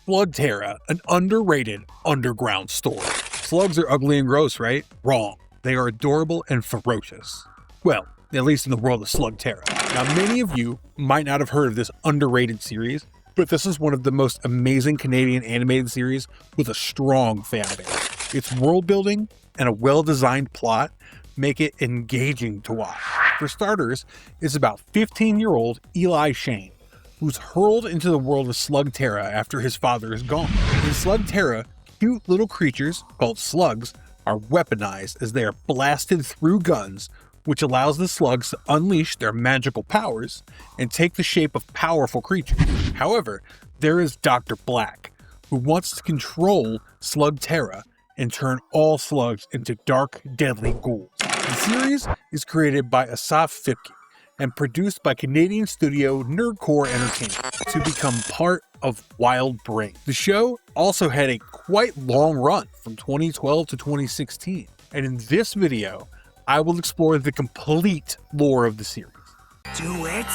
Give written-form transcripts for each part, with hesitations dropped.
Slugterra, an underrated underground story. Slugs are ugly and gross, right? Wrong. They are adorable and ferocious. Well, at least in the world of Slugterra. Now, many of you might not have heard of this underrated series, but this is one of the most amazing Canadian animated series with a strong fan base. Its world building and a well-designed plot make it engaging to watch. For starters, it's about 15-year-old Eli Shane, who's hurled into the world of Slugterra after his father is gone. In Slugterra, cute little creatures called slugs are weaponized as they are blasted through guns, which allows the slugs to unleash their magical powers and take the shape of powerful creatures. However, there is Dr. Black, who wants to control Slugterra and turn all slugs into dark, deadly ghouls. The series is created by Asaf Fipke and produced by Canadian studio Nerdcore Entertainment to become part of Wild Brain. The show also had a quite long run from 2012 to 2016, and in this video, I will explore the complete lore of the series. Do it!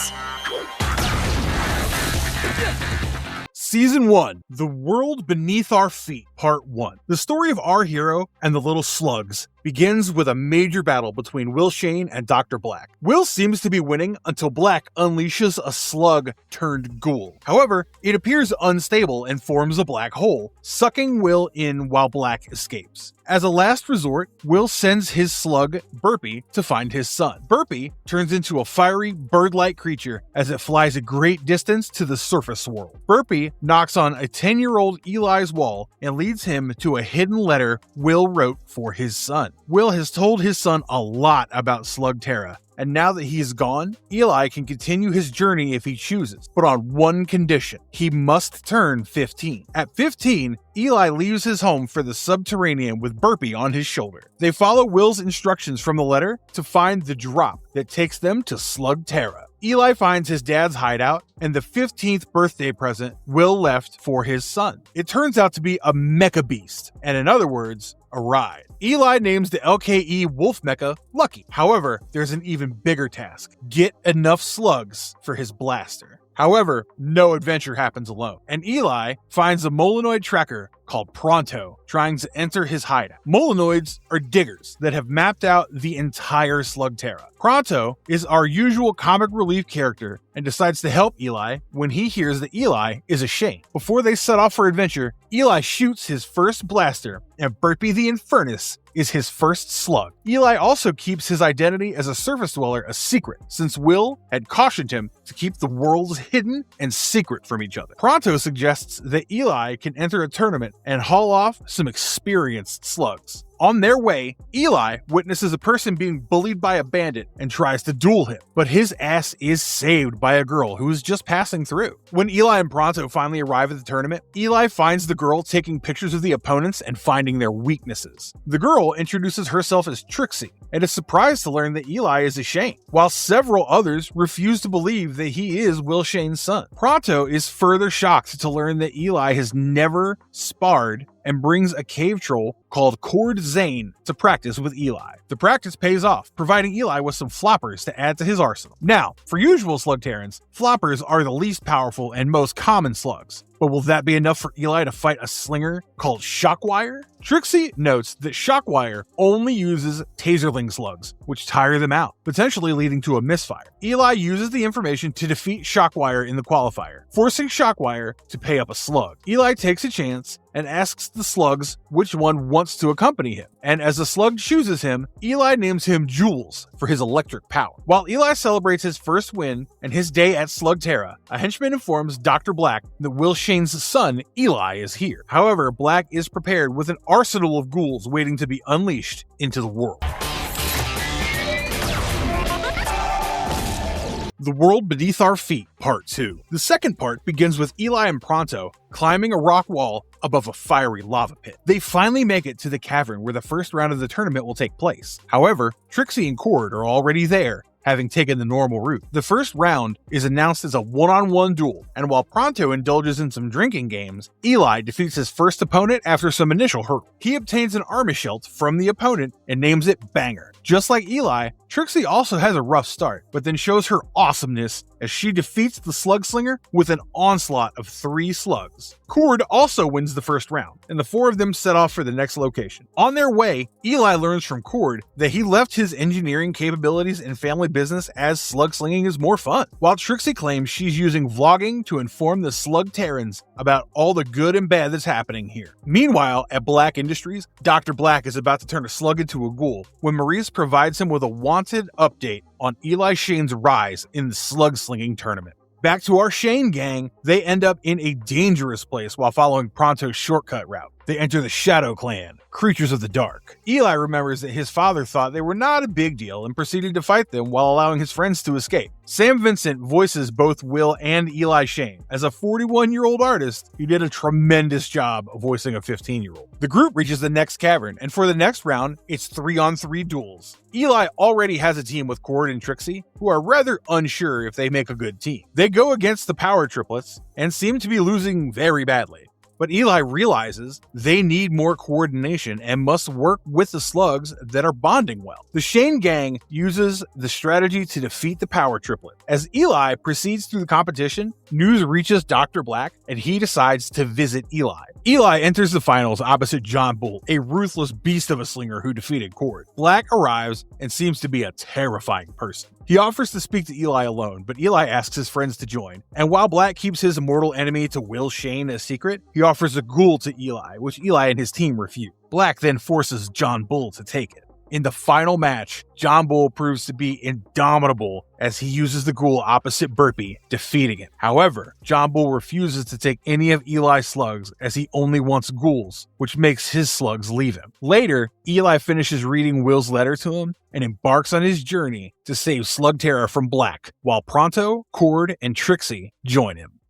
Season 1, The World Beneath Our Feet, Part 1. The story of our hero and the little slugs begins with a major battle between Will Shane and Dr. Black. Will seems to be winning until Black unleashes a slug-turned-ghoul. However, it appears unstable and forms a black hole, sucking Will in while Black escapes. As a last resort, Will sends his slug, Burpee, to find his son. Burpee turns into a fiery, bird-like creature as it flies a great distance to the surface world. Burpee knocks on a 10-year-old Eli's wall and leads him to a hidden letter Will wrote for his son. Will has told his son a lot about Slugterra, and now that he is gone, Eli can continue his journey if he chooses, but on one condition: he must turn 15. At 15, Eli leaves his home for the subterranean with Burpee on his shoulder. They follow Will's instructions from the letter to find the drop that takes them to Slugterra. Eli finds his dad's hideout and the 15th birthday present Will left for his son. It turns out to be a mecha beast, and in other words, a ride. Eli names the LKE wolf mecha Lucky. However, there's an even bigger task: get enough slugs for his blaster. However, no adventure happens alone, and Eli finds a Molinoid tracker called Pronto trying to enter his hideout. Molinoids are diggers that have mapped out the entire Slugterra. Pronto is our usual comic relief character and decides to help Eli when he hears that Eli is a Shane. Before they set off for adventure, Eli shoots his first blaster, and Burpee the Infernus is his first slug. Eli also keeps his identity as a surface dweller a secret, since Will had cautioned him to keep the worlds hidden and secret from each other. Pronto suggests that Eli can enter a tournament and haul off some experienced slugs. On their way, Eli witnesses a person being bullied by a bandit and tries to duel him, but his ass is saved by a girl who is just passing through. When Eli and Pronto finally arrive at the tournament, Eli finds the girl taking pictures of the opponents and finding their weaknesses. The girl introduces herself as Trixie and is surprised to learn that Eli is a Shane, while several others refuse to believe that he is Will Shane's son. Pronto is further shocked to learn that Eli has never sparred and brings a cave troll called Cord Zane to practice with Eli. The practice pays off, providing Eli with some floppers to add to his arsenal. Now, for usual Slugterrans, floppers are the least powerful and most common slugs. But will that be enough for Eli to fight a slinger called Shockwire? Trixie notes that Shockwire only uses taserling slugs, which tire them out, potentially leading to a misfire. Eli uses the information to defeat Shockwire in the qualifier, forcing Shockwire to pay up a slug. Eli takes a chance and asks the slugs which one wants to accompany him, and as the slug chooses him, Eli names him Jules for his electric power. While Eli celebrates his first win and his day at Slugterra, a henchman informs Dr. Black that Will Shane's son, Eli, is here. However, Black is prepared with an arsenal of ghouls waiting to be unleashed into the world. The World Beneath Our Feet, Part 2. The second part begins with Eli and Pronto climbing a rock wall above a fiery lava pit. They finally make it to the cavern where the first round of the tournament will take place. However, Trixie and Cord are already there, having taken the normal route. The first round is announced as a one-on-one duel, and while Pronto indulges in some drinking games, Eli defeats his first opponent after some initial hurdle. He obtains an Armashelt from the opponent and names it Banger. Just like Eli, Trixie also has a rough start, but then shows her awesomeness as she defeats the Slugslinger with an onslaught of 3 slugs. Cord also wins the first round, and the 4 of them set off for the next location. On their way, Eli learns from Cord that he left his engineering capabilities and family business as slug slinging is more fun, while Trixie claims she's using vlogging to inform the Slugterrans about all the good and bad that's happening here. Meanwhile, at Black Industries, Dr. Black is about to turn a slug into a ghoul when Maurice provides him with a wanted update on Eli Shane's rise in the slug slinging tournament. Back to our Shane gang, they end up in a dangerous place while following Pronto's shortcut route. They enter the Shadow Clan, creatures of the dark. Eli remembers that his father thought they were not a big deal and proceeded to fight them while allowing his friends to escape. Sam Vincent voices both Will and Eli Shane. As a 41-year-old artist, he did a tremendous job of voicing a 15-year-old. The group reaches the next cavern, and for the next round, it's 3-on-3 duels. Eli already has a team with Cord and Trixie, who are rather unsure if they make a good team. They go against the Power Triplets and seem to be losing very badly. But Eli realizes they need more coordination and must work with the slugs that are bonding well. The Shane gang uses the strategy to defeat the Power Triplet. As Eli proceeds through the competition, news reaches Dr. Black and he decides to visit Eli. Eli enters the finals opposite John Bull, a ruthless beast of a slinger who defeated Cord. Black arrives and seems to be a terrifying person. He offers to speak to Eli alone, but Eli asks his friends to join. And while Black keeps his immortal enemy to Will Shane a secret, he offers a ghoul to Eli, which Eli and his team refuse. Black then forces John Bull to take it. In the final match, John Bull proves to be indomitable as he uses the ghoul opposite Burpee, defeating it. However, John Bull refuses to take any of Eli's slugs as he only wants ghouls, which makes his slugs leave him. Later, Eli finishes reading Will's letter to him and embarks on his journey to save Slugterra from Black, while Pronto, Cord, and Trixie join him.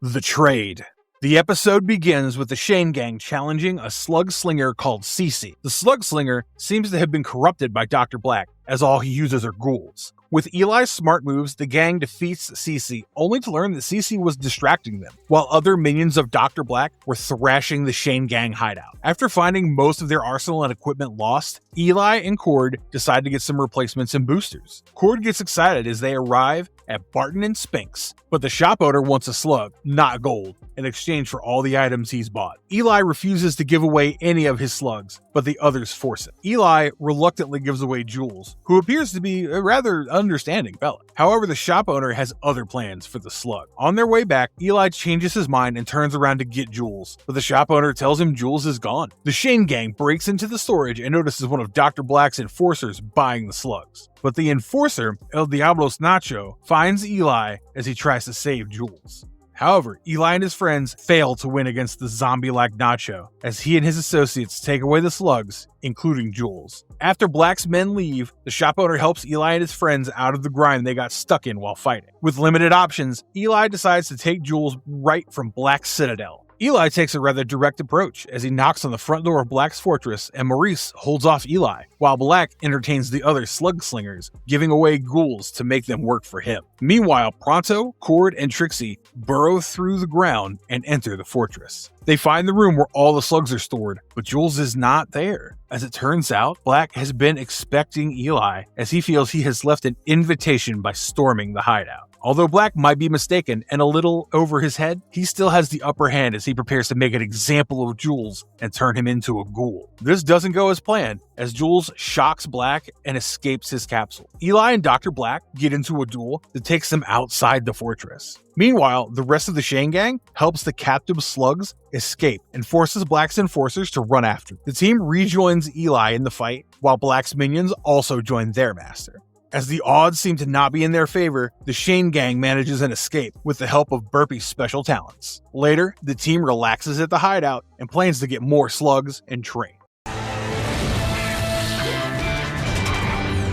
The Trade. The episode begins with the Shane gang challenging a slug slinger called Cece. The slug slinger seems to have been corrupted by Dr. Black, as all he uses are ghouls. With Eli's smart moves, the gang defeats Cece, only to learn that Cece was distracting them, while other minions of Dr. Black were thrashing the Shane gang hideout. After finding most of their arsenal and equipment lost, Eli and Cord decide to get some replacements and boosters. Cord gets excited as they arrive at Barton and Spinks, but the shop owner wants a slug, not gold, in exchange for all the items he's bought. Eli refuses to give away any of his slugs, but the others force it. Eli reluctantly gives away Jules, who appears to be a rather understanding fella. However, the shop owner has other plans for the slug. On their way back, Eli changes his mind and turns around to get Jules, but the shop owner tells him Jules is gone. The Shane gang breaks into the storage and notices one of Dr. Black's enforcers buying the slugs. But the enforcer, El Diablos Nacho, finds Eli as he tries to save Jules. However, Eli and his friends fail to win against the zombie-like Nacho, as he and his associates take away the slugs, including Jules. After Black's men leave, the shop owner helps Eli and his friends out of the grind they got stuck in while fighting. With limited options, Eli decides to take Jules right from Black's citadel. Eli takes a rather direct approach as he knocks on the front door of Black's fortress, and Maurice holds off Eli, while Black entertains the other slug slingers, giving away ghouls to make them work for him. Meanwhile, Pronto, Cord, and Trixie burrow through the ground and enter the fortress. They find the room where all the slugs are stored, but Jules is not there. As it turns out, Black has been expecting Eli, as he feels he has left an invitation by storming the hideout. Although Black might be mistaken and a little over his head, he still has the upper hand as he prepares to make an example of Jules and turn him into a ghoul. This doesn't go as planned, as Jules shocks Black and escapes his capsule. Eli and Dr. Black get into a duel that takes them outside the fortress. Meanwhile, the rest of the Shane gang helps the captive slugs escape and forces Black's enforcers to run after them. The team rejoins Eli in the fight, while Black's minions also join their master. As the odds seem to not be in their favor, the Shane gang manages an escape with the help of Burpee's special talents. Later, the team relaxes at the hideout and plans to get more slugs and train.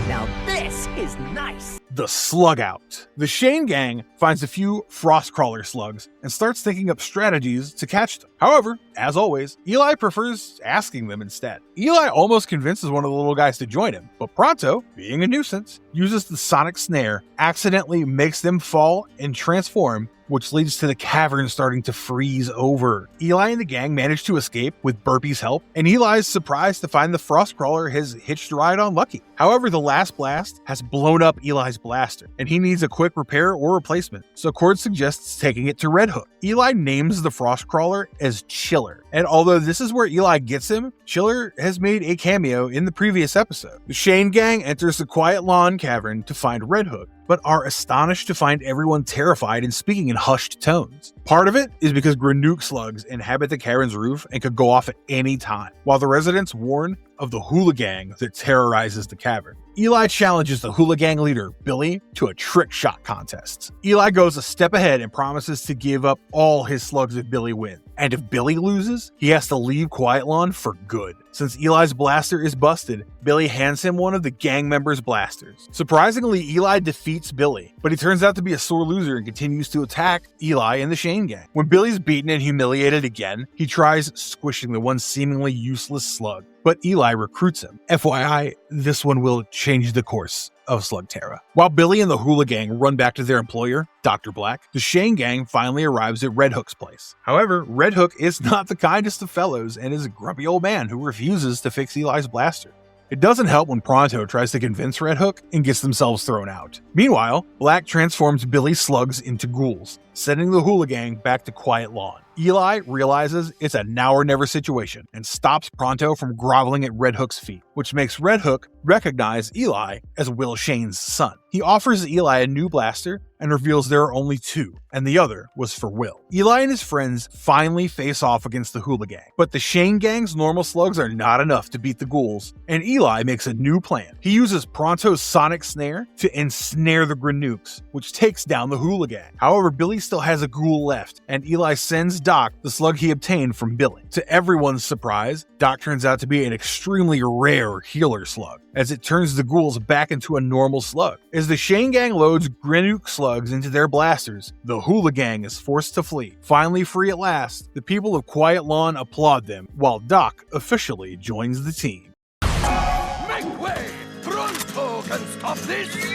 Now this is nice! The Slug Out. The Shane gang finds a few Frostcrawler slugs and starts thinking up strategies to catch them. However, as always, Eli prefers asking them instead. Eli almost convinces one of the little guys to join him, but Pronto, being a nuisance, uses the sonic snare, accidentally makes them fall and transform, which leads to the cavern starting to freeze over. Eli and the gang manage to escape with Burpy's help, and Eli is surprised to find the Frostcrawler has hitched a ride on Lucky. However, the last blast has blown up Eli's blaster, and he needs a quick repair or replacement, so Cord suggests taking it to Red Hook. Eli names the Frostcrawler as Chiller, and although this is where Eli gets him, Chiller has made a cameo in the previous episode. The Shane gang enters the Quiet Lawn Cavern to find Red Hook, but are astonished to find everyone terrified and speaking in hushed tones. Part of it is because Granuke slugs inhabit the cavern's roof and could go off at any time, while the residents warn of the Hula Gang that terrorizes the cavern. Eli challenges the Hula Gang leader, Billy, to a trick shot contest. Eli goes a step ahead and promises to give up all his slugs if Billy wins. And if Billy loses, he has to leave Quiet Lawn for good. Since Eli's blaster is busted, Billy hands him one of the gang members' blasters. Surprisingly, Eli defeats Billy, but he turns out to be a sore loser and continues to attack Eli and the Shane gang. When Billy's beaten and humiliated again, he tries squishing the one seemingly useless slug, but Eli recruits him. FYI, this one will change the course of Slugterra. While Billy and the Hula Gang run back to their employer, Dr. Black, the Shane gang finally arrives at Red Hook's place. However, Red Hook is not the kindest of fellows and is a grumpy old man who refuses to fix Eli's blaster. It doesn't help when Pronto tries to convince Red Hook and gets themselves thrown out. Meanwhile, Black transforms Billy's slugs into ghouls, sending the Hula Gang back to Quiet Lawn. Eli realizes it's a now or never situation and stops Pronto from groveling at Red Hook's feet, which makes Red Hook recognize Eli as Will Shane's son. He offers Eli a new blaster and reveals there are only two, and the other was for Will. Eli and his friends finally face off against the Hula Gang, but the Shane gang's normal slugs are not enough to beat the ghouls, and Eli makes a new plan. He uses Pronto's sonic snare to ensnare the Granukes, which takes down the Hula Gang. However, Billy still has a ghoul left, and Eli sends Doc the slug he obtained from Billy. To everyone's surprise, Doc turns out to be an extremely rare healer slug, as it turns the ghouls back into a normal slug. As the Shane gang loads Granuke slugs into their blasters, the Hula Gang is forced to flee. Finally free at last, the people of Quiet Lawn applaud them, while Doc officially joins the team. Make way! Pronto can stop this!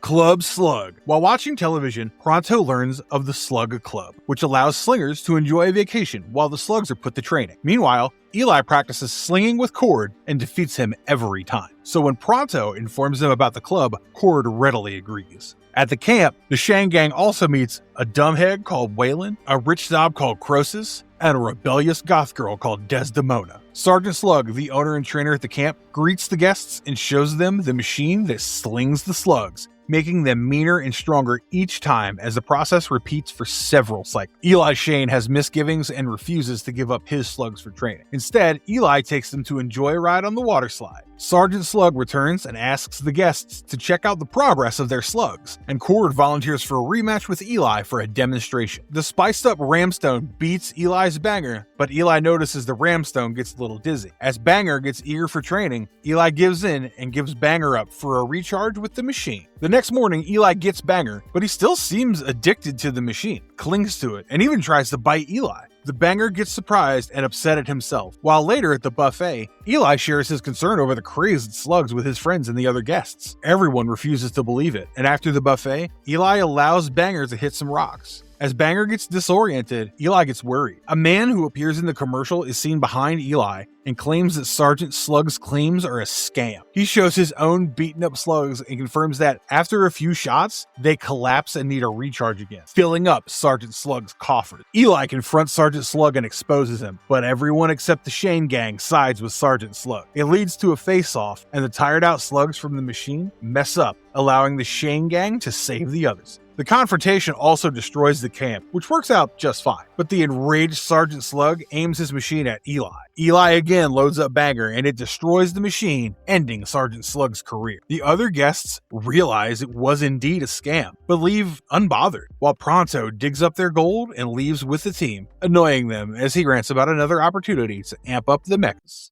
Club Slug. While watching television, Pronto learns of the Slug Club, which allows slingers to enjoy a vacation while the slugs are put to training. Meanwhile, Eli practices slinging with Cord and defeats him every time. So when Pronto informs him about the club, Cord readily agrees. At the camp, the Shane gang also meets a dumbhead called Waylon, a rich snob called Croesus, and a rebellious goth girl called Desdemona. Sergeant Slug, the owner and trainer at the camp, greets the guests and shows them the machine that slings the slugs, making them meaner and stronger each time as the process repeats for several cycles. Eli Shane has misgivings and refuses to give up his slugs for training. Instead, Eli takes them to enjoy a ride on the water slide. Sergeant Slug returns and asks the guests to check out the progress of their slugs, and Cord volunteers for a rematch with Eli for a demonstration. The spiced up Ramstone beats Eli's Banger, but Eli notices the Ramstone gets a little dizzy. As Banger gets eager for training, Eli gives in and gives Banger up for a recharge with the machine. The next morning, Eli gets Banger, but he still seems addicted to the machine, clings to it, and even tries to bite Eli. The Banger gets surprised and upset at himself, while later at the buffet, Eli shares his concern over the crazed slugs with his friends and the other guests. Everyone refuses to believe it, and after the buffet, Eli allows Banger to hit some rocks. As Banger gets disoriented, Eli gets worried. A man who appears in the commercial is seen behind Eli and claims that Sergeant Slug's claims are a scam. He shows his own beaten up slugs and confirms that after a few shots, they collapse and need a recharge again, filling up Sergeant Slug's coffers. Eli confronts Sergeant Slug and exposes him, but everyone except the Shane gang sides with Sergeant Slug. It leads to a face-off, and the tired out slugs from the machine mess up, allowing the Shane gang to save the others. The confrontation also destroys the camp, which works out just fine, but the enraged Sergeant Slug aims his machine at Eli. Eli again loads up Banger and it destroys the machine, ending Sergeant Slug's career. The other guests realize it was indeed a scam, but leave unbothered, while Pronto digs up their gold and leaves with the team, annoying them as he rants about another opportunity to amp up the mechs.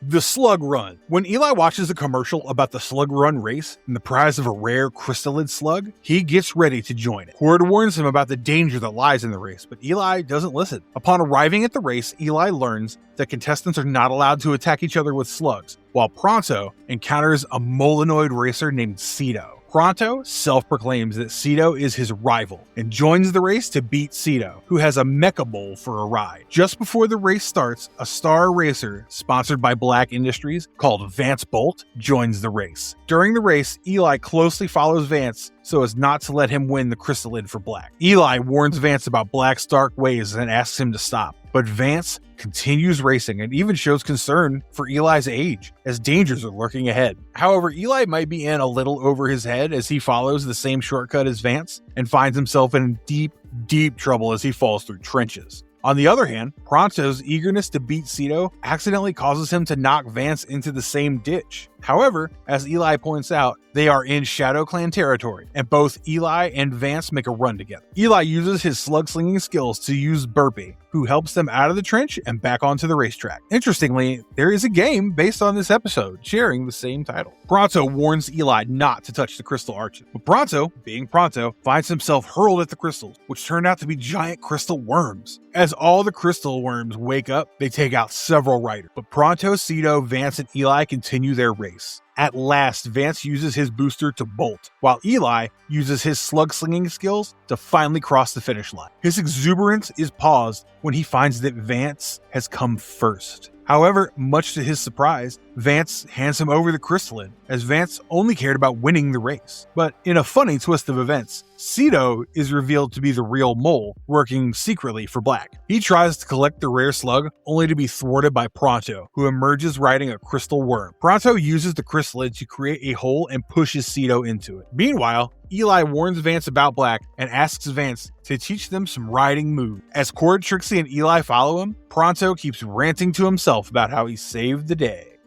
The Slug Run. When Eli watches a commercial about the Slug Run race and the prize of a rare crystallid slug, he gets ready to join it. Cord warns him about the danger that lies in the race, but Eli doesn't listen. Upon arriving at the race, Eli learns that contestants are not allowed to attack each other with slugs, while Pronto encounters a Molinoid racer named Cedo. Pronto self-proclaims that Cedo is his rival and joins the race to beat Cedo, who has a mecha bowl for a ride. Just before the race starts, a star racer sponsored by Black Industries called Vance Bolt joins the race. During the race, Eli closely follows Vance so as not to let him win the crystallid for Black. Eli warns Vance about Black's dark ways and asks him to stop, but Vance continues racing and even shows concern for Eli's age, as dangers are lurking ahead. However, Eli might be in a little over his head as he follows the same shortcut as Vance and finds himself in deep trouble as he falls through trenches. On the other hand, Pronto's eagerness to beat Cedo accidentally causes him to knock Vance into the same ditch. However, as Eli points out, they are in Shadow Clan territory, and both Eli and Vance make a run together. Eli uses his slug-slinging skills to use Burpee, who helps them out of the trench and back onto the racetrack. Interestingly, there is a game based on this episode, sharing the same title. Pronto warns Eli not to touch the crystal arches, but Pronto, being Pronto, finds himself hurled at the crystals, which turn out to be giant crystal worms. As all the crystal worms wake up, they take out several riders, but Pronto, Cedo, Vance, and Eli continue their race. At last, Vance uses his booster to bolt, while Eli uses his slug-slinging skills to finally cross the finish line. His exuberance is paused when he finds that Vance has come first. However, much to his surprise, Vance hands him over the crystallid, as Vance only cared about winning the race. But in a funny twist of events, Cedo is revealed to be the real mole, working secretly for Black. He tries to collect the rare slug, only to be thwarted by Pronto, who emerges riding a crystal worm. Pronto uses the crystallid to create a hole and pushes Cedo into it. Meanwhile, Eli warns Vance about Black and asks Vance to teach them some riding moves. As Cord, Trixie, and Eli follow him, Pronto keeps ranting to himself about how he saved the day.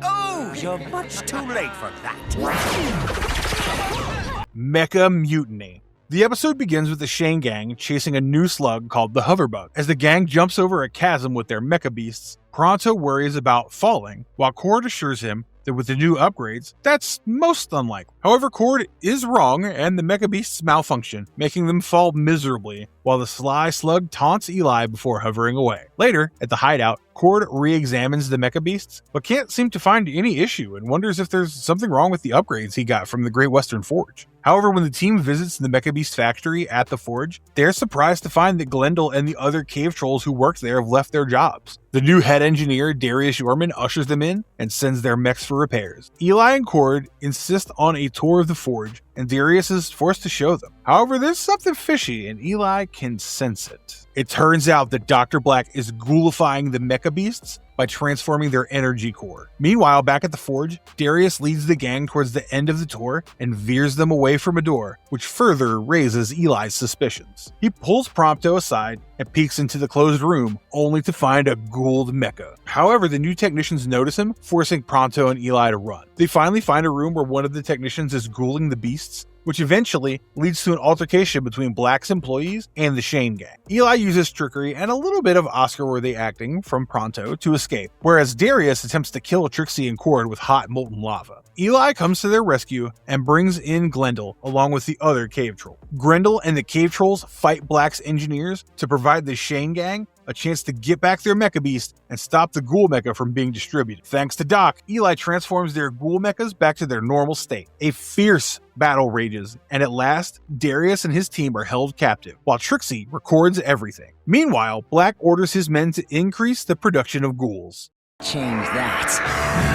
Oh, you're much too late for that. Mecha Mutiny. The episode begins with the Shane gang chasing a new slug called the Hoverbug. As the gang jumps over a chasm with their mecha beasts, Pronto worries about falling, while Cord assures him that with the new upgrades, that's most unlikely. However, Cord is wrong, and the mecha beasts malfunction, making them fall miserably, while the sly slug taunts Eli before hovering away. Later, at the hideout, Cord re-examines the mecha beasts, but can't seem to find any issue and wonders if there's something wrong with the upgrades he got from the Great Western Forge. However, when the team visits the Mecha Beast factory at the forge, they're surprised to find that Glendale and the other cave trolls who work there have left their jobs. The new head engineer, Darius Yorman, ushers them in and sends their mechs for repairs. Eli and Cord insist on a tour of the forge, and Darius is forced to show them. However, there's something fishy, and Eli can sense it. It turns out that Dr. Black is ghoulifying the mecha beasts by transforming their energy core. Meanwhile, back at the forge, Darius leads the gang towards the end of the tour and veers them away from a door, which further raises Eli's suspicions. He pulls Pronto aside and peeks into the closed room, only to find a ghouled mecha. However, the new technicians notice him, forcing Pronto and Eli to run. They finally find a room where one of the technicians is ghouling the beasts, which eventually leads to an altercation between Black's employees and the Shane gang. Eli uses trickery and a little bit of Oscar-worthy acting from Pronto to escape, whereas Darius attempts to kill Trixie and Cord with hot molten lava. Eli comes to their rescue and brings in Glendale along with the other cave troll. Grendel and the cave trolls fight Black's engineers to provide the Shane gang a chance to get back their mecha beast and stop the ghoul mecha from being distributed. Thanks to Doc, Eli transforms their ghoul mechas back to their normal state. A fierce battle rages, and at last, Darius and his team are held captive, while Trixie records everything. Meanwhile, Black orders his men to increase the production of ghouls. Change that.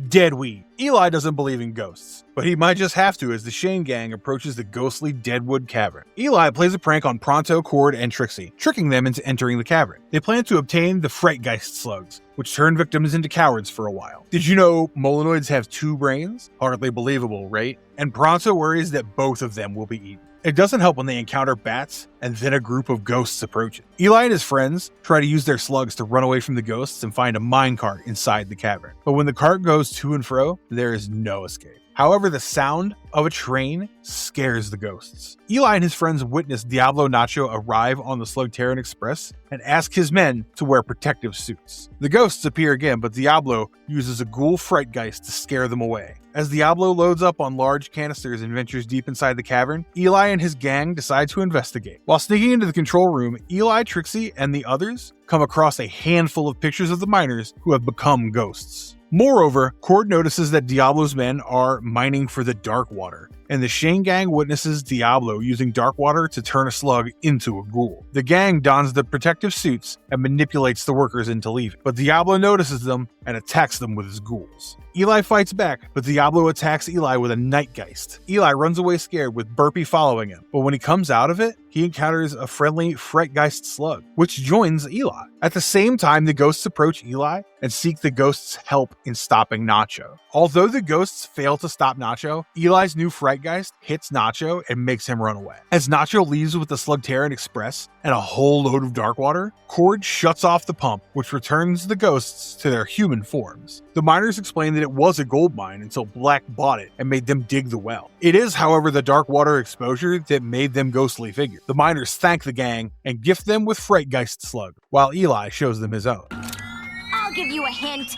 Deadweed. Eli doesn't believe in ghosts, but he might just have to as the Shane gang approaches the ghostly Deadwood Cavern. Eli plays a prank on Pronto, Cord, and Trixie, tricking them into entering the cavern. They plan to obtain the Frightgeist slugs, which turn victims into cowards for a while. Did you know Molinoids have 2 brains? Hardly believable, right? And Pronto worries that both of them will be eaten. It doesn't help when they encounter bats and then a group of ghosts approach it. Eli and his friends try to use their slugs to run away from the ghosts and find a minecart inside the cavern. But when the cart goes to and fro, there is no escape. However, the sound of a train scares the ghosts. Eli and his friends witness Diablo Nacho arrive on the Slugterran Express and ask his men to wear protective suits. The ghosts appear again, but Diablo uses a ghoul Frightgeist to scare them away. As Diablo loads up on large canisters and ventures deep inside the cavern, Eli and his gang decide to investigate. While sneaking into the control room, Eli, Trixie, and the others come across a handful of pictures of the miners who have become ghosts. Moreover, Cord notices that Diablo's men are mining for the Dark Water, and the Shane gang witnesses Diablo using Dark Water to turn a slug into a ghoul. The gang dons the protective suits and manipulates the workers into leaving, but Diablo notices them and attacks them with his ghouls. Eli fights back, but Diablo attacks Eli with a Nightgeist. Eli runs away scared with Burpee following him, but when he comes out of it, he encounters a friendly Frightgeist slug, which joins Eli. At the same time, the ghosts approach Eli and seek the ghosts' help in stopping Nacho. Although the ghosts fail to stop Nacho, Eli's new Frightgeist hits Nacho and makes him run away. As Nacho leaves with the Slugterran Express and a whole load of dark water, Cord shuts off the pump, which returns the ghosts to their human forms. The miners explain that it was a gold mine until Black bought it and made them dig the well. It is, however, the dark water exposure that made them ghostly figures. The miners thank the gang and gift them with Frightgeist slug, while Eli shows them his own. I'll give you a hint.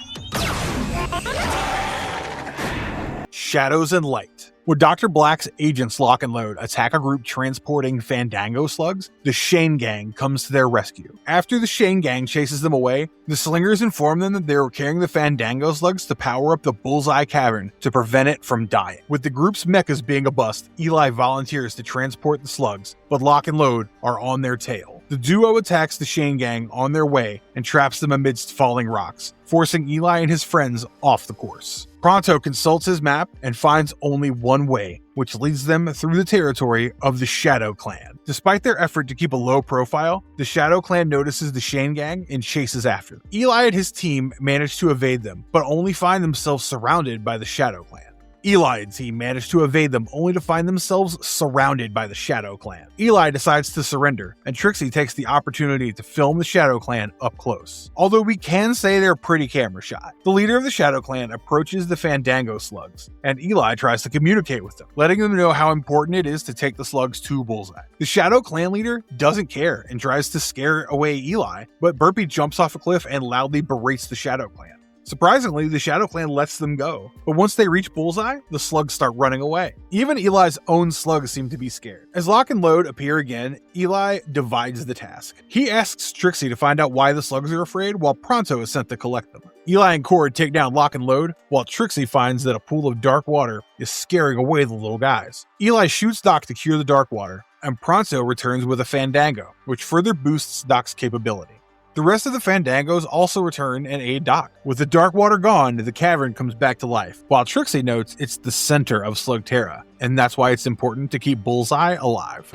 Shadows and Light. When Dr. Black's agents Lock and Load attack a group transporting Fandango slugs, the Shane gang comes to their rescue. After the Shane gang chases them away, the Slingers inform them that they were carrying the Fandango slugs to power up the Bullseye Cavern to prevent it from dying. With the group's mechas being a bust, Eli volunteers to transport the slugs, but Lock and Load are on their tail. The duo attacks the Shane gang on their way and traps them amidst falling rocks, forcing Eli and his friends off the course. Pronto consults his map and finds only one way, which leads them through the territory of the Shadow Clan. Despite their effort to keep a low profile, the Shadow Clan notices the Shane gang and chases after them. Eli and his team manage to evade them, but only find themselves surrounded by the Shadow Clan. Eli and team manage to evade them only to find themselves surrounded by the Shadow Clan. Eli decides to surrender, and Trixie takes the opportunity to film the Shadow Clan up close. Although we can say they're pretty camera shy. The leader of the Shadow Clan approaches the Fandango slugs, and Eli tries to communicate with them, letting them know how important it is to take the slugs to Bullseye. The Shadow Clan leader doesn't care and tries to scare away Eli, but Burpee jumps off a cliff and loudly berates the Shadow Clan. Surprisingly, the Shadow Clan lets them go, but once they reach Bullseye, the slugs start running away. Even Eli's own slugs seem to be scared. As Lock and Load appear again, Eli divides the task. He asks Trixie to find out why the slugs are afraid, while Pronto is sent to collect them. Eli and Cord take down Lock and Load, while Trixie finds that a pool of dark water is scaring away the little guys. Eli shoots Doc to cure the dark water, and Pronto returns with a Fandango, which further boosts Doc's capability. The rest of the Fandangos also return and aid Doc. With the dark water gone, the cavern comes back to life, while Trixie notes it's the center of Slugterra, and that's why it's important to keep Bullseye alive.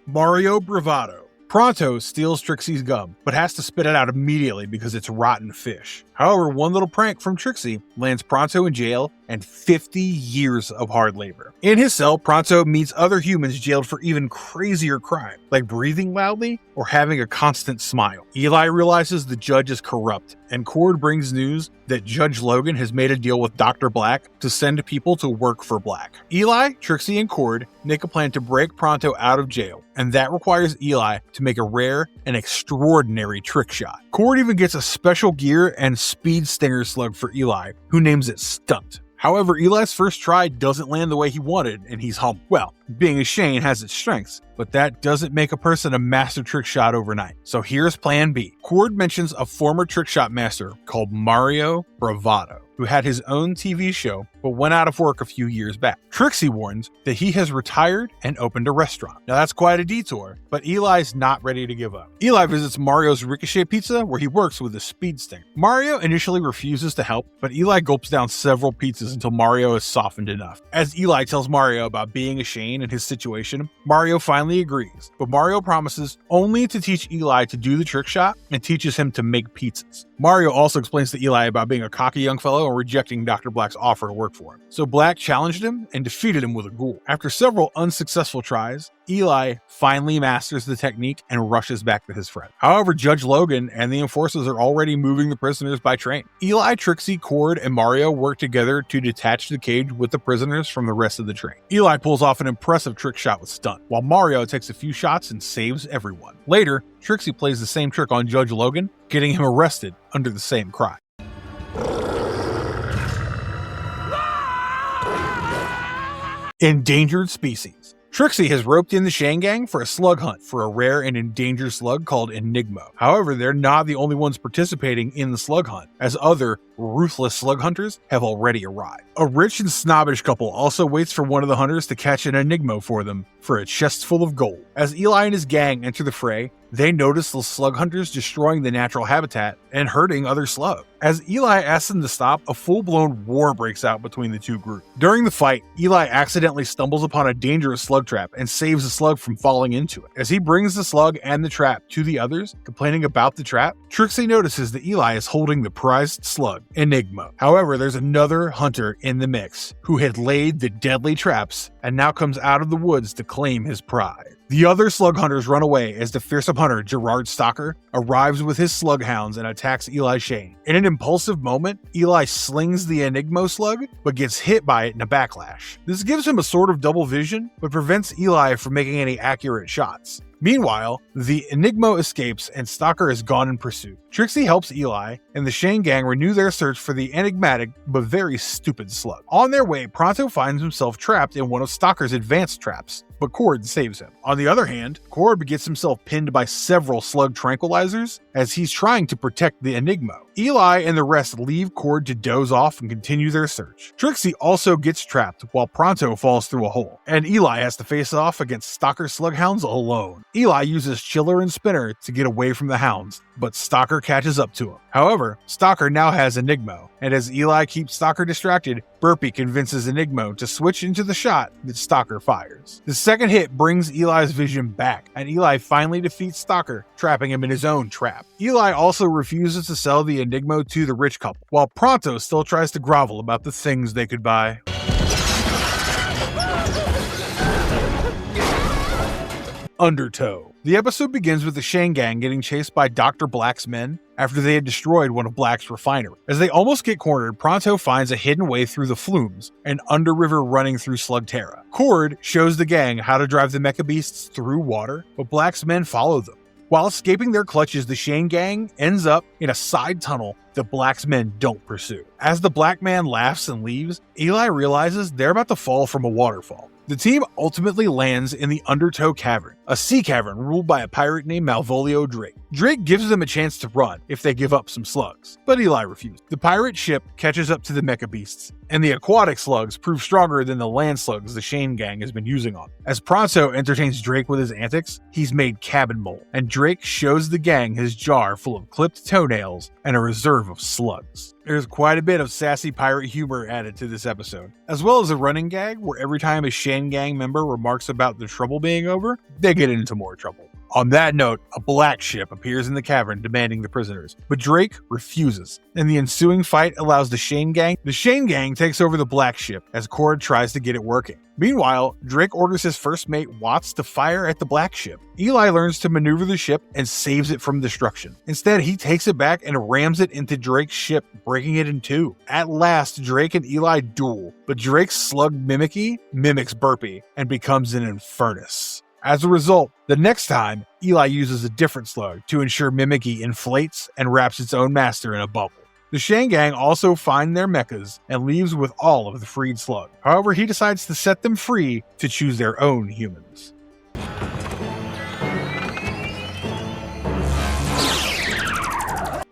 Mario Bravado. Pronto steals Trixie's gum, but has to spit it out immediately because it's rotten fish. However, one little prank from Trixie lands Pronto in jail and 50 years of hard labor. In his cell, Pronto meets other humans jailed for even crazier crime, like breathing loudly or having a constant smile. Eli realizes the judge is corrupt, and Cord brings news that Judge Logan has made a deal with Dr. Black to send people to work for Black. Eli, Trixie, and Cord make a plan to break Pronto out of jail, and that requires Eli to make a rare and extraordinary trick shot. Cord even gets a special gear and speed stinger slug for Eli, who names it Stunt. However, Eli's first try doesn't land the way he wanted, and he's humbled. Well, being a Shane has its strengths, but that doesn't make a person a master trick shot overnight. So here's plan B. Cord mentions a former trick shot master called Mario Bravado, who had his own TV show but went out of work a few years back. Trixie warns that he has retired and opened a restaurant. Now that's quite a detour, but Eli's not ready to give up. Eli visits Mario's Ricochet Pizza, where he works with a speed stinger. Mario initially refuses to help, but Eli gulps down several pizzas until Mario is softened enough. As Eli tells Mario about being a Shane and his situation, Mario finally agrees, but Mario promises only to teach Eli to do the trick shot and teaches him to make pizzas. Mario also explains to Eli about being a cocky young fellow and rejecting Dr. Black's offer to work for him. So Black challenged him and defeated him with a ghoul. After several unsuccessful tries, Eli finally masters the technique and rushes back to his friend. However, Judge Logan and the enforcers are already moving the prisoners by train. Eli, Trixie, Cord, and Mario work together to detach the cage with the prisoners from the rest of the train. Eli pulls off an impressive trick shot with stunt, while Mario takes a few shots and saves everyone. Later, Trixie plays the same trick on Judge Logan, getting him arrested under the same crime. Endangered species. Trixie has roped in the Shane gang for a slug hunt for a rare and endangered slug called Enigmo. However, they're not the only ones participating in the slug hunt, as other ruthless slug hunters have already arrived. A rich and snobbish couple also waits for one of the hunters to catch an Enigmo for them for a chest full of gold. As Eli and his gang enter the fray, they notice the slug hunters destroying the natural habitat and hurting other slugs. As Eli asks them to stop, a full-blown war breaks out between the two groups. During the fight, Eli accidentally stumbles upon a dangerous slug trap and saves the slug from falling into it. As he brings the slug and the trap to the others, complaining about the trap, Trixie notices that Eli is holding the prized slug, Enigma. However, there's another hunter in the mix who had laid the deadly traps and now comes out of the woods to claim his prize. The other slug hunters run away as the fearsome hunter Gerard Stalker arrives with his slug hounds and attacks Eli Shane. In an impulsive moment, Eli slings the Enigmo slug, but gets hit by it in a backlash. This gives him a sort of double vision, but prevents Eli from making any accurate shots. Meanwhile, the Enigmo escapes and Stalker is gone in pursuit. Trixie helps Eli, and the Shane gang renew their search for the enigmatic but very stupid slug. On their way, Pronto finds himself trapped in one of Stalker's advanced traps, but Cord saves him. On the other hand, Cord gets himself pinned by several slug tranquilizers as he's trying to protect the Enigmo. Eli and the rest leave Cord to doze off and continue their search. Trixie also gets trapped while Pronto falls through a hole, and Eli has to face off against Stalker slughounds alone. Eli uses Chiller and Spinner to get away from the hounds, but Stalker catches up to him. However, Stalker now has Enigmo, and as Eli keeps Stalker distracted, Burpee convinces Enigmo to switch into the shot that Stalker fires. The second hit brings Eli's vision back, and Eli finally defeats Stalker, trapping him in his own trap. Eli also refuses to sell the Enigmo to the rich couple, while Pronto still tries to grovel about the things they could buy. Undertow. The episode begins with the Shane gang getting chased by Dr. Black's men after they had destroyed one of Black's refineries. As they almost get cornered, Pronto finds a hidden way through the flumes, an underriver running through Slugterra. Cord shows the gang how to drive the mecha beasts through water, but Black's men follow them. While escaping their clutches, the Shane gang ends up in a side tunnel that Black's men don't pursue. As the Black man laughs and leaves, Eli realizes they're about to fall from a waterfall. The team ultimately lands in the Undertow Cavern, a sea cavern ruled by a pirate named Malvolio Drake. Drake gives them a chance to run if they give up some slugs, but Eli refuses. The pirate ship catches up to the mecha beasts, and the aquatic slugs prove stronger than the land slugs the Shane gang has been using on. As Pronto entertains Drake with his antics, he's made cabin mold, and Drake shows the gang his jar full of clipped toenails and a reserve of slugs. There's quite a bit of sassy pirate humor added to this episode, as well as a running gag where every time a Shane gang member remarks about the trouble being over, they get into more trouble. On that note, a black ship appears in the cavern demanding the prisoners, but Drake refuses, and the ensuing fight allows the Shane gang. The Shane gang takes over the black ship as Cord tries to get it working. Meanwhile, Drake orders his first mate Watts to fire at the black ship. Eli learns to maneuver the ship and saves it from destruction. Instead, he takes it back and rams it into Drake's ship, breaking it in two. At last, Drake and Eli duel, but Drake's slug Mimicky mimics Burpee and becomes an Infernus. As a result, the next time, Eli uses a different slug to ensure Mimicky inflates and wraps its own master in a bubble. The Shane gang also find their mechas and leaves with all of the freed slug. However, he decides to set them free to choose their own humans.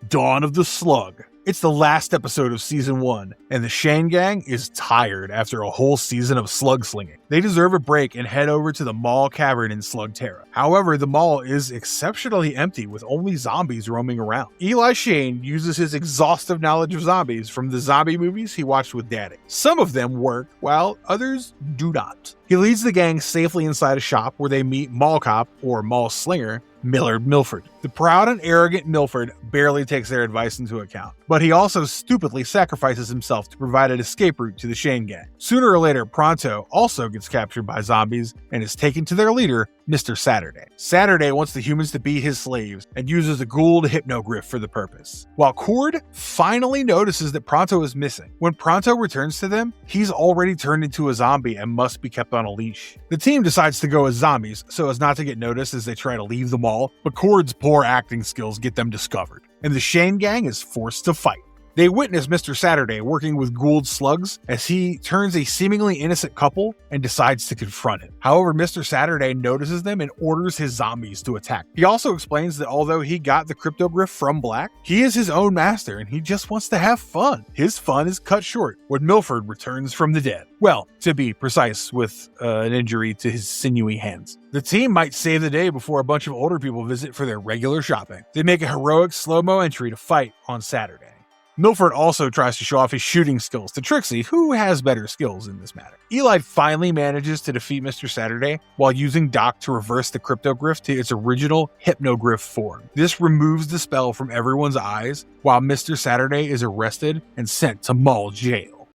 Dawn of the Slug. It's the last episode of Season 1, and the Shane gang is tired after a whole season of slug slinging. They deserve a break and head over to the mall cavern in Slugterra. However, the mall is exceptionally empty with only zombies roaming around. Eli Shane uses his exhaustive knowledge of zombies from the zombie movies he watched with Daddy. Some of them work, while others do not. He leads the gang safely inside a shop where they meet Mall Cop, or Mall Slinger, Millard Milford. The proud and arrogant Milford barely takes their advice into account, but he also stupidly sacrifices himself to provide an escape route to the Shane gang. Sooner or later, Pronto also gets captured by zombies and is taken to their leader, Mr. Saturday. Saturday wants the humans to be his slaves and uses a Gould hypnogriff for the purpose. While Cord finally notices that Pronto is missing, when Pronto returns to them, he's already turned into a zombie and must be kept on a leash. The team decides to go as zombies so as not to get noticed as they try to leave the mall, but Cord's poor acting skills get them discovered, and the Shane gang is forced to fight. They witness Mr. Saturday working with Gould slugs as he turns a seemingly innocent couple and decides to confront him. However, Mr. Saturday notices them and orders his zombies to attack. He also explains that although he got the cryptogriff from Black, he is his own master and he just wants to have fun. His fun is cut short when Milford returns from the dead. Well, to be precise, with an injury to his sinewy hands. The team might save the day before a bunch of older people visit for their regular shopping. They make a heroic slow-mo entry to fight on Saturday. Milford also tries to show off his shooting skills to Trixie, who has better skills in this matter. Eli finally manages to defeat Mr. Saturday while using Doc to reverse the cryptogriff to its original hypnogriff form. This removes the spell from everyone's eyes while Mr. Saturday is arrested and sent to mall jail.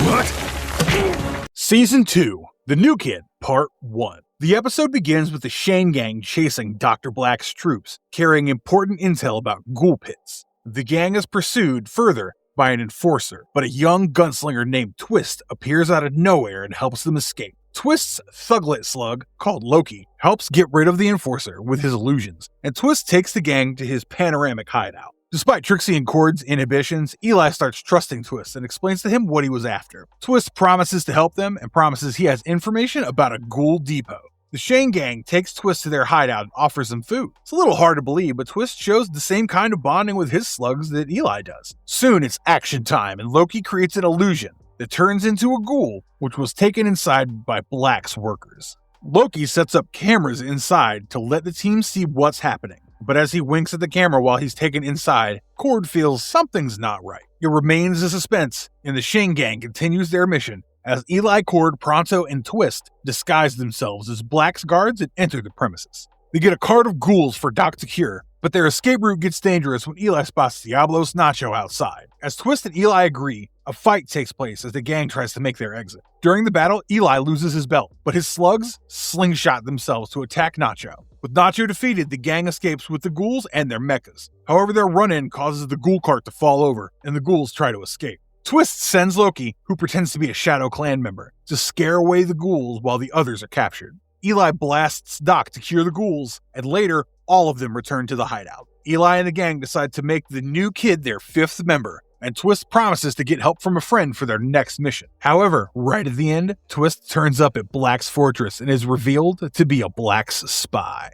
What? Season 2, The New Kid, Part 1. The episode begins with the Shane gang chasing Dr. Black's troops, carrying important intel about ghoul pits. The gang is pursued further by an enforcer, but a young gunslinger named Twist appears out of nowhere and helps them escape. Twist's thuglet slug, called Loki, helps get rid of the enforcer with his illusions, and Twist takes the gang to his panoramic hideout. Despite Trixie and Cord's inhibitions, Eli starts trusting Twist and explains to him what he was after. Twist promises to help them and promises he has information about a ghoul depot. The Shane gang takes Twist to their hideout and offers him food. It's a little hard to believe, but Twist shows the same kind of bonding with his slugs that Eli does. Soon it's action time, and Loki creates an illusion that turns into a ghoul, which was taken inside by Black's workers. Loki sets up cameras inside to let the team see what's happening. But as he winks at the camera while he's taken inside, Cord feels something's not right. It remains a suspense, and the Shane gang continues their mission as Eli, Cord, Pronto, and Twist disguise themselves as Black's guards and enter the premises. They get a cart of ghouls for Doc to cure, but their escape route gets dangerous when Eli spots Diablos Nacho outside. As Twist and Eli agree, a fight takes place as the gang tries to make their exit. During the battle, Eli loses his belt, but his slugs slingshot themselves to attack Nacho. With Nacho defeated, the gang escapes with the ghouls and their mechas. However, their run-in causes the ghoul cart to fall over, and the ghouls try to escape. Twist sends Loki, who pretends to be a Shadow Clan member, to scare away the ghouls while the others are captured. Eli blasts Doc to cure the ghouls, and later, all of them return to the hideout. Eli and the gang decide to make the new kid their 5th member, and Twist promises to get help from a friend for their next mission. However, right at the end, Twist turns up at Black's fortress and is revealed to be a Black's spy.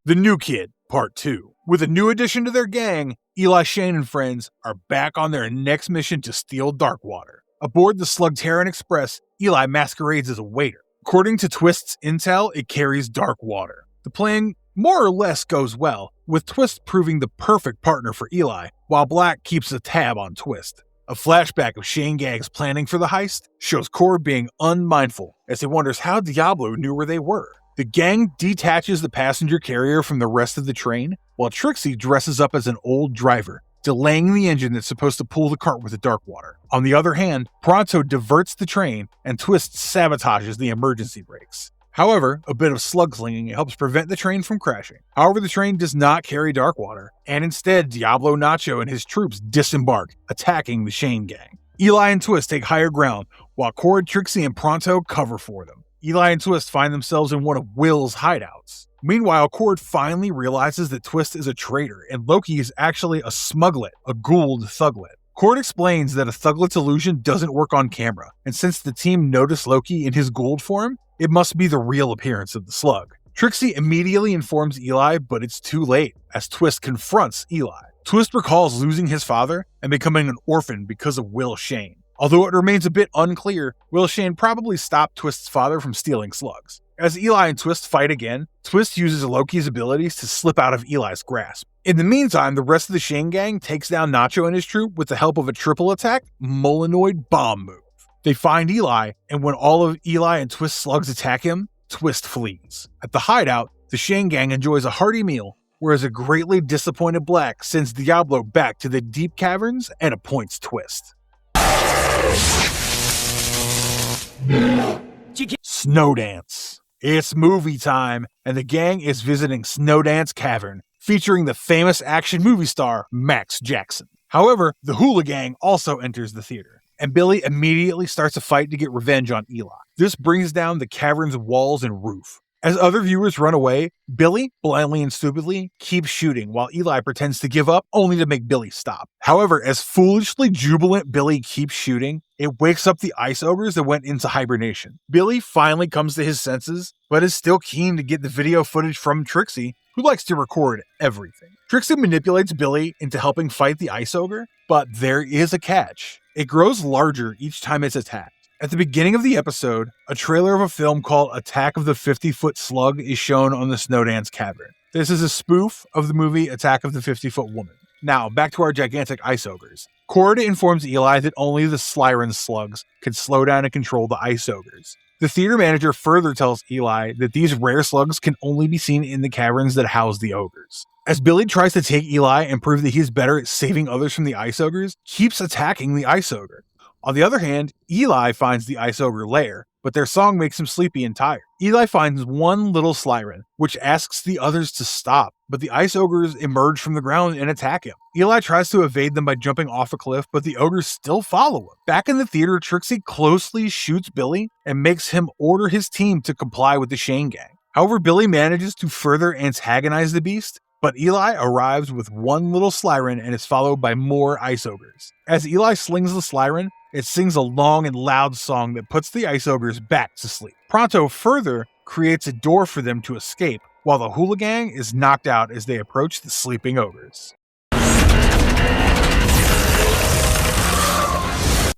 The New Kid, Part 2. With a new addition to their gang, Eli, Shane, and friends are back on their next mission to steal Darkwater. Aboard the Slugterra Express, Eli masquerades as a waiter. According to Twist's intel, it carries Darkwater. The plan more or less goes well, with Twist proving the perfect partner for Eli, while Black keeps a tab on Twist. A flashback of Shane gang's planning for the heist shows Cord being unmindful as he wonders how Diablo knew where they were. The gang detaches the passenger carrier from the rest of the train, while Trixie dresses up as an old driver, delaying the engine that's supposed to pull the cart with the Darkwater. On the other hand, Pronto diverts the train, and Twist sabotages the emergency brakes. However, a bit of slug slinging helps prevent the train from crashing. However, the train does not carry Darkwater, and instead Diablo Nacho and his troops disembark, attacking the Shane gang. Eli and Twist take higher ground, while Cord, Trixie, and Pronto cover for them. Eli and Twist find themselves in one of Will's hideouts. Meanwhile, Cord finally realizes that Twist is a traitor, and Loki is actually a smuglet, a Gould thuglet. Cord explains that a thuglet's illusion doesn't work on camera, and since the team noticed Loki in his Gould form, it must be the real appearance of the slug. Trixie immediately informs Eli, but it's too late, as Twist confronts Eli. Twist recalls losing his father and becoming an orphan because of Will Shane. Although it remains a bit unclear, Will Shane probably stopped Twist's father from stealing slugs. As Eli and Twist fight again, Twist uses Loki's abilities to slip out of Eli's grasp. In the meantime, the rest of the Shane gang takes down Nacho and his troop with the help of a triple attack Molinoid bomb move. They find Eli, and when all of Eli and Twist's slugs attack him, Twist flees. At the hideout, the Shane gang enjoys a hearty meal, whereas a greatly disappointed Black sends Diablo back to the deep caverns and appoints Twist. Snowdance. It's movie time, and the gang is visiting Snowdance Cavern, featuring the famous action movie star Max Jackson. However, the Hula Gang also enters the theater, and Billy immediately starts a fight to get revenge on Eli. This brings down the cavern's walls and roof. As other viewers run away, Billy, blindly and stupidly, keeps shooting while Eli pretends to give up, only to make Billy stop. However, as foolishly jubilant Billy keeps shooting, it wakes up the ice ogres that went into hibernation. Billy finally comes to his senses, but is still keen to get the video footage from Trixie, who likes to record everything. Trixie manipulates Billy into helping fight the ice ogre, but there is a catch. It grows larger each time it's attacked. At the beginning of the episode, a trailer of a film called Attack of the 50-Foot Slug is shown on the Snowdance Cavern. This is a spoof of the movie Attack of the 50-Foot Woman. Now, back to our gigantic ice ogres. Cord informs Eli that only the Slyran slugs can slow down and control the ice ogres. The theater manager further tells Eli that these rare slugs can only be seen in the caverns that house the ogres. As Billy tries to take Eli and prove that he's better at saving others from the ice ogres, keeps attacking the ice ogre. On the other hand, Eli finds the ice ogre lair, but their song makes him sleepy and tired. Eli finds one little Slyran, which asks the others to stop, but the ice ogres emerge from the ground and attack him. Eli tries to evade them by jumping off a cliff, but the ogres still follow him. Back in the theater, Trixie closely shoots Billy and makes him order his team to comply with the Shane gang. However, Billy manages to further antagonize the beast, but Eli arrives with one little Slyran and is followed by more ice ogres. As Eli slings the Slyran, it sings a long and loud song that puts the ice ogres back to sleep. Pronto further creates a door for them to escape, while the Hula Gang is knocked out as they approach the sleeping ogres.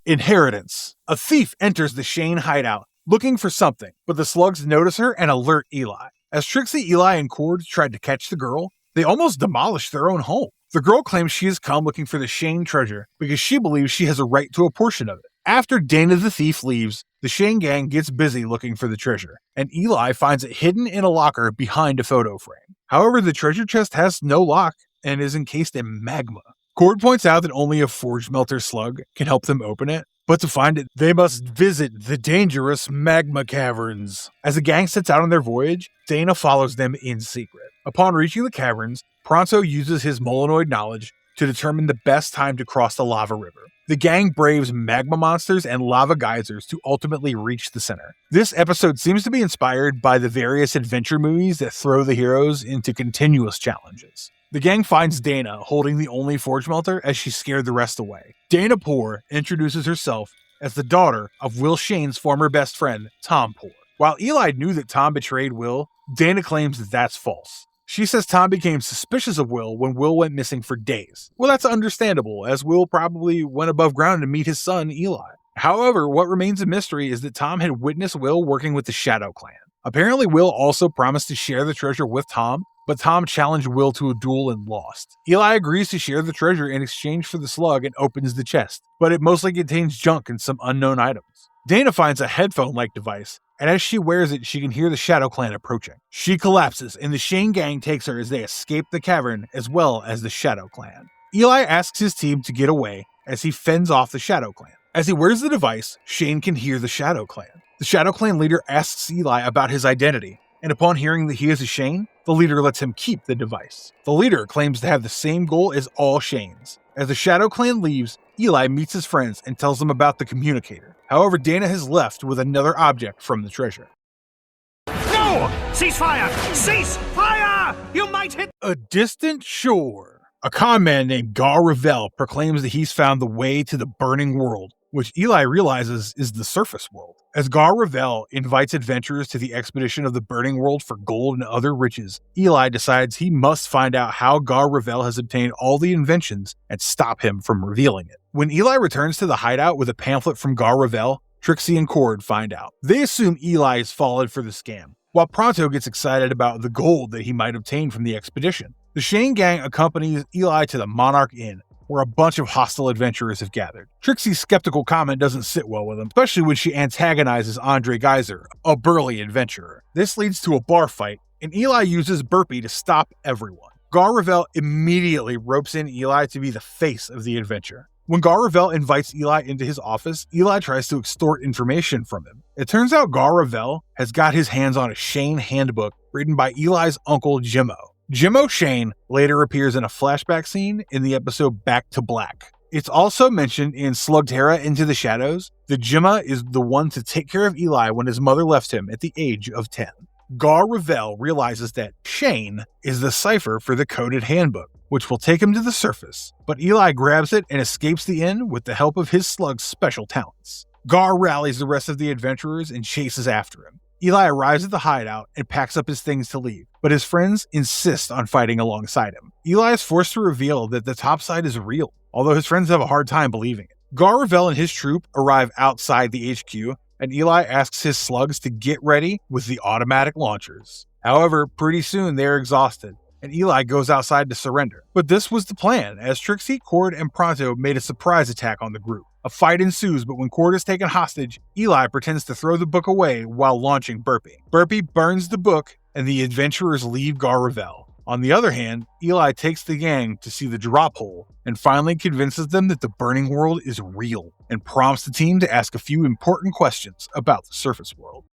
Inheritance. A thief enters the Shane hideout, looking for something, but the slugs notice her and alert Eli. As Trixie, Eli, and Cord tried to catch the girl, they almost demolish their own home. The girl claims she has come looking for the Shane treasure because she believes she has a right to a portion of it. After Dana the thief leaves, the Shane gang gets busy looking for the treasure, and Eli finds it hidden in a locker behind a photo frame. However, the treasure chest has no lock and is encased in magma. Cord points out that only a forge melter slug can help them open it, but to find it, they must visit the dangerous magma caverns. As the gang sets out on their voyage, Dana follows them in secret. Upon reaching the caverns, Pronto uses his Molinoid knowledge to determine the best time to cross the lava river. The gang braves magma monsters and lava geysers to ultimately reach the center. This episode seems to be inspired by the various adventure movies that throw the heroes into continuous challenges. The gang finds Dana holding the only forge melter as she scared the rest away. Dana Poor introduces herself as the daughter of Will Shane's former best friend, Tom Poor. While Eli knew that Tom betrayed Will, Dana claims that that's false. She says Tom became suspicious of Will when Will went missing for days. Well, that's understandable, as Will probably went above ground to meet his son, Eli. However, what remains a mystery is that Tom had witnessed Will working with the Shadow Clan. Apparently, Will also promised to share the treasure with Tom, but Tom challenged Will to a duel and lost. Eli agrees to share the treasure in exchange for the slug and opens the chest, but it mostly contains junk and some unknown items. Dana finds a headphone-like device, and as she wears it, she can hear the Shadow Clan approaching. She collapses, and the Shane gang takes her as they escape the cavern, as well as the Shadow Clan. Eli asks his team to get away as he fends off the Shadow Clan. As he wears the device, Shane can hear the Shadow Clan. The Shadow Clan leader asks Eli about his identity, and upon hearing that he is a Shane, the leader lets him keep the device. The leader claims to have the same goal as all Shanes. As the Shadow Clan leaves, Eli meets his friends and tells them about the communicator. However, Dana has left with another object from the treasure. No! Cease fire! Cease fire! You might hit... A distant shore. A con man named Gar Ravel proclaims that he's found the way to the burning world, which Eli realizes is the surface world. As Gar Ravel invites adventurers to the expedition of the burning world for gold and other riches, Eli decides he must find out how Gar Ravel has obtained all the inventions and stop him from revealing it. When Eli returns to the hideout with a pamphlet from Gar Ravel, Trixie and Cord find out. They assume Eli has fallen for the scam, while Pronto gets excited about the gold that he might obtain from the expedition. The Shane gang accompanies Eli to the Monarch Inn, where a bunch of hostile adventurers have gathered. Trixie's skeptical comment doesn't sit well with him, especially when she antagonizes Andre Geyser, a burly adventurer. This leads to a bar fight, and Eli uses Burpee to stop everyone. Gar-Ravel immediately ropes in Eli to be the face of the adventure. When Gar-Ravel invites Eli into his office, Eli tries to extort information from him. It turns out Gar-Ravel has got his hands on a Shane handbook written by Eli's uncle Jimmo. Jimmo Shane later appears in a flashback scene in the episode Back to Black. It's also mentioned in Slugterra Into the Shadows that Jimmo is the one to take care of Eli when his mother left him at the age of 10. Gar-Ravel realizes that Shane is the cipher for the coded handbook, which will take him to the surface, but Eli grabs it and escapes the inn with the help of his slug's special talents. Gar rallies the rest of the adventurers and chases after him. Eli arrives at the hideout and packs up his things to leave, but his friends insist on fighting alongside him. Eli is forced to reveal that the topside is real, although his friends have a hard time believing it. Gar-Ravel and his troop arrive outside the HQ, and Eli asks his slugs to get ready with the automatic launchers. However, pretty soon they're exhausted, and Eli goes outside to surrender. But this was the plan, as Trixie, Cord, and Pronto made a surprise attack on the group. A fight ensues, but when Cord is taken hostage, Eli pretends to throw the book away while launching Burpee. Burpee burns the book, and the adventurers leave Gar-Ravel. On the other hand, Eli takes the gang to see the drop hole and finally convinces them that the burning world is real and prompts the team to ask a few important questions about the surface world.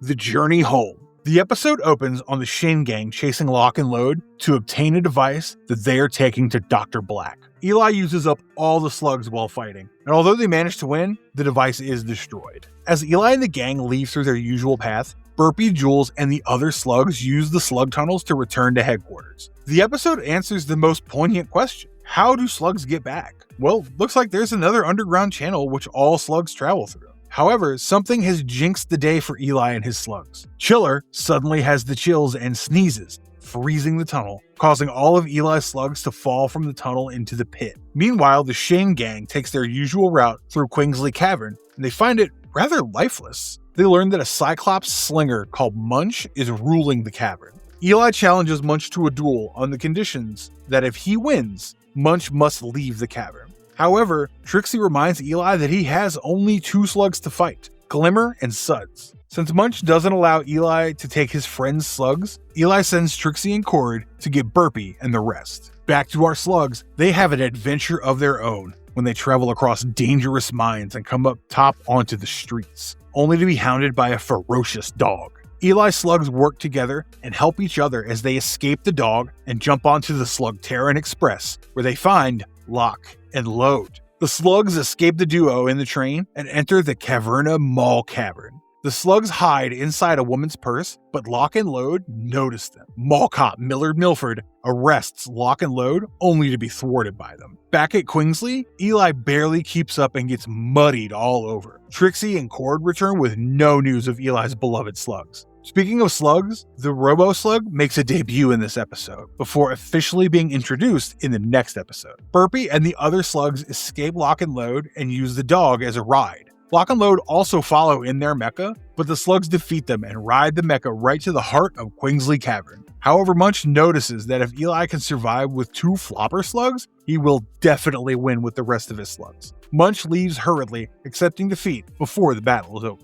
The Journey Home. The episode opens on the Shane gang chasing Lock and Load to obtain a device that they are taking to Dr. Black. Eli uses up all the slugs while fighting, and although they manage to win, the device is destroyed. As Eli and the gang leave through their usual path, Burpee, Jules, and the other slugs use the slug tunnels to return to headquarters. The episode answers the most poignant question: how do slugs get back? Well, looks like there's another underground channel which all slugs travel through. However, something has jinxed the day for Eli and his slugs. Chiller suddenly has the chills and sneezes, freezing the tunnel, causing all of Eli's slugs to fall from the tunnel into the pit. Meanwhile, the Shane gang takes their usual route through Quingsley Cavern, and they find it rather lifeless. They learn that a Cyclops slinger called Munch is ruling the cavern. Eli challenges Munch to a duel on the conditions that if he wins, Munch must leave the cavern. However, Trixie reminds Eli that he has only 2 slugs to fight, Glimmer and Suds. Since Munch doesn't allow Eli to take his friend's slugs, Eli sends Trixie and Cord to get Burpee and the rest. Back to our slugs, they have an adventure of their own when they travel across dangerous mines and come up top onto the streets, only to be hounded by a ferocious dog. Eli's slugs work together and help each other as they escape the dog and jump onto the Slugterran Express, where they find Lock and Load. The slugs escape the duo in the train and enter the Caverna Mall Cavern. The slugs hide inside a woman's purse, but Lock and Load notice them. Mall cop Millard Milford arrests Lock and Load, only to be thwarted by them. Back at Quingsley, Eli barely keeps up and gets muddied all over. Trixie and Cord return with no news of Eli's beloved slugs. Speaking of slugs, the Robo-Slug makes a debut in this episode, before officially being introduced in the next episode. Burpee and the other slugs escape Lock and Load and use the dog as a ride. Lock and Load also follow in their mecha, but the slugs defeat them and ride the mecha right to the heart of Quingsley Cavern. However, Munch notices that if Eli can survive with 2 flopper slugs, he will definitely win with the rest of his slugs. Munch leaves hurriedly, accepting defeat before the battle is over.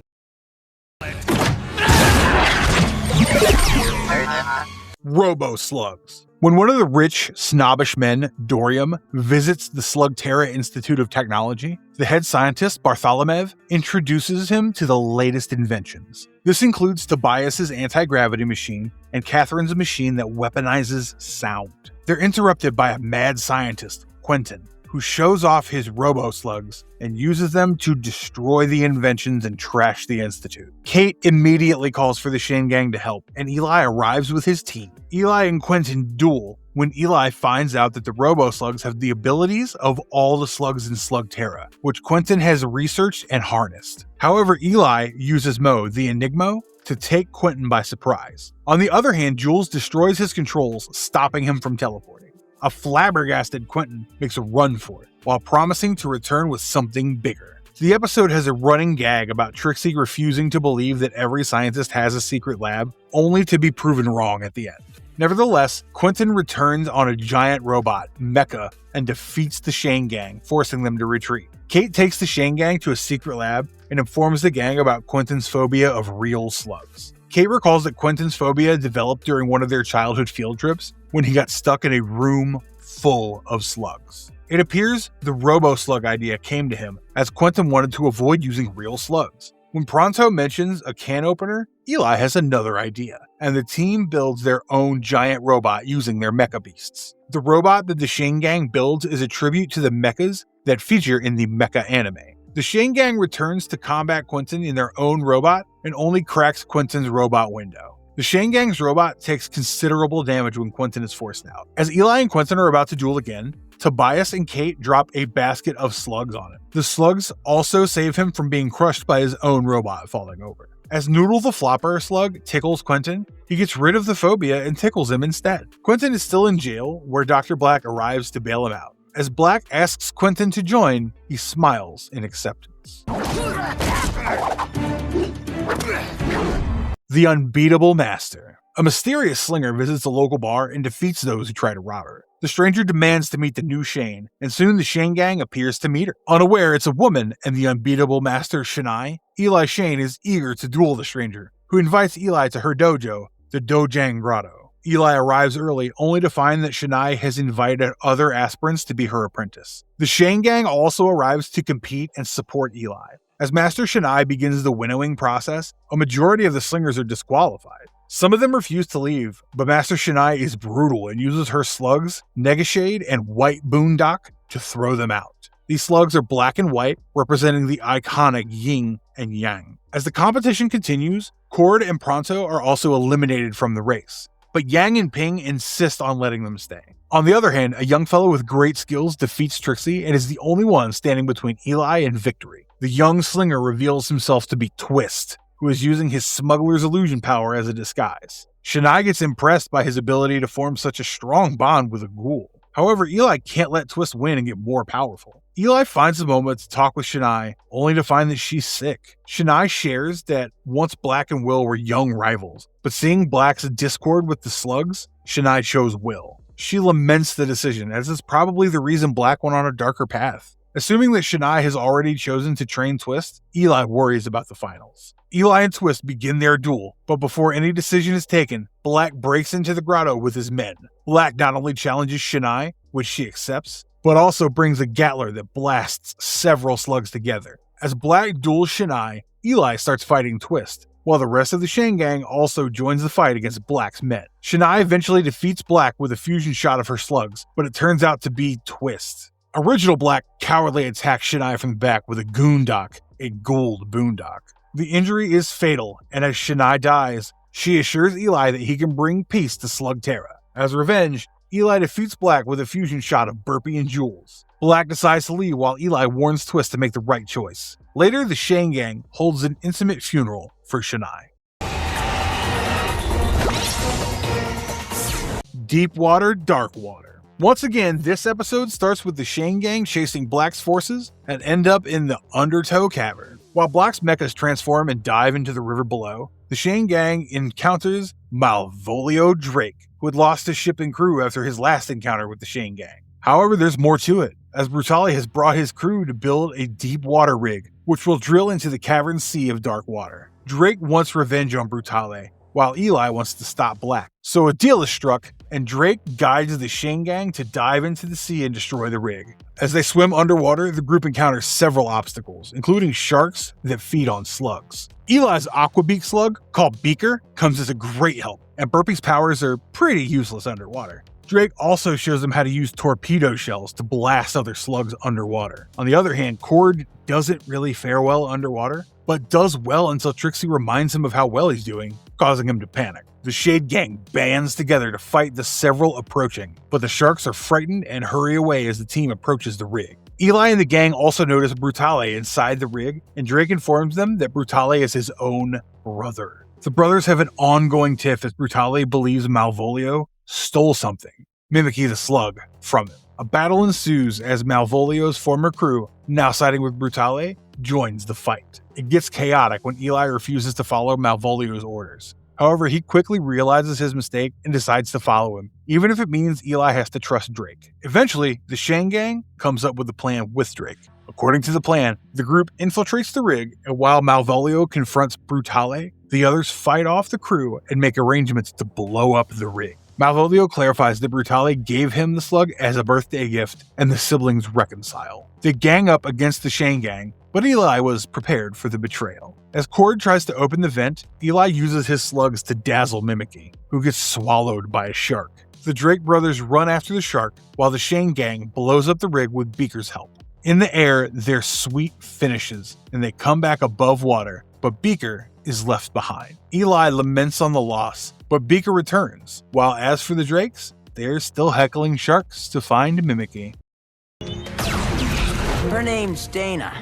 Robo-Slugs. When one of the rich, snobbish men, Dorium, visits the Slugterra Institute of Technology, the head scientist, Bartholomew, introduces him to the latest inventions. This includes Tobias's anti-gravity machine and Catherine's machine that weaponizes sound. They're interrupted by a mad scientist, Quentin, who shows off his robo-slugs and uses them to destroy the inventions and trash the Institute. Kate immediately calls for the Shane gang to help, and Eli arrives with his team. Eli and Quentin duel when Eli finds out that the robo-slugs have the abilities of all the slugs in Slugterra, which Quentin has researched and harnessed. However, Eli uses Mo, the Enigmo, to take Quentin by surprise. On the other hand, Jules destroys his controls, stopping him from teleporting. A flabbergasted Quentin makes a run for it, while promising to return with something bigger. The episode has a running gag about Trixie refusing to believe that every scientist has a secret lab, only to be proven wrong at the end. Nevertheless, Quentin returns on a giant robot, Mecha, and defeats the Shane gang, forcing them to retreat. Kate takes the Shane gang to a secret lab and informs the gang about Quentin's phobia of real slugs. Kate recalls that Quentin's phobia developed during one of their childhood field trips when he got stuck in a room full of slugs. It appears the robo-slug idea came to him as Quentin wanted to avoid using real slugs. When Pronto mentions a can opener, Eli has another idea, and the team builds their own giant robot using their mecha beasts. The robot that the Shane gang builds is a tribute to the mechas that feature in the mecha anime. The Shane gang returns to combat Quentin in their own robot and only cracks Quentin's robot window. The Shane gang's robot takes considerable damage when Quentin is forced out. As Eli and Quentin are about to duel again, Tobias and Kate drop a basket of slugs on him. The slugs also save him from being crushed by his own robot falling over. As Noodle the Flopper slug tickles Quentin, he gets rid of the phobia and tickles him instead. Quentin is still in jail, where Dr. Black arrives to bail him out. As Black asks Quentin to join, he smiles in acceptance. The Unbeatable Master. A mysterious slinger visits a local bar and defeats those who try to rob her. The stranger demands to meet the new Shane, and soon the Shane gang appears to meet her. Unaware it's a woman and the unbeatable master Shania, Eli Shane is eager to duel the stranger, who invites Eli to her dojo, the Dojang Grotto. Eli arrives early only to find that Shania has invited other aspirants to be her apprentice. The Shane gang also arrives to compete and support Eli. As Master Shania begins the winnowing process, a majority of the slingers are disqualified. Some of them refuse to leave, but Master Shania is brutal and uses her slugs, Negashade, and White Boondock to throw them out. These slugs are black and white, representing the iconic yin and yang. As the competition continues, Cord and Pronto are also eliminated from the race, but Yang and Ping insist on letting them stay. On the other hand, a young fellow with great skills defeats Trixie and is the only one standing between Eli and victory. The young slinger reveals himself to be Twist, who is using his smuggler's illusion power as a disguise. Shania gets impressed by his ability to form such a strong bond with a ghoul. However, Eli can't let Twist win and get more powerful. Eli finds a moment to talk with Shania, only to find that she's sick. Shania shares that once Black and Will were young rivals, but seeing Black's discord with the slugs, Shania chose Will. She laments the decision, as it's probably the reason Black went on a darker path. Assuming that Shania has already chosen to train Twist, Eli worries about the finals. Eli and Twist begin their duel, but before any decision is taken, Black breaks into the grotto with his men. Black not only challenges Shania, which she accepts, but also brings a Gatler that blasts several slugs together. As Black duels Shania, Eli starts fighting Twist, while the rest of the Shane gang also joins the fight against Black's men. Shania eventually defeats Black with a fusion shot of her slugs, but it turns out to be Twist. Original Black cowardly attacks Shania from the back with a Goondock, a gold boondock. The injury is fatal, and as Shania dies, she assures Eli that he can bring peace to Slugterra. As revenge, Eli defeats Black with a fusion shot of Burpee and Jules. Black decides to leave while Eli warns Twist to make the right choice. Later, the Shane gang holds an intimate funeral for Shania. Deep Water, Dark Water. Once again, this episode starts with the Shane gang chasing Black's forces and end up in the Undertow Cavern. While Black's mechas transform and dive into the river below, the Shane gang encounters Malvolio Drake, who had lost his ship and crew after his last encounter with the Shane gang. However, there's more to it, as Brutale has brought his crew to build a deep water rig, which will drill into the cavern sea of dark water. Drake wants revenge on Brutale, while Eli wants to stop Black. So a deal is struck, and Drake guides the Shane gang to dive into the sea and destroy the rig. As they swim underwater, the group encounters several obstacles, including sharks that feed on slugs. Eli's aquabeak slug, called Beaker, comes as a great help, and Burpee's powers are pretty useless underwater. Drake also shows them how to use torpedo shells to blast other slugs underwater. On the other hand, Cord doesn't really fare well underwater, but does well until Trixie reminds him of how well he's doing, causing him to panic. The Shade gang bands together to fight the several approaching, but the sharks are frightened and hurry away as the team approaches the rig. Eli and the gang also notice Brutale inside the rig, and Drake informs them that Brutale is his own brother. The brothers have an ongoing tiff as Brutale believes Malvolio stole something, Mimikyu the slug, from him. A battle ensues as Malvolio's former crew, now siding with Brutale, joins the fight. It gets chaotic when Eli refuses to follow Malvolio's orders. However, he quickly realizes his mistake and decides to follow him, even if it means Eli has to trust Drake. Eventually, the Shane gang comes up with a plan with Drake. According to the plan, the group infiltrates the rig, and while Malvolio confronts Brutale, the others fight off the crew and make arrangements to blow up the rig. Malvolio clarifies that Brutale gave him the slug as a birthday gift, and the siblings reconcile. They gang up against the Shane gang, but Eli was prepared for the betrayal. As Cord tries to open the vent, Eli uses his slugs to dazzle Mimikyu, who gets swallowed by a shark. The Drake brothers run after the shark, while the Shane gang blows up the rig with Beaker's help. In the air, their sweep finishes, and they come back above water, but Beaker is left behind. Eli laments on the loss, but Beaker returns, while as for the Drakes, they're still heckling sharks to find Mimikyu. Her name's Dana.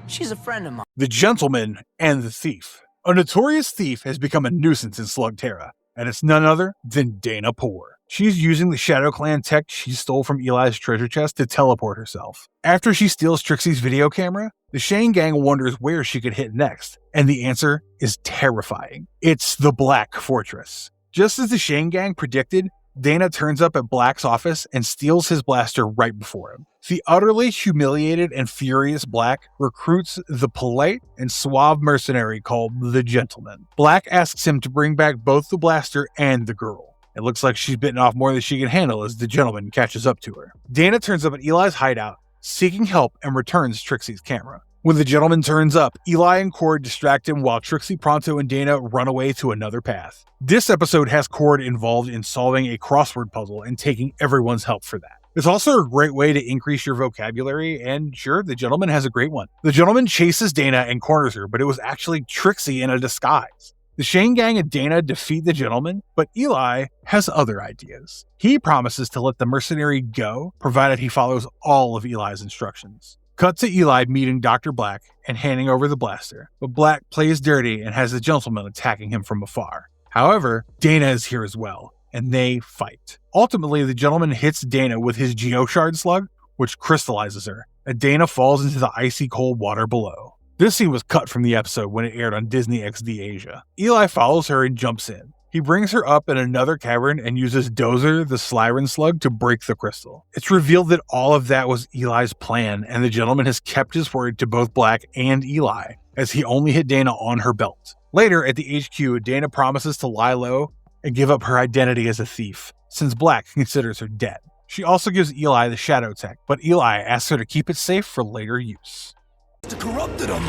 She's a friend of mine. The Gentleman and the Thief. A notorious thief has become a nuisance in Slugterra, and it's none other than Dana Poor. She's using the Shadow Clan tech she stole from Eli's treasure chest to teleport herself. After she steals Trixie's video camera, the Shane gang wonders where she could hit next, and the answer is terrifying. It's the Black Fortress. Just as the Shane gang predicted, Dana turns up at Black's office and steals his blaster right before him. The utterly humiliated and furious Black recruits the polite and suave mercenary called the Gentleman. Black asks him to bring back both the blaster and the girl. It looks like she's bitten off more than she can handle as the Gentleman catches up to her. Dana turns up at Eli's hideout, seeking help, and returns Trixie's camera. When the Gentleman turns up, Eli and Cord distract him while Trixie, Pronto, and Dana run away to another path. This episode has Cord involved in solving a crossword puzzle and taking everyone's help for that. It's also a great way to increase your vocabulary, and sure, the Gentleman has a great one. The Gentleman chases Dana and corners her, but it was actually Trixie in a disguise. The Shane gang and Dana defeat the Gentleman, but Eli has other ideas. He promises to let the mercenary go, provided he follows all of Eli's instructions. Cut to Eli meeting Dr. Black and handing over the blaster, but Black plays dirty and has the Gentleman attacking him from afar. However, Dana is here as well, and they fight. Ultimately, the Gentleman hits Dana with his Geoshard slug, which crystallizes her, and Dana falls into the icy cold water below. This scene was cut from the episode when it aired on Disney XD Asia. Eli follows her and jumps in. He brings her up in another cavern and uses Dozer, the Slyren slug, to break the crystal. It's revealed that all of that was Eli's plan, and the Gentleman has kept his word to both Black and Eli, as he only hit Dana on her belt. Later, at the HQ, Dana promises to lie low and give up her identity as a thief, since Black considers her dead. She also gives Eli the Shadow Tech, but Eli asks her to keep it safe for later use. Corrupted him.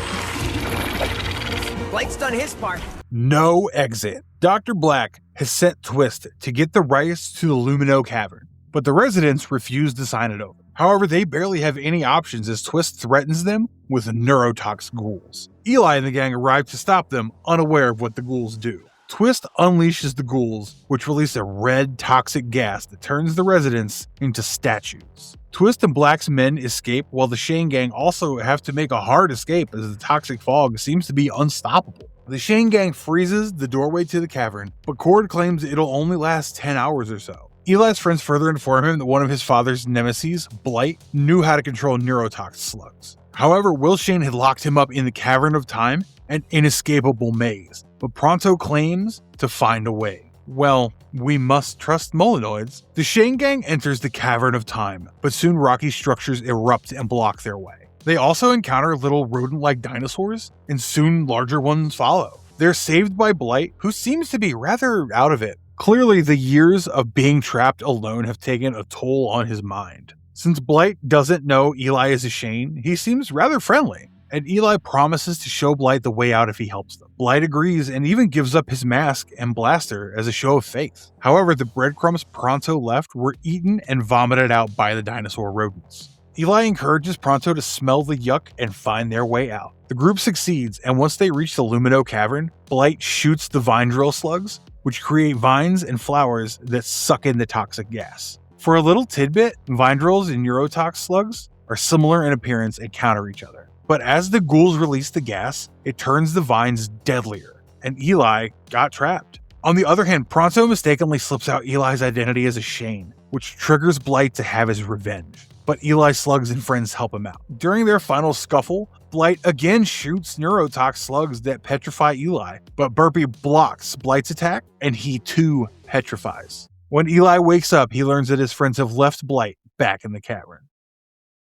Blake's done his part. No exit. Dr. Black has sent Twist to get the rights to the Lumino Cavern, but the residents refuse to sign it over. However, they barely have any options as Twist threatens them with neurotox ghouls. Eli and the gang arrive to stop them, unaware of what the ghouls do. Twist unleashes the ghouls, which release a red toxic gas that turns the residents into statues. Twist and Black's men escape, while the Shane gang also have to make a hard escape as the toxic fog seems to be unstoppable. The Shane gang freezes the doorway to the cavern, but Cord claims it'll only last 10 hours or so. Eli's friends further inform him that one of his father's nemesis, Blight, knew how to control neurotox slugs. However, Will Shane had locked him up in the Cavern of Time, an inescapable maze, but Pronto claims to find a way. Well, we must trust Molinoids. The Shane gang enters the Cavern of Time, but soon rocky structures erupt and block their way. They also encounter little rodent-like dinosaurs, and soon larger ones follow. They're saved by Blight, who seems to be rather out of it. Clearly, the years of being trapped alone have taken a toll on his mind. Since Blight doesn't know Eli is a Shane, he seems rather friendly, and Eli promises to show Blight the way out if he helps them. Blight agrees and even gives up his mask and blaster as a show of faith. However, the breadcrumbs Pronto left were eaten and vomited out by the dinosaur rodents. Eli encourages Pronto to smell the yuck and find their way out. The group succeeds, and once they reach the Lumino Cavern, Blight shoots the vine drill slugs, which create vines and flowers that suck in the toxic gas. For a little tidbit, vine drills and neurotox slugs are similar in appearance and counter each other. But as the ghouls release the gas, it turns the vines deadlier, and Eli got trapped. On the other hand, Pronto mistakenly slips out Eli's identity as a Shane, which triggers Blight to have his revenge. But Eli's slugs and friends help him out. During their final scuffle, Blight again shoots neurotox slugs that petrify Eli, but Burpee blocks Blight's attack, and he too petrifies. When Eli wakes up, he learns that his friends have left Blight back in the cavern.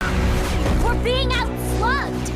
We're being outslugged!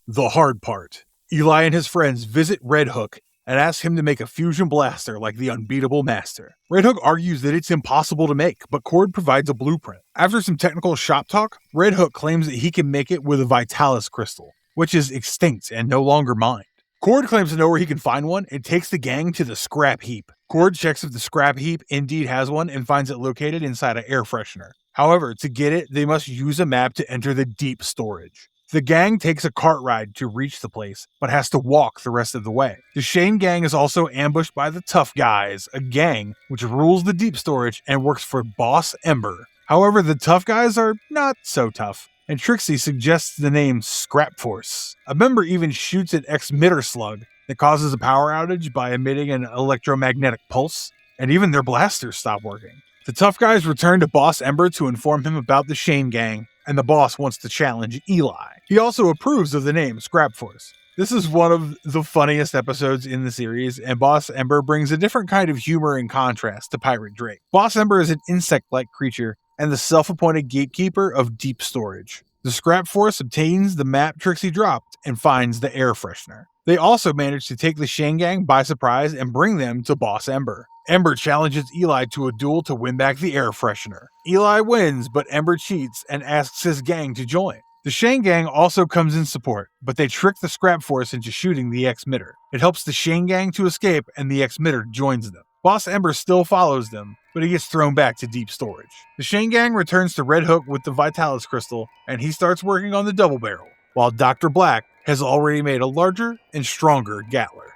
The hard part. Eli and his friends visit Red Hook and ask him to make a fusion blaster like the unbeatable master. Red Hook argues that it's impossible to make, but Cord provides a blueprint. After some technical shop talk, Red Hook claims that he can make it with a Vitalis crystal, which is extinct and no longer mined. Cord claims to know where he can find one and takes the gang to the scrap heap. Cord checks if the scrap heap indeed has one and finds it located inside an air freshener. However, to get it, they must use a map to enter the deep storage. The gang takes a cart ride to reach the place, but has to walk the rest of the way. The Shane gang is also ambushed by the Tough Guys, a gang which rules the deep storage and works for Boss Ember. However, the Tough Guys are not so tough, and Trixie suggests the name Scrap Force. A member even shoots an X-Mitter slug that causes a power outage by emitting an electromagnetic pulse, and even their blasters stop working. The Tough Guys return to Boss Ember to inform him about the Shane gang, and the boss wants to challenge Eli. He also approves of the name Scrap Force. This is one of the funniest episodes in the series, and Boss Ember brings a different kind of humor and contrast to Pirate Drake. Boss Ember is an insect-like creature and the self-appointed gatekeeper of deep storage. The Scrap Force obtains the map Trixie dropped and finds the air freshener. They also manage to take the Shane gang by surprise and bring them to Boss Ember. Ember challenges Eli to a duel to win back the air freshener. Eli wins, but Ember cheats and asks his gang to join. The Shane gang also comes in support, but they trick the Scrap Force into shooting the X-Mitter. It helps the Shane gang to escape, and the X-Mitter joins them. Boss Ember still follows them, but he gets thrown back to deep storage. The Shane gang returns to Red Hook with the Vitalis crystal, and he starts working on the double barrel, while Dr. Black has already made a larger and stronger Gatler.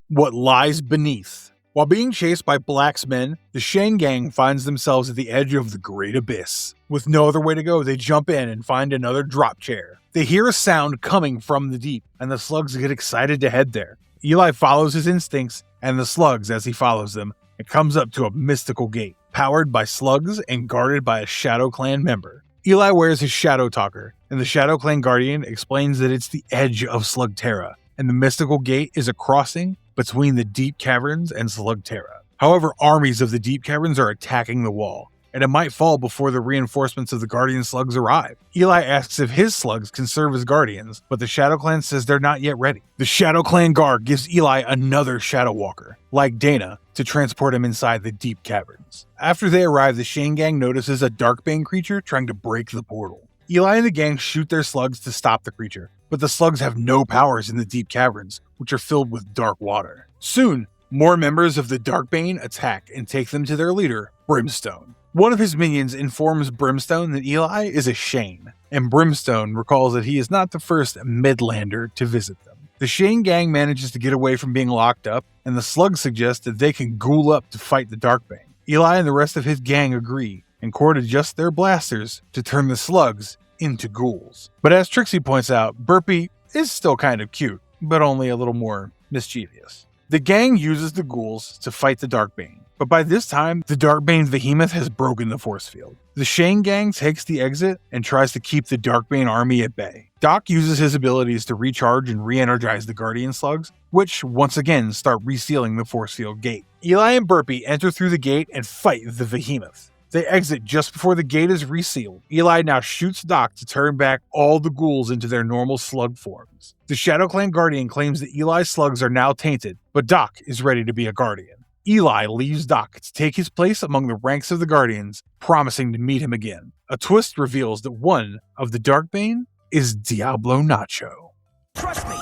What lies beneath. While being chased by Black's men, the Shane gang finds themselves at the edge of the Great Abyss. With no other way to go, they jump in and find another drop chair. They hear a sound coming from the deep, and the slugs get excited to head there. Eli follows his instincts, and the slugs as he follows them, and comes up to a mystical gate, powered by slugs and guarded by a Shadow Clan member. Eli wears his Shadow Talker, and the Shadow Clan Guardian explains that it's the edge of Slugterra, and the mystical gate is a crossing between the deep caverns and Slugterra. However, armies of the deep caverns are attacking the wall, and it might fall before the reinforcements of the Guardian slugs arrive. Eli asks if his slugs can serve as guardians, but the Shadow Clan says they're not yet ready. The Shadow Clan guard gives Eli another Shadow Walker, like Dana, to transport him inside the deep caverns. After they arrive, the Shane gang notices a Darkbane creature trying to break the portal. Eli and the gang shoot their slugs to stop the creature, but the slugs have no powers in the deep caverns, which are filled with dark water. Soon, more members of the Darkbane attack and take them to their leader, Brimstone. One of his minions informs Brimstone that Eli is a Shane, and Brimstone recalls that he is not the first Midlander to visit them. The Shane gang manages to get away from being locked up, and the slugs suggest that they can ghoul up to fight the Darkbane. Eli and the rest of his gang agree, and Cord adjusts their blasters to turn the slugs into ghouls. But as Trixie points out, Burpee is still kind of cute, but only a little more mischievous. The gang uses the ghouls to fight the Darkbane, but by this time, the Darkbane behemoth has broken the force field. The Shane gang takes the exit and tries to keep the Darkbane army at bay. Doc uses his abilities to recharge and re-energize the Guardian slugs, which once again start resealing the force field gate. Eli and Burpee enter through the gate and fight the behemoth. They exit just before the gate is resealed. Eli now shoots Doc to turn back all the ghouls into their normal slug forms. The Shadow Clan Guardian claims that Eli's slugs are now tainted, but Doc is ready to be a Guardian. Eli leaves Doc to take his place among the ranks of the Guardians, promising to meet him again. A twist reveals that one of the Darkbane is Diablo Nacho. Trust me.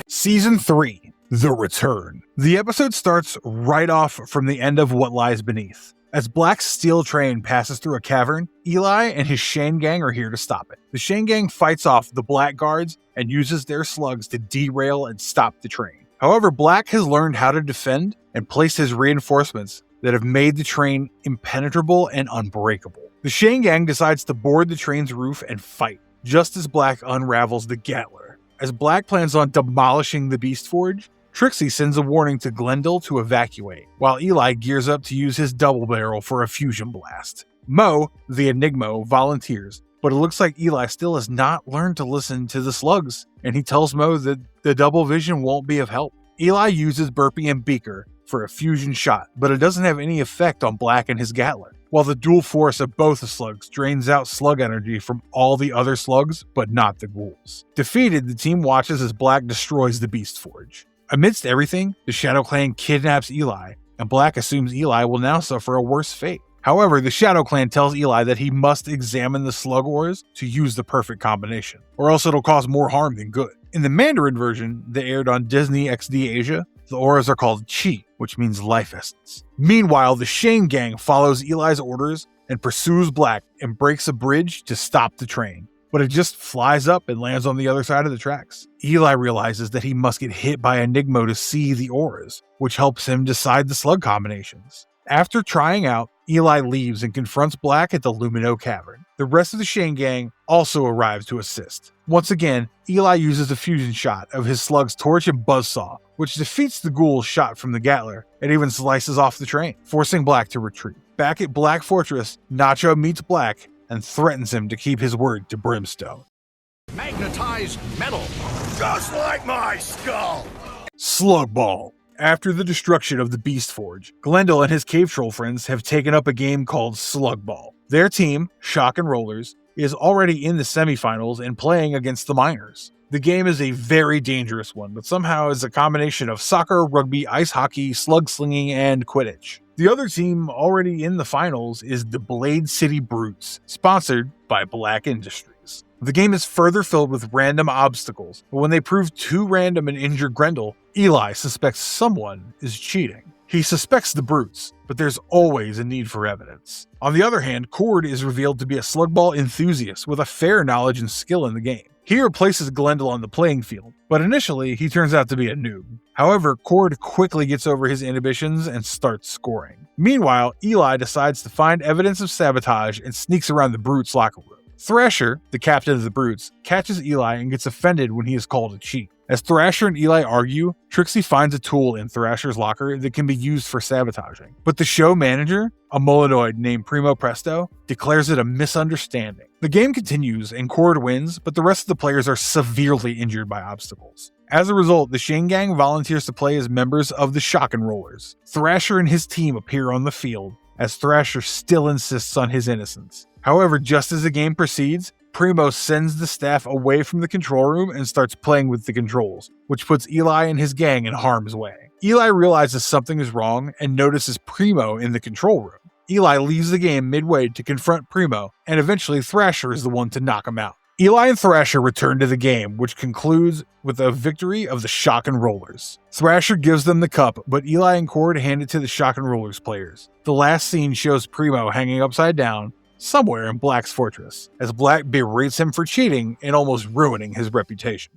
Season 3. The Return. The episode starts right off from the end of What Lies Beneath. As Black's steel train passes through a cavern, Eli and his Shane gang are here to stop it. The Shane gang fights off the Black guards and uses their slugs to derail and stop the train. However, Black has learned how to defend and place his reinforcements that have made the train impenetrable and unbreakable. The Shane gang decides to board the train's roof and fight, just as Black unravels the Gatler. As Black plans on demolishing the Beast Forge, Trixie sends a warning to Glendale to evacuate, while Eli gears up to use his double barrel for a fusion blast. Mo, the Enigmo, volunteers, but it looks like Eli still has not learned to listen to the slugs, and he tells Mo that the double vision won't be of help. Eli uses Burpee and Beaker for a fusion shot, but it doesn't have any effect on Black and his Gatler, while the dual force of both the slugs drains out slug energy from all the other slugs, but not the ghouls. Defeated, the team watches as Black destroys the Beast Forge. Amidst everything, the Shadow Clan kidnaps Eli, and Black assumes Eli will now suffer a worse fate. However, the Shadow Clan tells Eli that he must examine the slug ores to use the perfect combination, or else it'll cause more harm than good. In the Mandarin version that aired on Disney XD Asia, the auras are called Chi, which means life essence. Meanwhile, the Shane gang follows Eli's orders and pursues Black and breaks a bridge to stop the train, but it just flies up and lands on the other side of the tracks. Eli realizes that he must get hit by Enigmo to see the auras, which helps him decide the slug combinations. After trying out, Eli leaves and confronts Black at the Lumino Cavern. The rest of the Shane gang also arrives to assist. Once again, Eli uses a fusion shot of his slug's torch and buzzsaw, which defeats the ghouls shot from the Gatler and even slices off the train, forcing Black to retreat. Back at Black Fortress, Nacho meets Black and threatens him to keep his word to Brimstone. Magnetized metal, just like my skull. Slug Ball. After the destruction of the Beast Forge, Glendale and his cave troll friends have taken up a game called Slug Ball. Their team, Shock and Rollers, is already in the semifinals and playing against the Miners. The game is a very dangerous one, but somehow is a combination of soccer, rugby, ice hockey, slug slinging, and Quidditch. The other team already in the finals is the Blade City Brutes, sponsored by Black Industries. The game is further filled with random obstacles, but when they prove too random and injure Grendel, Eli suspects someone is cheating. He suspects the Brutes, but there's always a need for evidence. On the other hand, Cord is revealed to be a slugball enthusiast with a fair knowledge and skill in the game. He replaces Glendale on the playing field, but initially he turns out to be a noob. However, Cord quickly gets over his inhibitions and starts scoring. Meanwhile, Eli decides to find evidence of sabotage and sneaks around the Brutes' locker room. Thrasher, the captain of the Brutes, catches Eli and gets offended when he is called a cheat. As Thrasher and Eli argue, Trixie finds a tool in Thrasher's locker that can be used for sabotaging. But the show manager, a Molinoid named Primo Presto, declares it a misunderstanding. The game continues and Cord wins, but the rest of the players are severely injured by obstacles. As a result, the Shane gang volunteers to play as members of the Shock and Rollers. Thrasher and his team appear on the field, as Thrasher still insists on his innocence. However, just as the game proceeds, Primo sends the staff away from the control room and starts playing with the controls, which puts Eli and his gang in harm's way. Eli realizes something is wrong and notices Primo in the control room. Eli leaves the game midway to confront Primo, and eventually Thrasher is the one to knock him out. Eli and Thrasher return to the game, which concludes with a victory of the Shock and Rollers. Thrasher gives them the cup, but Eli and Cord hand it to the Shock and Rollers players. The last scene shows Primo hanging upside down, somewhere in Black's fortress, as Black berates him for cheating and almost ruining his reputation.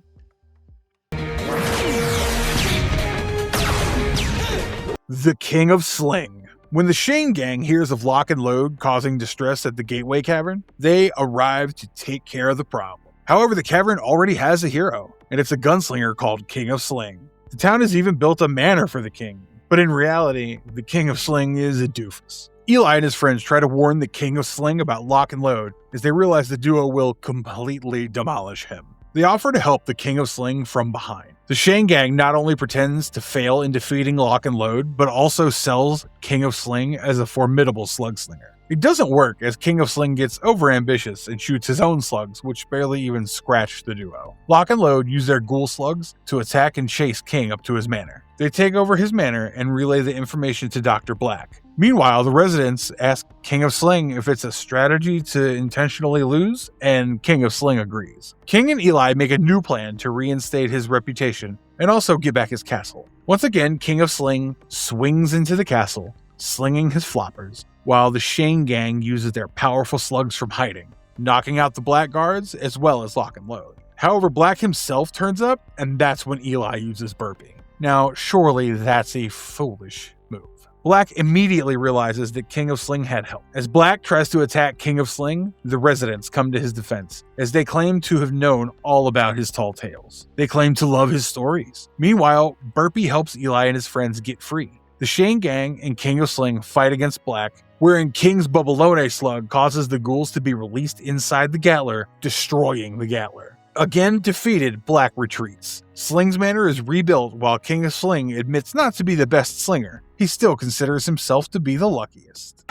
The King of Sling. When the Shane gang hears of Lock and Load causing distress at the Gateway Cavern, they arrive to take care of the problem. However, the cavern already has a hero, and it's a gunslinger called King of Sling. The town has even built a manor for the king, but in reality, the King of Sling is a doofus. Eli and his friends try to warn the King of Sling about Lock and Load, as they realize the duo will completely demolish him. They offer to help the King of Sling from behind. The Shane gang not only pretends to fail in defeating Lock and Load, but also sells King of Sling as a formidable slug slinger. It doesn't work, as King of Sling gets overambitious and shoots his own slugs, which barely even scratch the duo. Lock and Load use their ghoul slugs to attack and chase King up to his manor. They take over his manor and relay the information to Dr. Black. Meanwhile, the residents ask King of Sling if it's a strategy to intentionally lose, and King of Sling agrees. King and Eli make a new plan to reinstate his reputation and also get back his castle. Once again, King of Sling swings into the castle, slinging his floppers, while the Shane gang uses their powerful slugs from hiding, knocking out the Black guards as well as Lock and Load. However, Black himself turns up, and that's when Eli uses Burpee. Now, surely that's a foolish move. Black immediately realizes that King of Sling had help. As Black tries to attack King of Sling, the residents come to his defense, as they claim to have known all about his tall tales. They claim to love his stories. Meanwhile, Burpee helps Eli and his friends get free. The Shane Gang and King of Sling fight against Black, wherein King's Bubbalone slug causes the ghouls to be released inside the Gatler, destroying the Gatler. Again defeated, Black retreats. Sling's manor is rebuilt while King of Sling admits not to be the best slinger. He still considers himself to be the luckiest.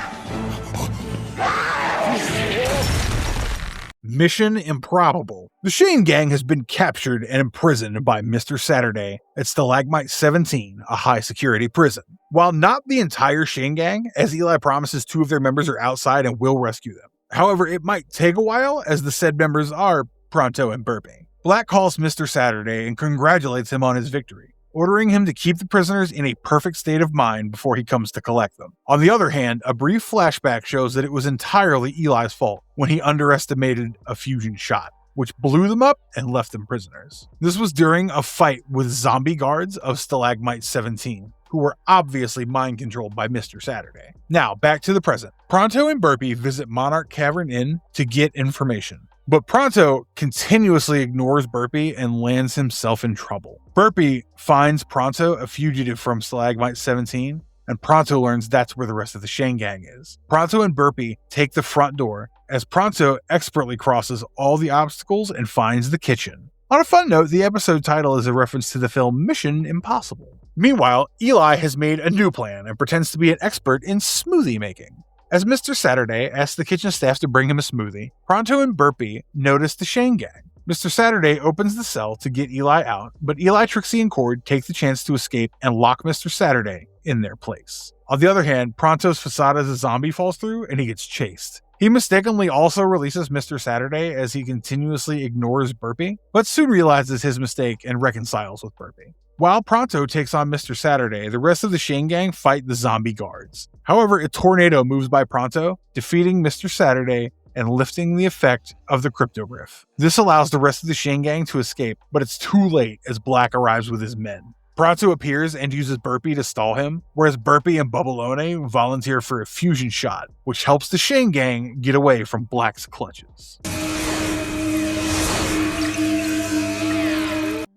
Mission Improbable. The Shane Gang has been captured and imprisoned by Mr. Saturday at Stalagmite 17, a high-security prison. While not the entire Shane Gang, as Eli promises 2 of their members are outside and will rescue them. However, it might take a while, as the said members are Pronto and Burpee. Black calls Mr. Saturday and congratulates him on his victory, ordering him to keep the prisoners in a perfect state of mind before he comes to collect them. On the other hand, a brief flashback shows that it was entirely Eli's fault when he underestimated a fusion shot, which blew them up and left them prisoners. This was during a fight with zombie guards of Stalagmite 17, who were obviously mind-controlled by Mr. Saturday. Now, back to the present. Pronto and Burpee visit Monarch Cavern Inn to get information. But Pronto continuously ignores Burpee and lands himself in trouble. Burpee finds Pronto a fugitive from Stalagmite 17, and Pronto learns that's where the rest of the Shane Gang is. Pronto and Burpee take the front door, as Pronto expertly crosses all the obstacles and finds the kitchen. On a fun note, the episode title is a reference to the film Mission Impossible. Meanwhile, Eli has made a new plan and pretends to be an expert in smoothie making. As Mr. Saturday asks the kitchen staff to bring him a smoothie, Pronto and Burpee notice the Shane Gang. Mr. Saturday opens the cell to get Eli out, but Eli, Trixie, and Cord take the chance to escape and lock Mr. Saturday in their place. On the other hand, Pronto's facade as a zombie falls through and he gets chased. He mistakenly also releases Mr. Saturday as he continuously ignores Burpee, but soon realizes his mistake and reconciles with Burpee. While Pronto takes on Mr. Saturday, the rest of the Shane Gang fight the zombie guards. However, a tornado moves by Pronto, defeating Mr. Saturday and lifting the effect of the cryptoglyph. This allows the rest of the Shane Gang to escape, but it's too late as Black arrives with his men. Pronto appears and uses Burpee to stall him, whereas Burpee and Bubbalone volunteer for a fusion shot, which helps the Shane Gang get away from Black's clutches.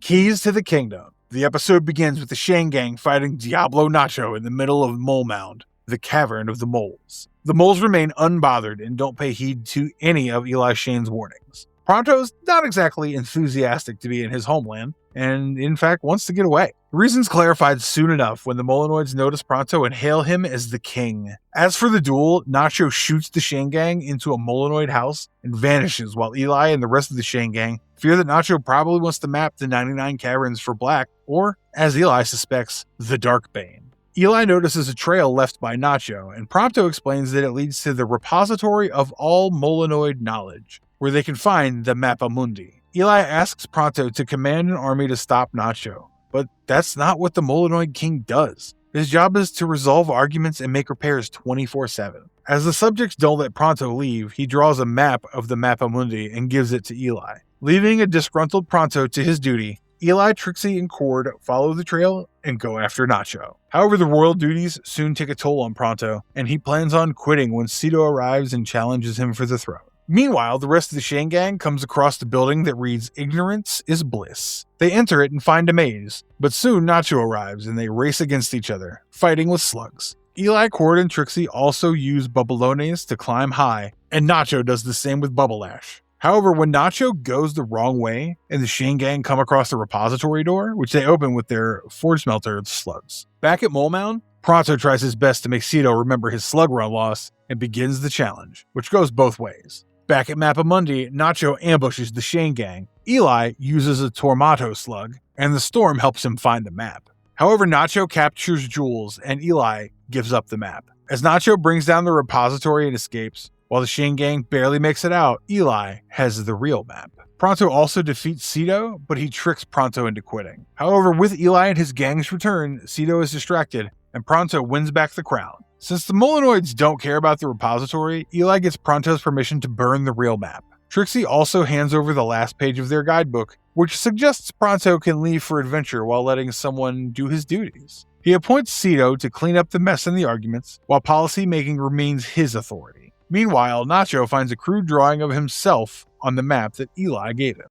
Keys to the Kingdom. The episode begins with the Shane Gang fighting Diablo Nacho in the middle of Mole Mound, the Cavern of the Moles. The moles remain unbothered and don't pay heed to any of Eli Shane's warnings. Pronto's not exactly enthusiastic to be in his homeland, and in fact wants to get away. The reason's clarified soon enough when the Molenoids notice Pronto and hail him as the king. As for the duel, Nacho shoots the Shane Gang into a Molenoid house and vanishes, while Eli and the rest of the Shane Gang fear that Nacho probably wants to map the 99 caverns for Black, or, as Eli suspects, the Dark Bane. Eli notices a trail left by Nacho, and Pronto explains that it leads to the repository of all Molenoid knowledge, where they can find the Mappa Mundi. Eli asks Pronto to command an army to stop Nacho, but that's not what the Molenoid King does. His job is to resolve arguments and make repairs 24/7. As the subjects don't let Pronto leave, he draws a map of the Mappa Mundi and gives it to Eli. Leaving a disgruntled Pronto to his duty, Eli, Trixie, and Cord follow the trail and go after Nacho. However, the royal duties soon take a toll on Pronto, and he plans on quitting when Cito arrives and challenges him for the throne. Meanwhile, the rest of the Shane Gang comes across the building that reads "Ignorance is Bliss." They enter it and find a maze, but soon Nacho arrives and they race against each other, fighting with slugs. Eli, Cord, and Trixie also use Bubbalones to climb high, and Nacho does the same with Bubble Ash. However, when Nacho goes the wrong way and the Shane Gang come across the repository door, which they open with their Forge Smelter slugs. Back at Mole Mound, Pronto tries his best to make Cito remember his slug run loss and begins the challenge, which goes both ways. Back at Mappa Mundi, Nacho ambushes the Shane Gang. Eli uses a Tormato slug, and the storm helps him find the map. However, Nacho captures Jules, and Eli gives up the map. As Nacho brings down the repository and escapes, while the Shane Gang barely makes it out, Eli has the real map. Pronto also defeats Cito, but he tricks Pronto into quitting. However, with Eli and his gang's return, Cito is distracted, and Pronto wins back the crown. Since the Molenoids don't care about the repository, Eli gets Pronto's permission to burn the real map. Trixie also hands over the last page of their guidebook, which suggests Pronto can leave for adventure while letting someone do his duties. He appoints Cito to clean up the mess in the arguments, while policy making remains his authority. Meanwhile, Nacho finds a crude drawing of himself on the map that Eli gave him.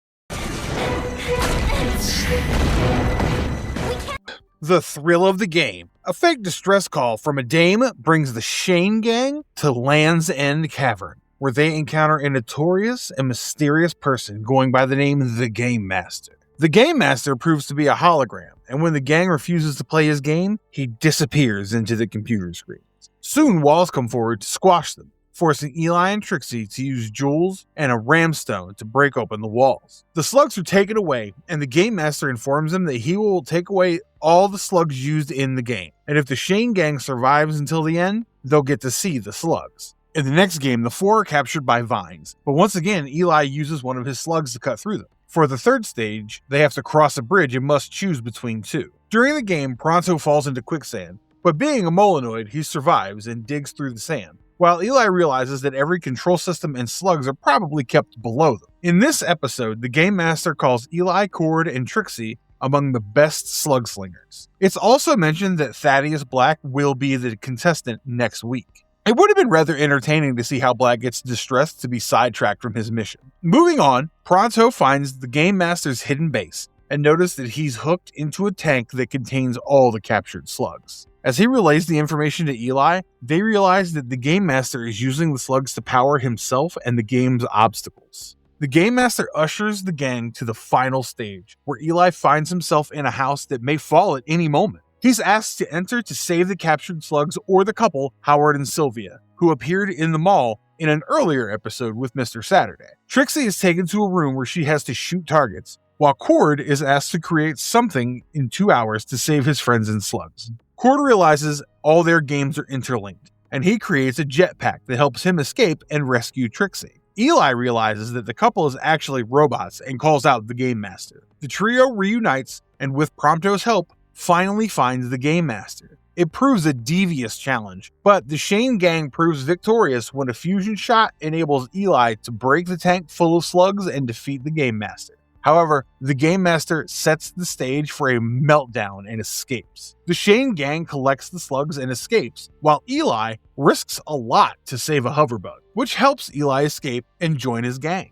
The thrill of the game. A fake distress call from a dame brings the Shane gang to Land's End Cavern, where they encounter a notorious and mysterious person going by the name the Game Master. The Game Master proves to be a hologram, and when the gang refuses to play his game, he disappears into the computer screens. Soon walls come forward to squash them, forcing Eli and Trixie to use jewels and a ramstone to break open the walls. The slugs are taken away, and the Game Master informs them that he will take away all the slugs used in the game, and if the Shane gang survives until the end, they'll get to see the slugs. In the next game, the four are captured by vines, but once again, Eli uses one of his slugs to cut through them. For the third stage, they have to cross a bridge and must choose between two. During the game, Pronto falls into quicksand, but being a Molenoid, he survives and digs through the sand, while Eli realizes that every control system and slugs are probably kept below them. In this episode, the Game Master calls Eli, Cord, and Trixie among the best slug slingers. It's also mentioned that Thaddeus Black will be the contestant next week. It would have been rather entertaining to see how Black gets distressed to be sidetracked from his mission. Moving on, Pronto finds the Game Master's hidden base and notices that he's hooked into a tank that contains all the captured slugs. As he relays the information to Eli, they realize that the Game Master is using the slugs to power himself and the game's obstacles. The Game Master ushers the gang to the final stage, where Eli finds himself in a house that may fall at any moment. He's asked to enter to save the captured slugs or the couple, Howard and Sylvia, who appeared in the mall in an earlier episode with Mr. Saturday. Trixie is taken to a room where she has to shoot targets, while Cord is asked to create something in 2 hours to save his friends and slugs. Cord realizes all their games are interlinked, and he creates a jetpack that helps him escape and rescue Trixie. Eli realizes that the couple is actually robots and calls out the Game Master. The trio reunites, and with Prompto's help, finally finds the Game Master. It proves a devious challenge, but the Shane gang proves victorious when a fusion shot enables Eli to break the tank full of slugs and defeat the Game Master. However, the Game Master sets the stage for a meltdown and escapes. The Shane gang collects the slugs and escapes, while Eli risks a lot to save a hoverbug, which helps Eli escape and join his gang.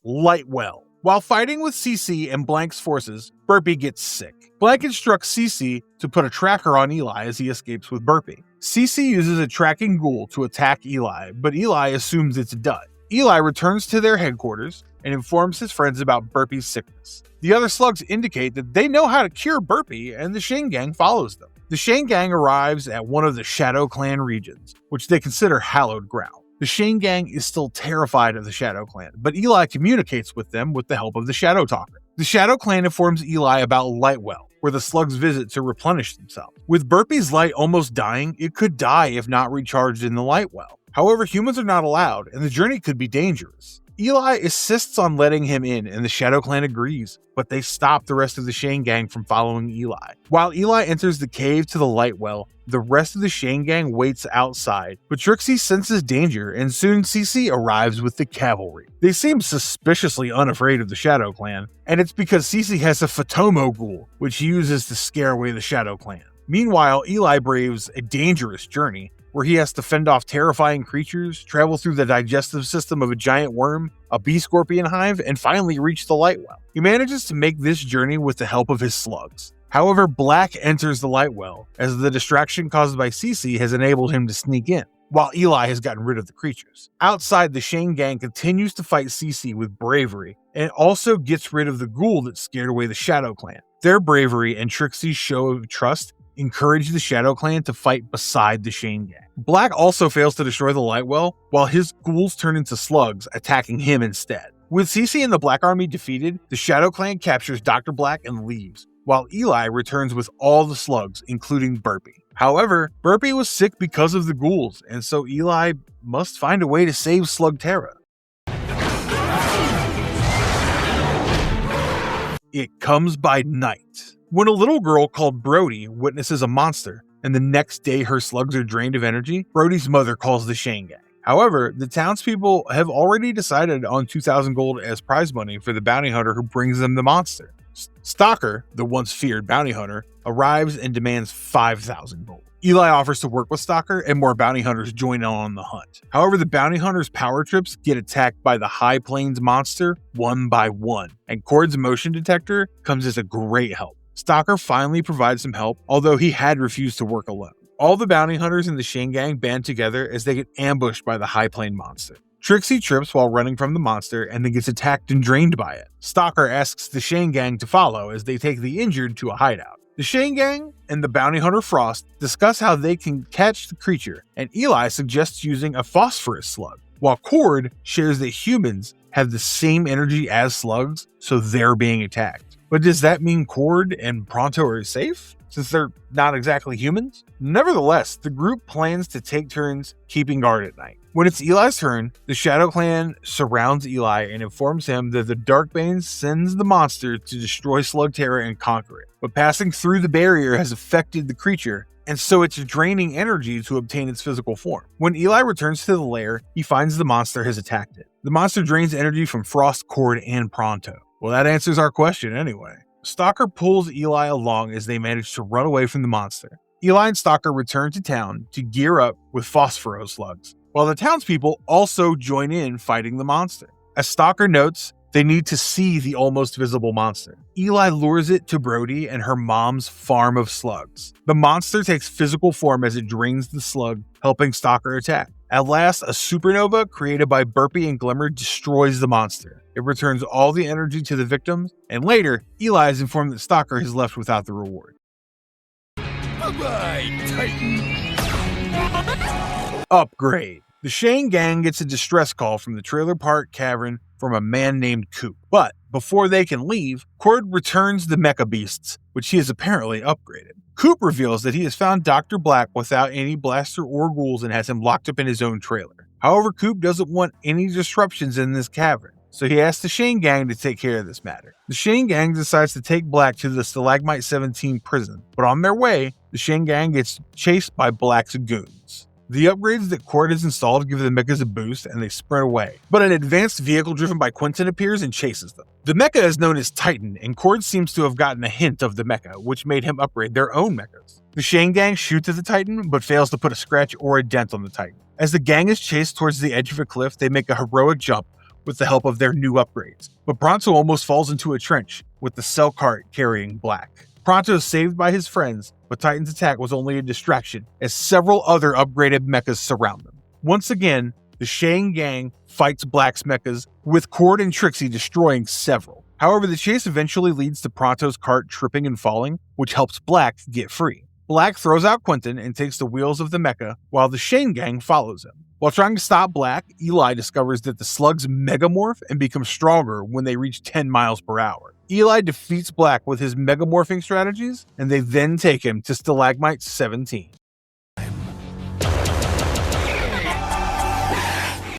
Lightwell. While fighting with CC and Blank's forces, Burpee gets sick. Blank instructs CC to put a tracker on Eli as he escapes with Burpee. CC uses a tracking ghoul to attack Eli, but Eli assumes it's a dud. Eli returns to their headquarters and informs his friends about Burpee's sickness. The other slugs indicate that they know how to cure Burpee, and the Shane gang follows them. The Shane gang arrives at one of the Shadow Clan regions, which they consider hallowed ground. The Shane gang is still terrified of the Shadow Clan, but Eli communicates with them with the help of the Shadow Talker. The Shadow Clan informs Eli about Lightwell, where the slugs visit to replenish themselves. With Burpee's light almost dying, it could die if not recharged in the Lightwell. However, humans are not allowed, and the journey could be dangerous. Eli insists on letting him in, and the Shadow Clan agrees, but they stop the rest of the Shane gang from following Eli. While Eli enters the cave to the Lightwell, the rest of the Shane gang waits outside, but Trixie senses danger, and soon CC arrives with the cavalry. They seem suspiciously unafraid of the Shadow Clan, and it's because CC has a Photomo ghoul, which he uses to scare away the Shadow Clan. Meanwhile, Eli braves a dangerous journey, where he has to fend off terrifying creatures, travel through the digestive system of a giant worm, a bee scorpion hive, and finally reach the Lightwell. He manages to make this journey with the help of his slugs. However, Black enters the Lightwell, as the distraction caused by CC has enabled him to sneak in, while Eli has gotten rid of the creatures. Outside, the Shane gang continues to fight CC with bravery, and also gets rid of the ghoul that scared away the Shadow Clan. Their bravery and Trixie's show of trust encourage the Shadow Clan to fight beside the Shane gang. Black also fails to destroy the Lightwell, while his ghouls turn into slugs, attacking him instead. With CC and the Black Army defeated, the Shadow Clan captures Dr. Black and leaves, while Eli returns with all the slugs, including Burpee. However, Burpee was sick because of the ghouls, and so Eli must find a way to save Slugterra. It comes by night. When a little girl called Brody witnesses a monster, and the next day her slugs are drained of energy, Brody's mother calls the Shane gang. However, the townspeople have already decided on 2,000 gold as prize money for the bounty hunter who brings them the monster. Stalker, the once feared bounty hunter, arrives and demands 5,000 gold. Eli offers to work with Stalker, and more bounty hunters join in on the hunt. However, the bounty hunter's power trips get attacked by the High Plains monster one by one, and Cord's motion detector comes as a great help. Stalker finally provides some help, although he had refused to work alone. All the bounty hunters in the Shane gang band together as they get ambushed by the High Plain monster. Trixie trips while running from the monster and then gets attacked and drained by it. Stalker asks the Shane gang to follow as they take the injured to a hideout. The Shane gang and the bounty hunter Frost discuss how they can catch the creature, and Eli suggests using a phosphorus slug, while Cord shares that humans have the same energy as slugs, so they're being attacked. But does that mean Cord and Pronto are safe, since they're not exactly humans? Nevertheless, the group plans to take turns keeping guard at night. When it's Eli's turn, the Shadow Clan surrounds Eli and informs him that the Darkbane sends the monster to destroy Slugterra and conquer it. But passing through the barrier has affected the creature, and so it's draining energy to obtain its physical form. When Eli returns to the lair, he finds the monster has attacked it. The monster drains energy from Frost, Cord, and Pronto. Well, that answers our question anyway. Stalker pulls Eli along as they manage to run away from the monster. Eli and Stalker return to town to gear up with phosphoro slugs, while the townspeople also join in fighting the monster. As Stalker notes, they need to see the almost visible monster. Eli lures it to Brody and her mom's farm of slugs. The monster takes physical form as it drains the slug, helping Stalker attack. At last, a supernova created by Burpee and Glimmer destroys the monster. It returns all the energy to the victims, and later, Eli is informed that Stalker is left without the reward. Bye-bye, Titan. Upgrade. The Shane gang gets a distress call from the Trailer Park Cavern from a man named Coop. But before they can leave, Cord returns the mecha beasts, which he has apparently upgraded. Coop reveals that he has found Dr. Black without any blaster or ghouls and has him locked up in his own trailer. However, Coop doesn't want any disruptions in this cavern, so he asks the Shane gang to take care of this matter. The Shane gang decides to take Black to the Stalagmite 17 prison, but on their way, the Shane gang gets chased by Black's goons. The upgrades that Cord has installed give the mechas a boost and they sprint away, but an advanced vehicle driven by Quentin appears and chases them. The mecha is known as Titan, and Cord seems to have gotten a hint of the mecha, which made him upgrade their own mechas. The Shane gang shoots at the Titan, but fails to put a scratch or a dent on the Titan. As the gang is chased towards the edge of a cliff, they make a heroic jump with the help of their new upgrades, but Pronto almost falls into a trench, with the cell cart carrying Black. Pronto is saved by his friends, but Titan's attack was only a distraction, as several other upgraded mechas surround them. Once again, the Shane gang fights Black's mechas, with Cord and Trixie destroying several. However, the chase eventually leads to Pronto's cart tripping and falling, which helps Black get free. Black throws out Quentin and takes the wheels of the mecha, while the Shane gang follows him. While trying to stop Black, Eli discovers that the slugs megamorph and become stronger when they reach 10 miles per hour. Eli defeats Black with his megamorphing strategies, and they then take him to Stalagmite 17.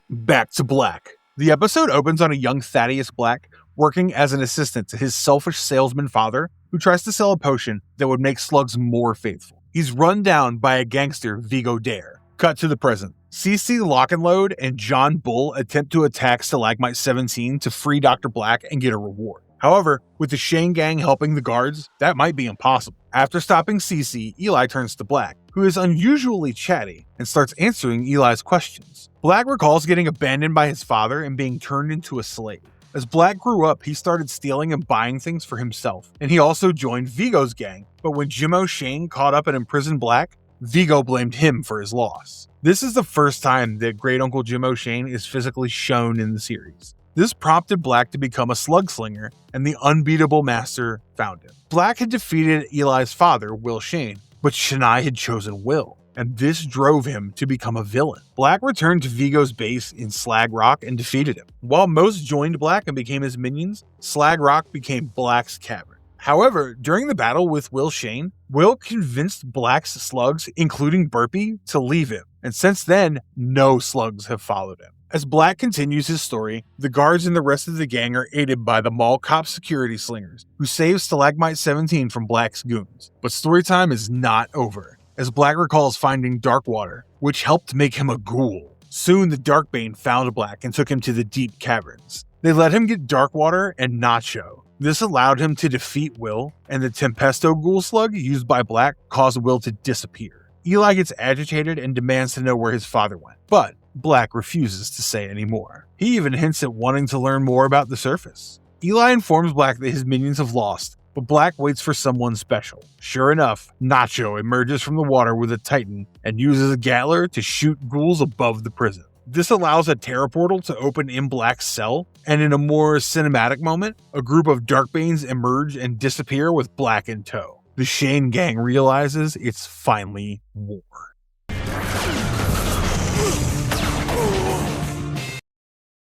Back to Black. The episode opens on a young Thaddeus Black working as an assistant to his selfish salesman father, who tries to sell a potion that would make slugs more faithful. He's run down by a gangster, Vigo Dare. Cut to the present. CC Lock'n'Load and John Bull attempt to attack Stalagmite 17 to free Dr. Black and get a reward. However, with the Shane gang helping the guards, that might be impossible. After stopping CC, Eli turns to Black, who is unusually chatty, and starts answering Eli's questions. Black recalls getting abandoned by his father and being turned into a slave. As Black grew up, he started stealing and buying things for himself, and he also joined Vigo's gang, but when Jim O'Shane caught up and imprisoned Black, Vigo blamed him for his loss. This is the first time that Great Uncle Jim O'Shane is physically shown in the series. This prompted Black to become a slug slinger, and the unbeatable master found him. Black had defeated Eli's father, Will Shane, but Shania had chosen Will, and this drove him to become a villain. Black returned to Vigo's base in Slag Rock and defeated him. While most joined Black and became his minions, Slag Rock became Black's cavern. However, during the battle with Will Shane, Will convinced Black's slugs, including Burpee, to leave him, and since then, no slugs have followed him. As Black continues his story, the guards and the rest of the gang are aided by the mall cop security slingers, who save Stalagmite 17 from Black's goons. But storytime is not over, as Black recalls finding Darkwater, which helped make him a ghoul. Soon the Darkbane found Black and took him to the deep caverns. They let him get Darkwater and Nacho. This allowed him to defeat Will, and the Tempesto Ghoul Slug used by Black caused Will to disappear. Eli gets agitated and demands to know where his father went, but Black refuses to say any more. He even hints at wanting to learn more about the surface. Eli informs Black that his minions have lost, but Black waits for someone special. Sure enough, Nacho emerges from the water with a Titan and uses a Gatler to shoot ghouls above the prison. This allows a Terra portal to open in Black's cell, and in a more cinematic moment, a group of Darkbanes emerge and disappear with Black in tow. The Shane gang realizes it's finally war.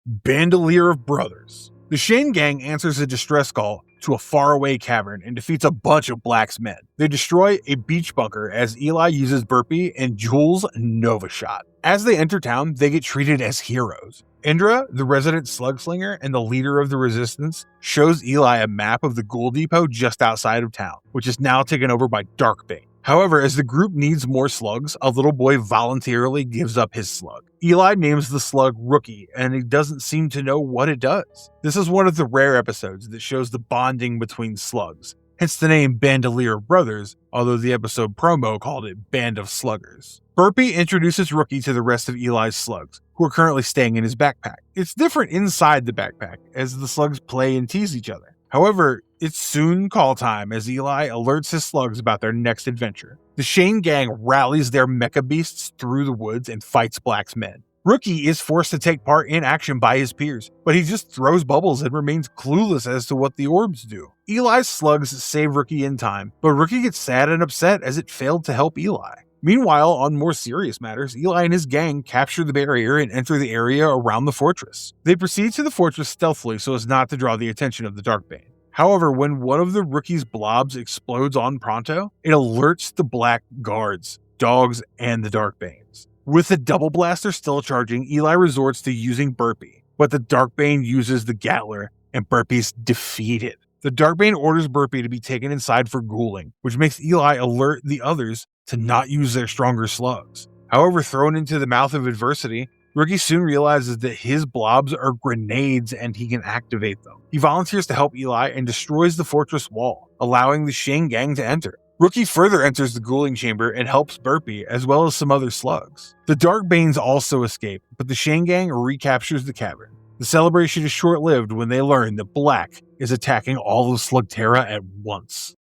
Bandolier of Brothers. The Shane gang answers a distress call to a faraway cavern and defeats a bunch of Black's men. They destroy a beach bunker as Eli uses Burpee and Jules Nova Shot. As they enter town, they get treated as heroes. Indra, the resident slug slinger and the leader of the resistance, shows Eli a map of the Ghoul Depot just outside of town, which is now taken over by Darkbane. However, as the group needs more slugs, a little boy voluntarily gives up his slug. Eli names the slug Rookie, and he doesn't seem to know what it does. This is one of the rare episodes that shows the bonding between slugs, hence the name Bandolier of Brothers, although the episode promo called it Band of Sluggers. Burpee introduces Rookie to the rest of Eli's slugs, who are currently staying in his backpack. It's different inside the backpack, as the slugs play and tease each other. However, it's soon call time as Eli alerts his slugs about their next adventure. The Shane gang rallies their mecha beasts through the woods and fights Black's men. Rookie is forced to take part in action by his peers, but he just throws bubbles and remains clueless as to what the orbs do. Eli's slugs save Rookie in time, but Rookie gets sad and upset as it failed to help Eli. Meanwhile, on more serious matters, Eli and his gang capture the barrier and enter the area around the fortress. They proceed to the fortress stealthily so as not to draw the attention of the Darkbane. However, when one of the Rookie's blobs explodes on Pronto, it alerts the Black guards, dogs, and the Darkbanes. With the double blaster still charging, Eli resorts to using Burpee, but the Darkbane uses the Gatler, and Burpee's defeated. The Darkbane orders Burpee to be taken inside for ghouling, which makes Eli alert the others to not use their stronger slugs. However, thrown into the mouth of adversity, Rookie soon realizes that his blobs are grenades and he can activate them. He volunteers to help Eli and destroys the fortress wall, allowing the Shane gang to enter. Rookie further enters the ghouling chamber and helps Burpee, as well as some other slugs. The Darkbanes also escape, but the Shane gang recaptures the cavern. The celebration is short-lived when they learn that Black is attacking all of Slugterra at once.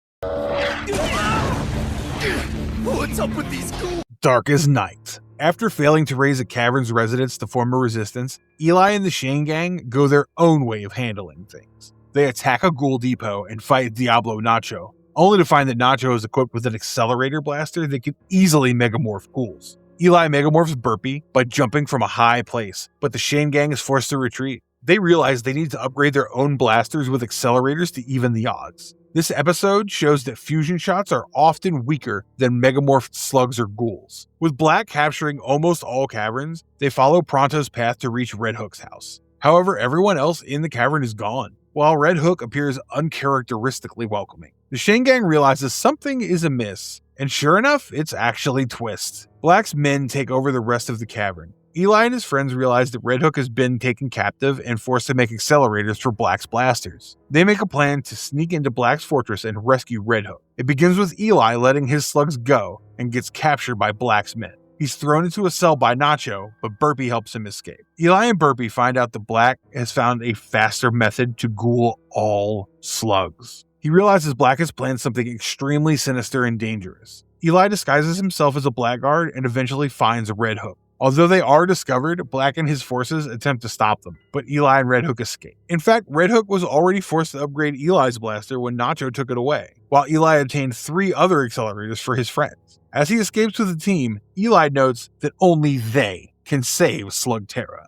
What's up with these ghouls? Dark as night. After failing to raise a cavern's residents to form a resistance, Eli and the Shane gang go their own way of handling things. They attack a ghoul depot and fight Diablo Nacho, only to find that Nacho is equipped with an accelerator blaster that can easily megamorph ghouls. Eli megamorphs Burpee by jumping from a high place, but the Shane gang is forced to retreat. They realize they need to upgrade their own blasters with accelerators to even the odds. This episode shows that fusion shots are often weaker than megamorphed slugs or ghouls. With Black capturing almost all caverns, they follow Pronto's path to reach Red Hook's house. However, everyone else in the cavern is gone, while Red Hook appears uncharacteristically welcoming. The Shane gang realizes something is amiss, and sure enough, it's actually Twist. Black's men take over the rest of the cavern. Eli and his friends realize that Red Hook has been taken captive and forced to make accelerators for Black's blasters. They make a plan to sneak into Black's fortress and rescue Red Hook. It begins with Eli letting his slugs go and gets captured by Black's men. He's thrown into a cell by Nacho, but Burpee helps him escape. Eli and Burpee find out that Black has found a faster method to ghoul all slugs. He realizes Black has planned something extremely sinister and dangerous. Eli disguises himself as a blackguard and eventually finds Red Hook. Although they are discovered, Black and his forces attempt to stop them, but Eli and Red Hook escape. In fact, Red Hook was already forced to upgrade Eli's blaster when Nacho took it away, while Eli obtained 3 other accelerators for his friends. As he escapes with the team, Eli notes that only they can save Slugterra.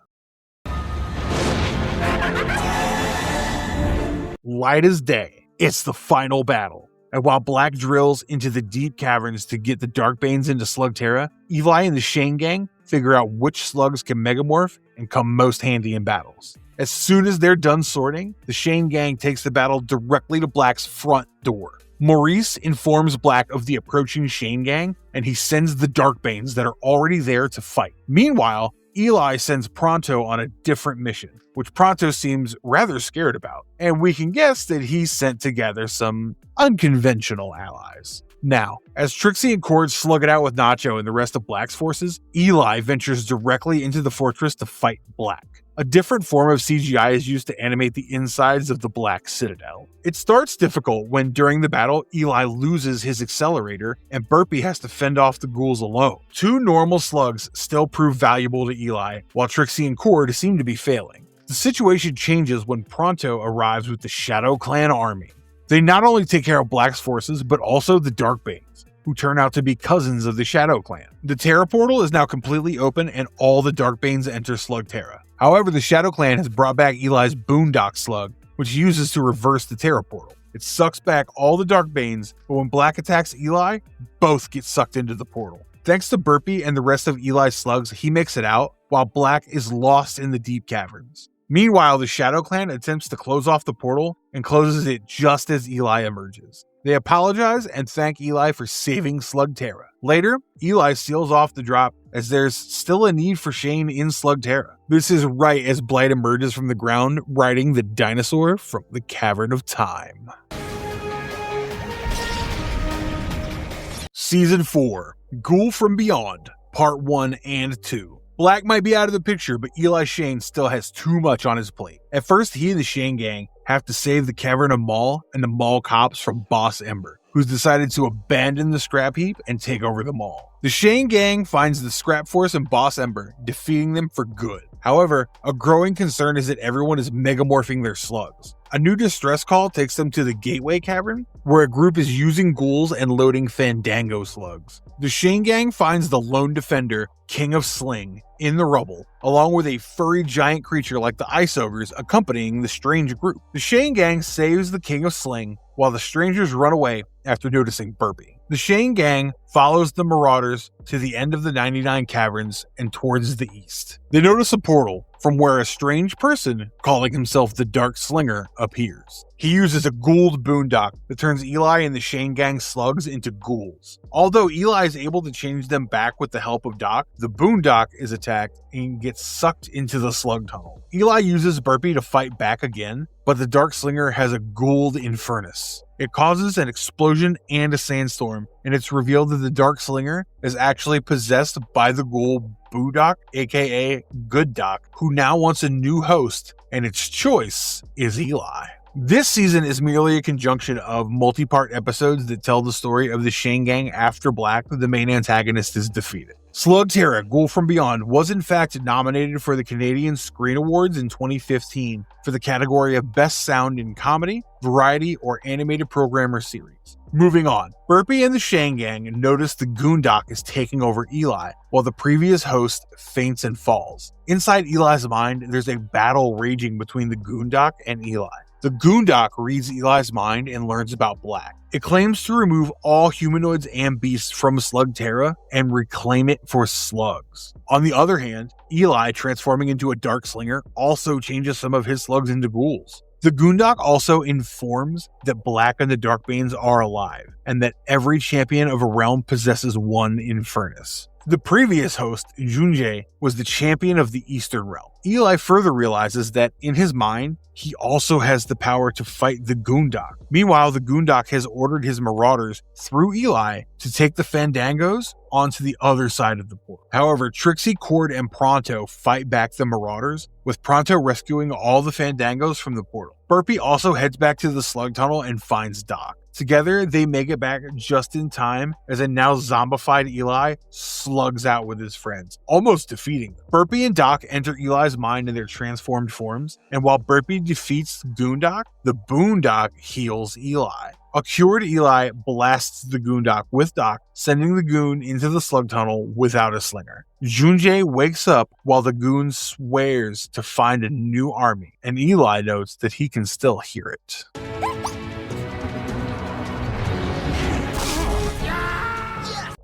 Light as day, it's the final battle. And while Black drills into the deep caverns to get the Darkbanes into Slugterra, Eli and the Shane gang figure out which slugs can megamorph and come most handy in battles. As soon as they're done sorting, the Shane gang takes the battle directly to Black's front door. Maurice informs Black of the approaching Shane gang, and he sends the Darkbanes that are already there to fight. Meanwhile, Eli sends Pronto on a different mission, which Pronto seems rather scared about, and we can guess that he's sent to gather some unconventional allies. Now, as Trixie and Cord slug it out with Nacho and the rest of Black's forces, Eli ventures directly into the fortress to fight Black. A different form of CGI is used to animate the insides of the Black Citadel. It starts difficult when, during the battle, Eli loses his accelerator and Burpee has to fend off the ghouls alone. 2 normal slugs still prove valuable to Eli, while Trixie and Cord seem to be failing. The situation changes when Pronto arrives with the Shadow Clan army. They not only take care of Black's forces, but also the Darkbanes, who turn out to be cousins of the Shadow Clan. The Terra Portal is now completely open and all the Darkbanes enter Slugterra. However, the Shadow Clan has brought back Eli's Boondock Slug, which he uses to reverse the Terra Portal. It sucks back all the Darkbanes, but when Black attacks Eli, both get sucked into the portal. Thanks to Burpee and the rest of Eli's slugs, he makes it out, while Black is lost in the deep caverns. Meanwhile, the Shadow Clan attempts to close off the portal and closes it just as Eli emerges. They apologize and thank Eli for saving Slugterra. Later, Eli seals off the drop as there's still a need for Shane in Slugterra. This is right as Blight emerges from the ground, riding the dinosaur from the Cavern of Time. Season 4, Ghoul from Beyond, Part 1 and 2. Black might be out of the picture, but Eli Shane still has too much on his plate. At first, he and the Shane gang have to save the Cavern of Maul and the Maul cops from Boss Ember, who's decided to abandon the scrap heap and take over the mall. The Shane gang finds the scrap force and Boss Ember, defeating them for good. However, a growing concern is that everyone is megamorphing their slugs. A new distress call takes them to the Gateway Cavern, where a group is using ghouls and loading Fandango slugs. The Shane gang finds the lone defender, King of Sling, in the rubble, along with a furry giant creature like the Ice Ogres accompanying the strange group. The Shane gang saves the King of Sling, while the strangers run away after noticing Burpee. The Shane gang follows the Marauders to the end of the 99 Caverns and towards the east. They notice a portal from where a strange person, calling himself the Dark Slinger, appears. He uses a ghouled boondock that turns Eli and the Shane gang slugs into ghouls. Although Eli is able to change them back with the help of Doc, the boondock is attacked and gets sucked into the slug tunnel. Eli uses Burpee to fight back again, but the Dark Slinger has a ghouled infernus. It causes an explosion and a sandstorm, and it's revealed that the Dark Slinger is actually possessed by the ghoul Boondock, aka Good Doc, who now wants a new host, and its choice is Eli. This season is merely a conjunction of multi-part episodes that tell the story of the Shane gang after Black, the main antagonist, is defeated. Slugterra, Ghoul from Beyond, was in fact nominated for the Canadian Screen Awards in 2015 for the category of Best Sound in Comedy, Variety, or Animated Program or Series. Moving on, Burpee and the Shane gang notice the Goondock is taking over Eli, while the previous host faints and falls. Inside Eli's mind, there's a battle raging between the Goondock and Eli. The Goondock reads Eli's mind and learns about Black. It claims to remove all humanoids and beasts from Slugterra and reclaim it for slugs. On the other hand, Eli, transforming into a Dark Slinger, also changes some of his slugs into ghouls. The Goondock also informs that Black and the Darkbanes are alive, and that every champion of a realm possesses one Infernus. The previous host, Junjie, was the champion of the Eastern Realm. Eli further realizes that, in his mind, he also has the power to fight the Goondock. Meanwhile, the Goondock has ordered his marauders, through Eli, to take the Fandangos onto the other side of the portal. However, Trixie, Cord, and Pronto fight back the marauders, with Pronto rescuing all the Fandangos from the portal. Burpee also heads back to the slug tunnel and finds Doc. Together, they make it back just in time as a now zombified Eli slugs out with his friends, almost defeating them. Burpee and Doc enter Eli's mind in their transformed forms, and while Burpee defeats Goondock, the Boondock heals Eli. A cured Eli blasts the Goondock with Doc, sending the goon into the slug tunnel without a slinger. Junjie wakes up while the goon swears to find a new army, and Eli notes that he can still hear it.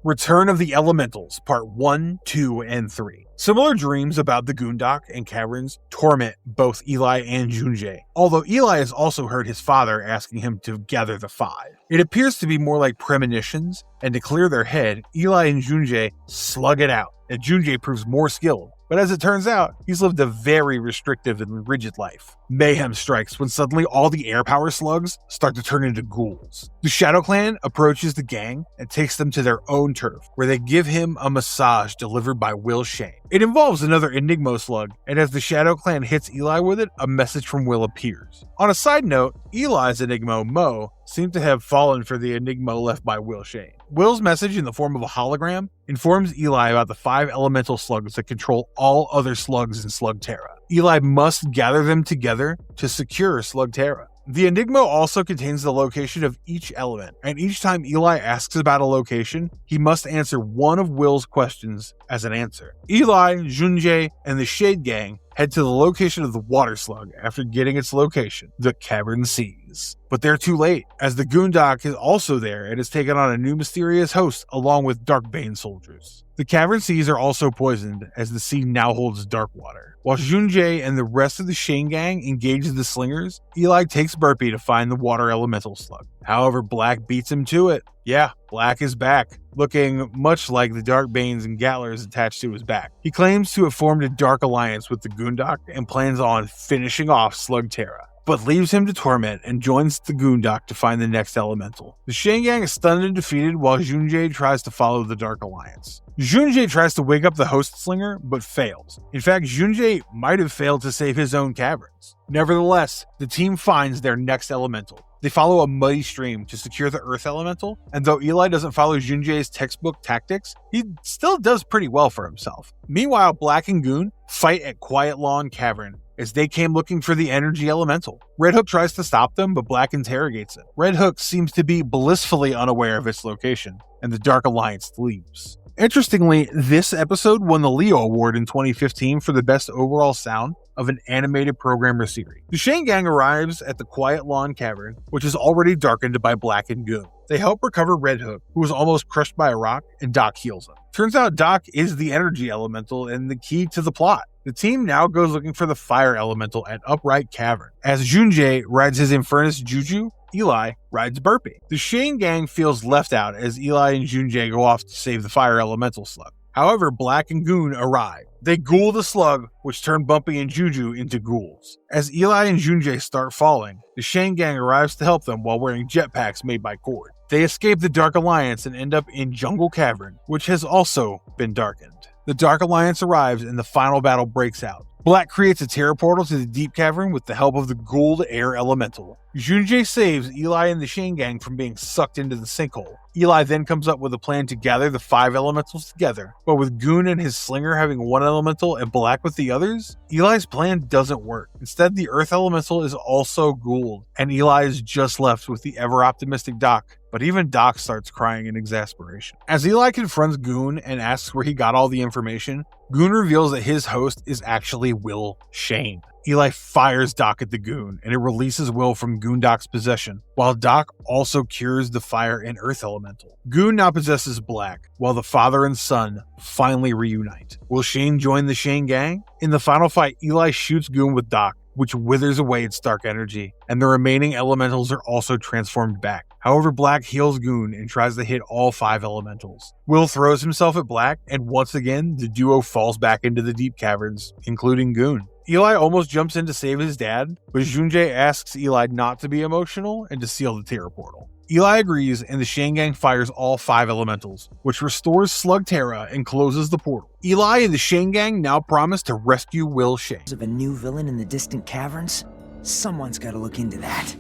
Return of the Elementals, Part 1, 2, and 3. Similar dreams about the Goondock and caverns torment both Eli and Junjie, although Eli has also heard his father asking him to gather the 5. It appears to be more like premonitions, and to clear their head, Eli and Junjie slug it out, and Junjie proves more skilled, but But as it turns out, he's lived a very restrictive and rigid life. Mayhem strikes when suddenly all the air power slugs start to turn into ghouls. The Shadow Clan approaches the gang and takes them to their own turf, where they give him a massage delivered by Will Shane. It involves another Enigmo slug, and as the Shadow Clan hits Eli with it, a message from Will appears. On a side note, Eli's Enigmo, Mo, seemed to have fallen for the Enigmo left by Will Shane. Will's message in the form of a hologram informs Eli about the 5 elemental slugs that control all other slugs in Slugterra. Eli must gather them together to secure Slugterra. The Enigma also contains the location of each element, and each time Eli asks about a location, he must answer one of Will's questions as an answer. Eli, Junjie, and the Shade Gang head to the location of the water slug after getting its location, the Cavern Seas. But they're too late, as the Goondock is also there and has taken on a new mysterious host along with Darkbane soldiers. The Cavern Seas are also poisoned, as the sea now holds dark water. While Junjie and the rest of the Shane Gang engage the slingers, Eli takes Burpee to find the water elemental slug. However, Black beats him to it. Yeah, Black is back, looking much like the Darkbanes and Gattlers attached to his back. He claims to have formed a dark alliance with the Goondock and plans on finishing off Slugterra, but leaves him to torment and joins the Goondock to find the next elemental. The Shane Gang is stunned and defeated while Junjie tries to follow the Dark Alliance. Junjie tries to wake up the host slinger, but fails. In fact, Junjie might have failed to save his own caverns. Nevertheless, the team finds their next elemental. They follow a muddy stream to secure the Earth Elemental, and though Eli doesn't follow Junjie's textbook tactics, he still does pretty well for himself. Meanwhile, Black and Goon fight at Quiet Lawn Cavern, as they came looking for the energy elemental. Red Hook tries to stop them, but Black interrogates it. Red Hook seems to be blissfully unaware of its location, and the Dark Alliance leaves. Interestingly, this episode won the Leo Award in 2015 for the best overall sound of an animated program or series. The Shane Gang arrives at the Quiet Lawn Cavern, which is already darkened by Black and Goon. They help recover Red Hook, who was almost crushed by a rock, and Doc heals him. Turns out Doc is the energy elemental and the key to the plot. The team now goes looking for the fire elemental at Upright Cavern. As Junjie rides his Infernus Juju, Eli rides Burpee. The Shane Gang feels left out as Eli and Junjie go off to save the fire elemental slug. However, Black and Goon arrive. They ghoul the slug, which turn Bumpy and Juju into ghouls. As Eli and Junjie start falling, the Shane Gang arrives to help them while wearing jetpacks made by Cord. They escape the Dark Alliance and end up in Jungle Cavern, which has also been darkened. The Dark Alliance arrives and the final battle breaks out. Black creates a terror portal to the Deep Cavern with the help of the Gould Air Elemental. Junjie saves Eli and the Shane Gang from being sucked into the sinkhole. Eli then comes up with a plan to gather the 5 elementals together, but with Goon and his slinger having one elemental and Black with the others, Eli's plan doesn't work. Instead, the Earth Elemental is also Gould, and Eli is just left with the ever-optimistic Doc. But even Doc starts crying in exasperation. As Eli confronts Goon and asks where he got all the information, Goon reveals that his host is actually Will Shane. Eli fires Doc at the Goon, and it releases Will from Goondoc's possession, while Doc also cures the fire and earth elemental. Goon now possesses Black, while the father and son finally reunite. Will Shane join the Shane Gang? In the final fight, Eli shoots Goon with Doc, which withers away its dark energy, and the remaining elementals are also transformed back. However, Black heals Goon and tries to hit all 5 elementals. Will throws himself at Black, and once again, the duo falls back into the deep caverns, including Goon. Eli almost jumps in to save his dad, but Junjie asks Eli not to be emotional and to seal the terror portal. Eli agrees, and the Shane Gang fires all 5 elementals, which restores Slugterra and closes the portal. Eli and the Shane Gang now promise to rescue Will Shane. Of a new villain in the distant caverns? Someone's got to look into that.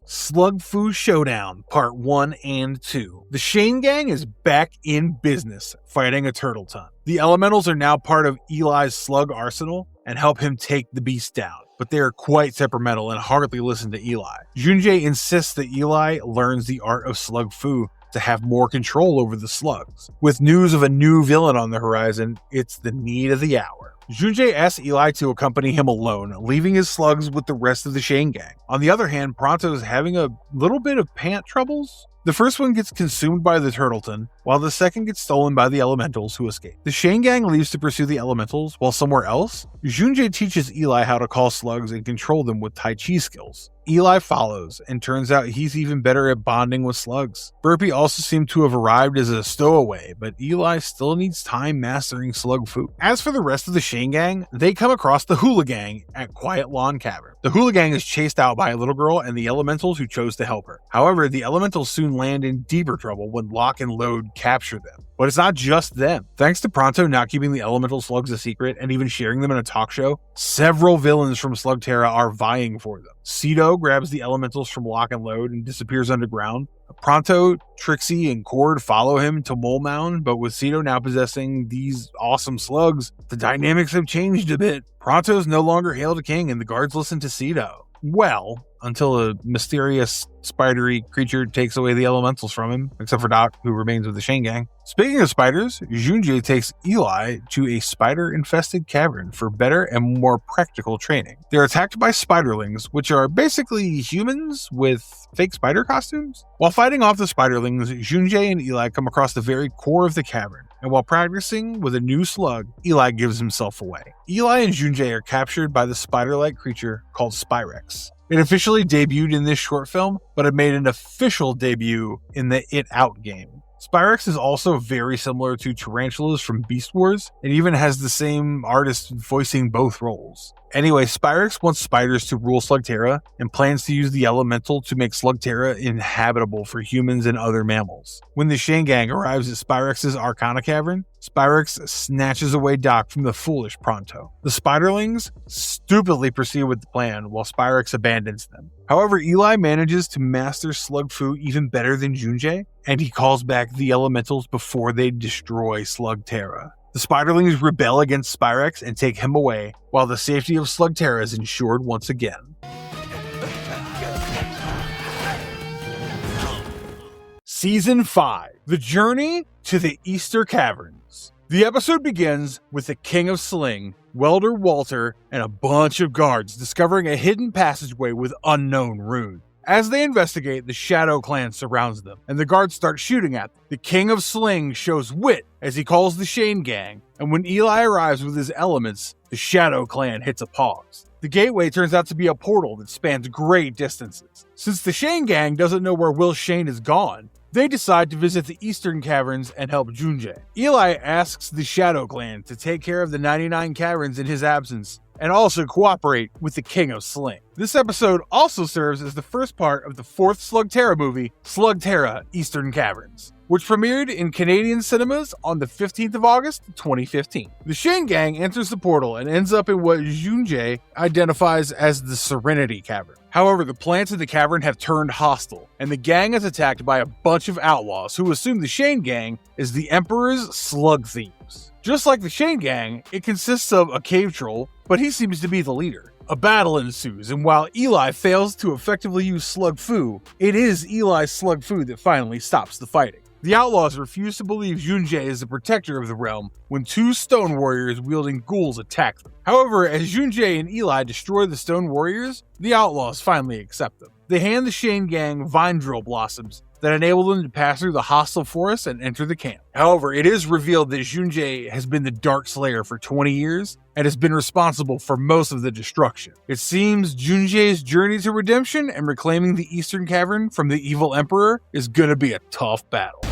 Slug Fu Showdown Part 1 and 2. The Shane Gang is back in business, fighting a turtle ton. The elementals are now part of Eli's slug arsenal and help him take the beast down, but they are quite temperamental and hardly listen to Eli. Junjie insists that Eli learns the art of Slug Fu to have more control over the slugs. With news of a new villain on the horizon, it's the need of the hour. Junjie asks Eli to accompany him alone, leaving his slugs with the rest of the Shane Gang. On the other hand, Pronto is having a little bit of pant troubles. The first one gets consumed by the Turtleton, while the second gets stolen by the elementals who escape. The Shane gang leaves to pursue the elementals, while somewhere else, Junjie teaches Eli how to call slugs and control them with Tai Chi skills. Eli follows, and turns out he's even better at bonding with slugs. Burpee also seemed to have arrived as a stowaway, but Eli still needs time mastering slug food. As for the rest of the Shane gang, they come across the Hula Gang at Quiet Lawn Cavern. The Hula Gang is chased out by a little girl and the elementals who chose to help her. However, the elementals soon land in deeper trouble when Lock and Load capture them. But it's not just them. Thanks to Pronto not keeping the elemental slugs a secret and even sharing them in a talk show, several villains from Slugterra are vying for them. Cedo grabs the elementals from Lock and Load and disappears underground. Pronto, Trixie, and Cord follow him to Mole Mound, but with Cedo now possessing these awesome slugs, the dynamics have changed a bit. Pronto's no longer hailed a king and the guards listen to Cedo. Well, until a mysterious, spidery creature takes away the elementals from him, except for Doc, who remains with the Shane gang. Speaking of spiders, Junjie takes Eli to a spider-infested cavern for better and more practical training. They're attacked by spiderlings, which are basically humans with fake spider costumes. While fighting off the spiderlings, Junjie and Eli come across the very core of the cavern, and while practicing with a new slug, Eli gives himself away. Eli and Junjie are captured by the spider-like creature called Spyrex. It officially debuted in this short film, but it made an official debut in the It Out game. Spyrex is also very similar to tarantulas from Beast Wars, and even has the same artist voicing both roles. Anyway, Spyrex wants spiders to rule Slugterra, and plans to use the elemental to make Slugterra inhabitable for humans and other mammals. When the Shane gang arrives at Spyrex's Arcana Cavern, Spyrex snatches away Doc from the foolish Pronto. The spiderlings stupidly proceed with the plan, while Spyrex abandons them. However, Eli manages to master slug fu even better than Junjie, and he calls back the elementals before they destroy Slugterra. The spiderlings rebel against Spyrex and take him away, while the safety of Slugterra is ensured once again. Season 5, The Journey to the Easter Caverns. The episode begins with the King of Sling, Welder Walter, and a bunch of guards discovering a hidden passageway with unknown runes. As they investigate, the Shadow Clan surrounds them, and the guards start shooting at them. The King of Sling shows wit as he calls the Shane gang, and when Eli arrives with his elements, the Shadow Clan hits a pause. The gateway turns out to be a portal that spans great distances. Since the Shane gang doesn't know where Will Shane is gone, they decide to visit the Eastern Caverns and help Junjie. Eli asks the Shadow Clan to take care of the 99 caverns in his absence, and also cooperate with the King of Sling. This episode also serves as the first part of the 4th Slugterra movie, Slugterra Eastern Caverns, which premiered in Canadian cinemas on the 15th of August, 2015. The Shane gang enters the portal and ends up in what Junjie identifies as the Serenity Cavern. However, the plants in the cavern have turned hostile, and the gang is attacked by a bunch of outlaws who assume the Shane gang is the Emperor's slug thieves. Just like the Shane gang, it consists of a cave troll, but he seems to be the leader. A battle ensues, and while Eli fails to effectively use slug fu, it is Eli's slug fu that finally stops the fighting. The outlaws refuse to believe Junjie is the protector of the realm when 2 stone warriors wielding ghouls attack them. However, as Junjie and Eli destroy the stone warriors, the outlaws finally accept them. They hand the Shane gang vine drill blossoms that enable them to pass through the hostile forest and enter the camp. However, it is revealed that Junjie has been the Dark Slayer for 20 years and has been responsible for most of the destruction. It seems Junjie's journey to redemption and reclaiming the Eastern Cavern from the evil Emperor is gonna be a tough battle.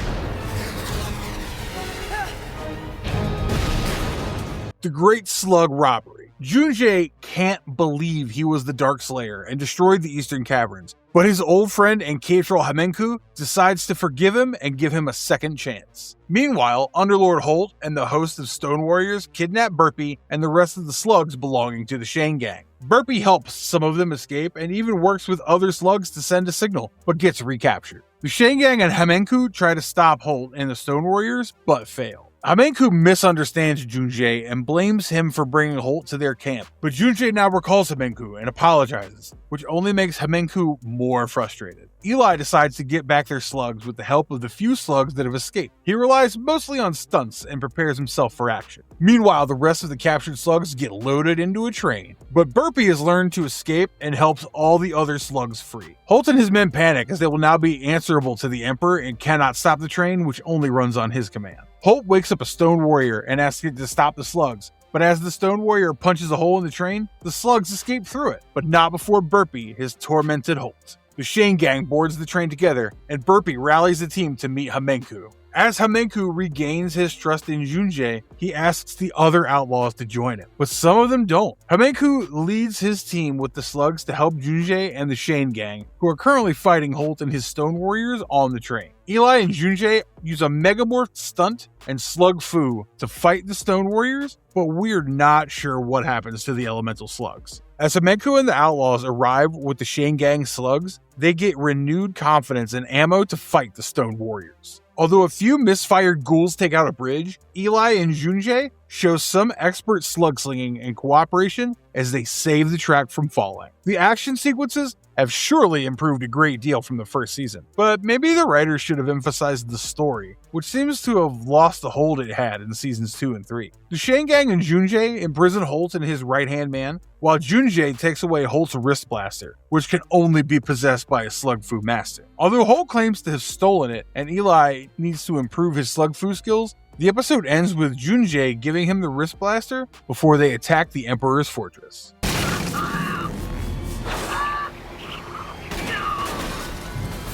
The Great Slug Robbery. Junjie can't believe he was the Dark Slayer and destroyed the Eastern Caverns, but his old friend and cave troll Hamenku decides to forgive him and give him a second chance. Meanwhile, Underlord Holt and the host of Stone Warriors kidnap Burpee and the rest of the slugs belonging to the Shane gang. Burpee helps some of them escape and even works with other slugs to send a signal, but gets recaptured. The Shane gang and Hamenku try to stop Holt and the Stone Warriors, but fail. Hamenku misunderstands Junjie and blames him for bringing Holt to their camp, but Junjie now recalls Hamenku and apologizes, which only makes Hamenku more frustrated. Eli decides to get back their slugs with the help of the few slugs that have escaped. He relies mostly on stunts and prepares himself for action. Meanwhile, the rest of the captured slugs get loaded into a train, but Burpee has learned to escape and helps all the other slugs free. Holt and his men panic as they will now be answerable to the Emperor and cannot stop the train, which only runs on his command. Holt wakes up a stone warrior and asks it to stop the slugs, but as the stone warrior punches a hole in the train, the slugs escape through it, but not before Burpee has tormented Holt. The Shane gang boards the train together, and Burpee rallies the team to meet Hamenku. As Hamenku regains his trust in Junjie, he asks the other outlaws to join him, but some of them don't. Hamenku leads his team with the slugs to help Junjie and the Shane gang, who are currently fighting Holt and his stone warriors on the train. Eli and Junjie use a Megamorph stunt and Slug Fu to fight the stone warriors, but we're not sure what happens to the elemental slugs. As Hamenku and the outlaws arrive with the Shane gang slugs, they get renewed confidence and ammo to fight the stone warriors. Although a few misfired ghouls take out a bridge, Eli and Junjie show some expert slug slinging and cooperation as they save the track from falling. The action sequences have surely improved a great deal from the first season, but maybe the writers should have emphasized the story, which seems to have lost the hold it had in seasons 2 and 3. The Shane gang and Junjie imprison Holt and his right-hand man, while Junjie takes away Holt's wrist blaster, which can only be possessed by a Slug Fu master. Although Holt claims to have stolen it, and Eli needs to improve his Slug Fu skills, the episode ends with Junjie giving him the wrist blaster before they attack the Emperor's fortress.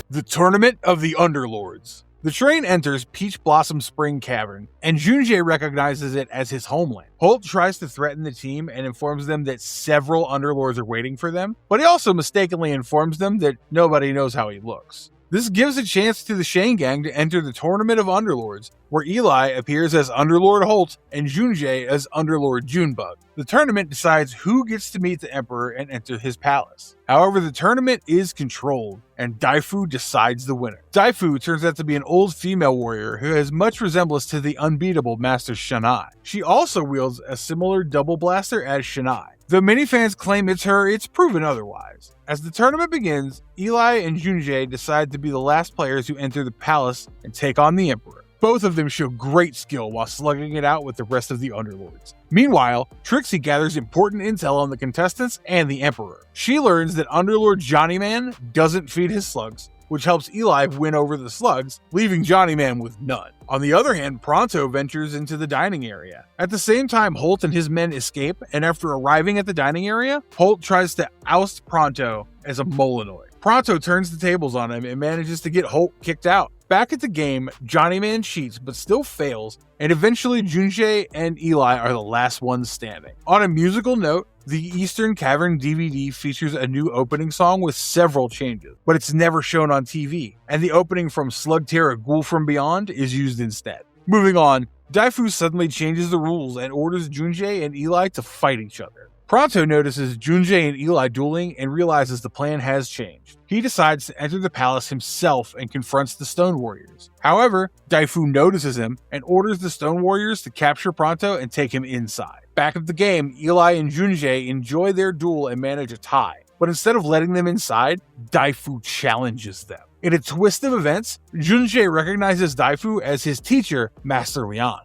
The Tournament of the Underlords. The train enters Peach Blossom Spring Cavern, and Junjie recognizes it as his homeland. Holt tries to threaten the team and informs them that several Underlords are waiting for them, but he also mistakenly informs them that nobody knows how he looks. This gives a chance to the Shane gang to enter the Tournament of Underlords, where Eli appears as Underlord Holt and Junjie as Underlord Junebug. The tournament decides who gets to meet the Emperor and enter his palace. However, the tournament is controlled, and Daifu decides the winner. Daifu turns out to be an old female warrior who has much resemblance to the unbeatable Master Shanai. She also wields a similar double blaster as Shanai. Though many fans claim it's her, it's proven otherwise. As the tournament begins, Eli and Junjie decide to be the last players who enter the palace and take on the Emperor. Both of them show great skill while slugging it out with the rest of the Underlords. Meanwhile, Trixie gathers important intel on the contestants and the Emperor. She learns that Underlord Johnny Man doesn't feed his slugs, which helps Eli win over the slugs, leaving Johnny Man with none. On the other hand, Pronto ventures into the dining area. At the same time, Holt and his men escape, and after arriving at the dining area, Holt tries to oust Pronto as a Molinoid. Pronto turns the tables on him and manages to get Holt kicked out. Back at the game, Johnny Man cheats but still fails, and eventually Junjie and Eli are the last ones standing. On a musical note, the Eastern Cavern DVD features a new opening song with several changes, but it's never shown on TV, and the opening from Slugterra Ghoul from Beyond is used instead. Moving on, Daifu suddenly changes the rules and orders Junjie and Eli to fight each other. Pronto notices Junjie and Eli dueling and realizes the plan has changed. He decides to enter the palace himself and confronts the Stone Warriors. However, Daifu notices him and orders the Stone Warriors to capture Pronto and take him inside. Back at the game, Eli and Junjie enjoy their duel and manage a tie, but instead of letting them inside, Daifu challenges them. In a twist of events, Junjie recognizes Daifu as his teacher, Master Leon.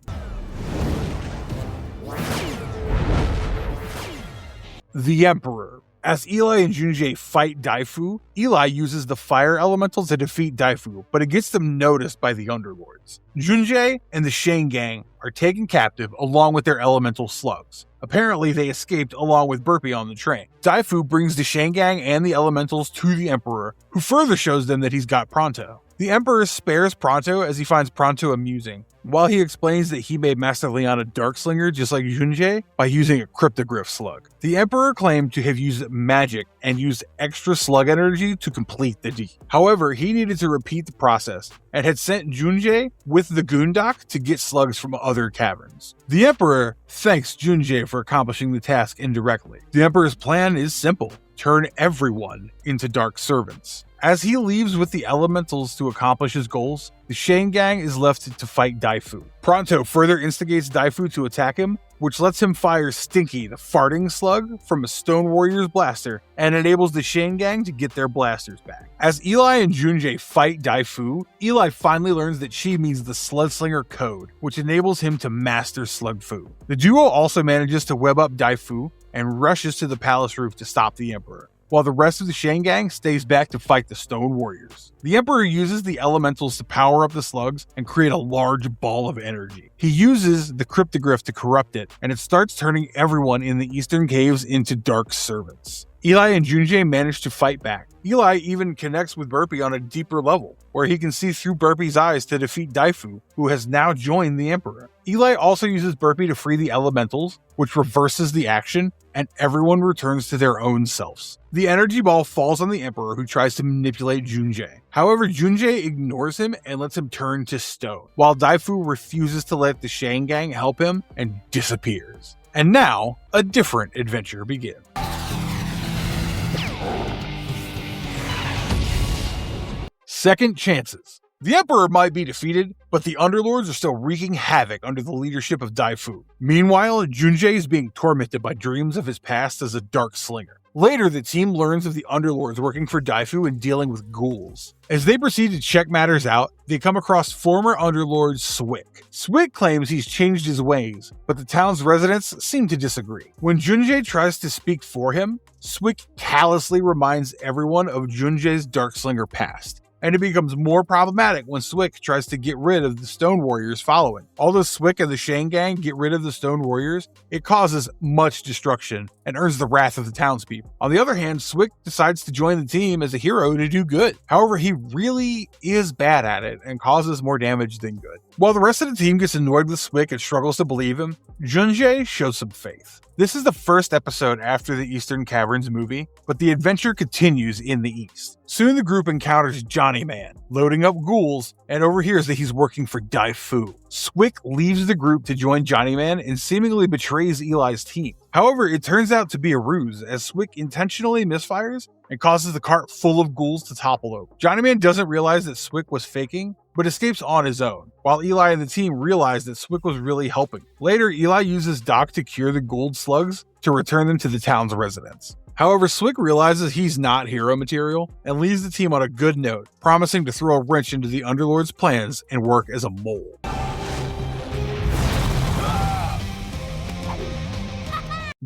The Emperor. As Eli and Junjie fight Daifu, Eli uses the fire elemental to defeat Daifu, but it gets them noticed by the Underlords. Junjie and the Shane gang are taken captive along with their elemental slugs. Apparently, they escaped along with Burpee on the train. Daifu brings the Shane gang and the elementals to the Emperor, who further shows them that he's got Pronto. The Emperor spares Pronto as he finds Pronto amusing, while he explains that he made Master Leon a Darkslinger just like Junjie by using a Cryptogryph slug. The Emperor claimed to have used magic and used extra slug energy to complete the deed. However, he needed to repeat the process and had sent Junjie with the Goondock to get slugs from other caverns. The Emperor thanks Junjie for accomplishing the task indirectly. The Emperor's plan is simple. turn everyone into dark servants. As he leaves with the elementals to accomplish his goals, the Shane Gang is left to fight Daifu. Pronto further instigates Daifu to attack him, which lets him fire Stinky, the farting slug, from a Stone Warrior's blaster and enables the Shane Gang to get their blasters back. As Eli and Junjie fight Daifu, Eli finally learns that she means the Slugslinger code, which enables him to master Slug Fu. The duo also manages to web up Daifu and rushes to the palace roof to stop the Emperor, while the rest of the Shane Gang stays back to fight the Stone Warriors. The Emperor uses the elementals to power up the slugs and create a large ball of energy. He uses the cryptoglyph to corrupt it, and it starts turning everyone in the eastern caves into dark servants. Eli and Junjie manage to fight back. Eli even connects with Burpee on a deeper level, where he can see through Burpee's eyes to defeat Daifu, who has now joined the Emperor. Eli also uses Burpee to free the elementals, which reverses the action, and everyone returns to their own selves. The energy ball falls on the Emperor, who tries to manipulate Junjie. However, Junjie ignores him and lets him turn to stone, while Daifu refuses to let the Shane Gang help him and disappears. And now, a different adventure begins. Second chances. The Emperor might be defeated, but the Underlords are still wreaking havoc under the leadership of Daifu. Meanwhile, Junjie is being tormented by dreams of his past as a dark slinger. Later, the team learns of the Underlords working for Daifu and dealing with ghouls. As they proceed to check matters out, they come across former Underlord Swick. Swick claims he's changed his ways, but the town's residents seem to disagree. When Junjie tries to speak for him, Swick callously reminds everyone of Junjie's Darkslinger past, and it becomes more problematic when Swick tries to get rid of the Stone Warriors following. Although Swick and the Shane Gang get rid of the Stone Warriors, it causes much destruction and earns the wrath of the townspeople. On the other hand, Swick decides to join the team as a hero to do good. However, he really is bad at it and causes more damage than good. While the rest of the team gets annoyed with Swick and struggles to believe him, Junjie shows some faith. This is the first episode after the Eastern Caverns movie, but the adventure continues in the East. Soon the group encounters Johnny Man, loading up ghouls, and overhears that he's working for Daifu. Swick leaves the group to join Johnny Man and seemingly betrays Eli's team. However, it turns out to be a ruse, as Swick intentionally misfires and causes the cart full of ghouls to topple over. Johnny Man doesn't realize that Swick was faking, but escapes on his own, while Eli and the team realize that Swick was really helping. Later, Eli uses Doc to cure the gold slugs to return them to the town's residents. However, Swick realizes he's not hero material and leaves the team on a good note, promising to throw a wrench into the Underlord's plans and work as a mole.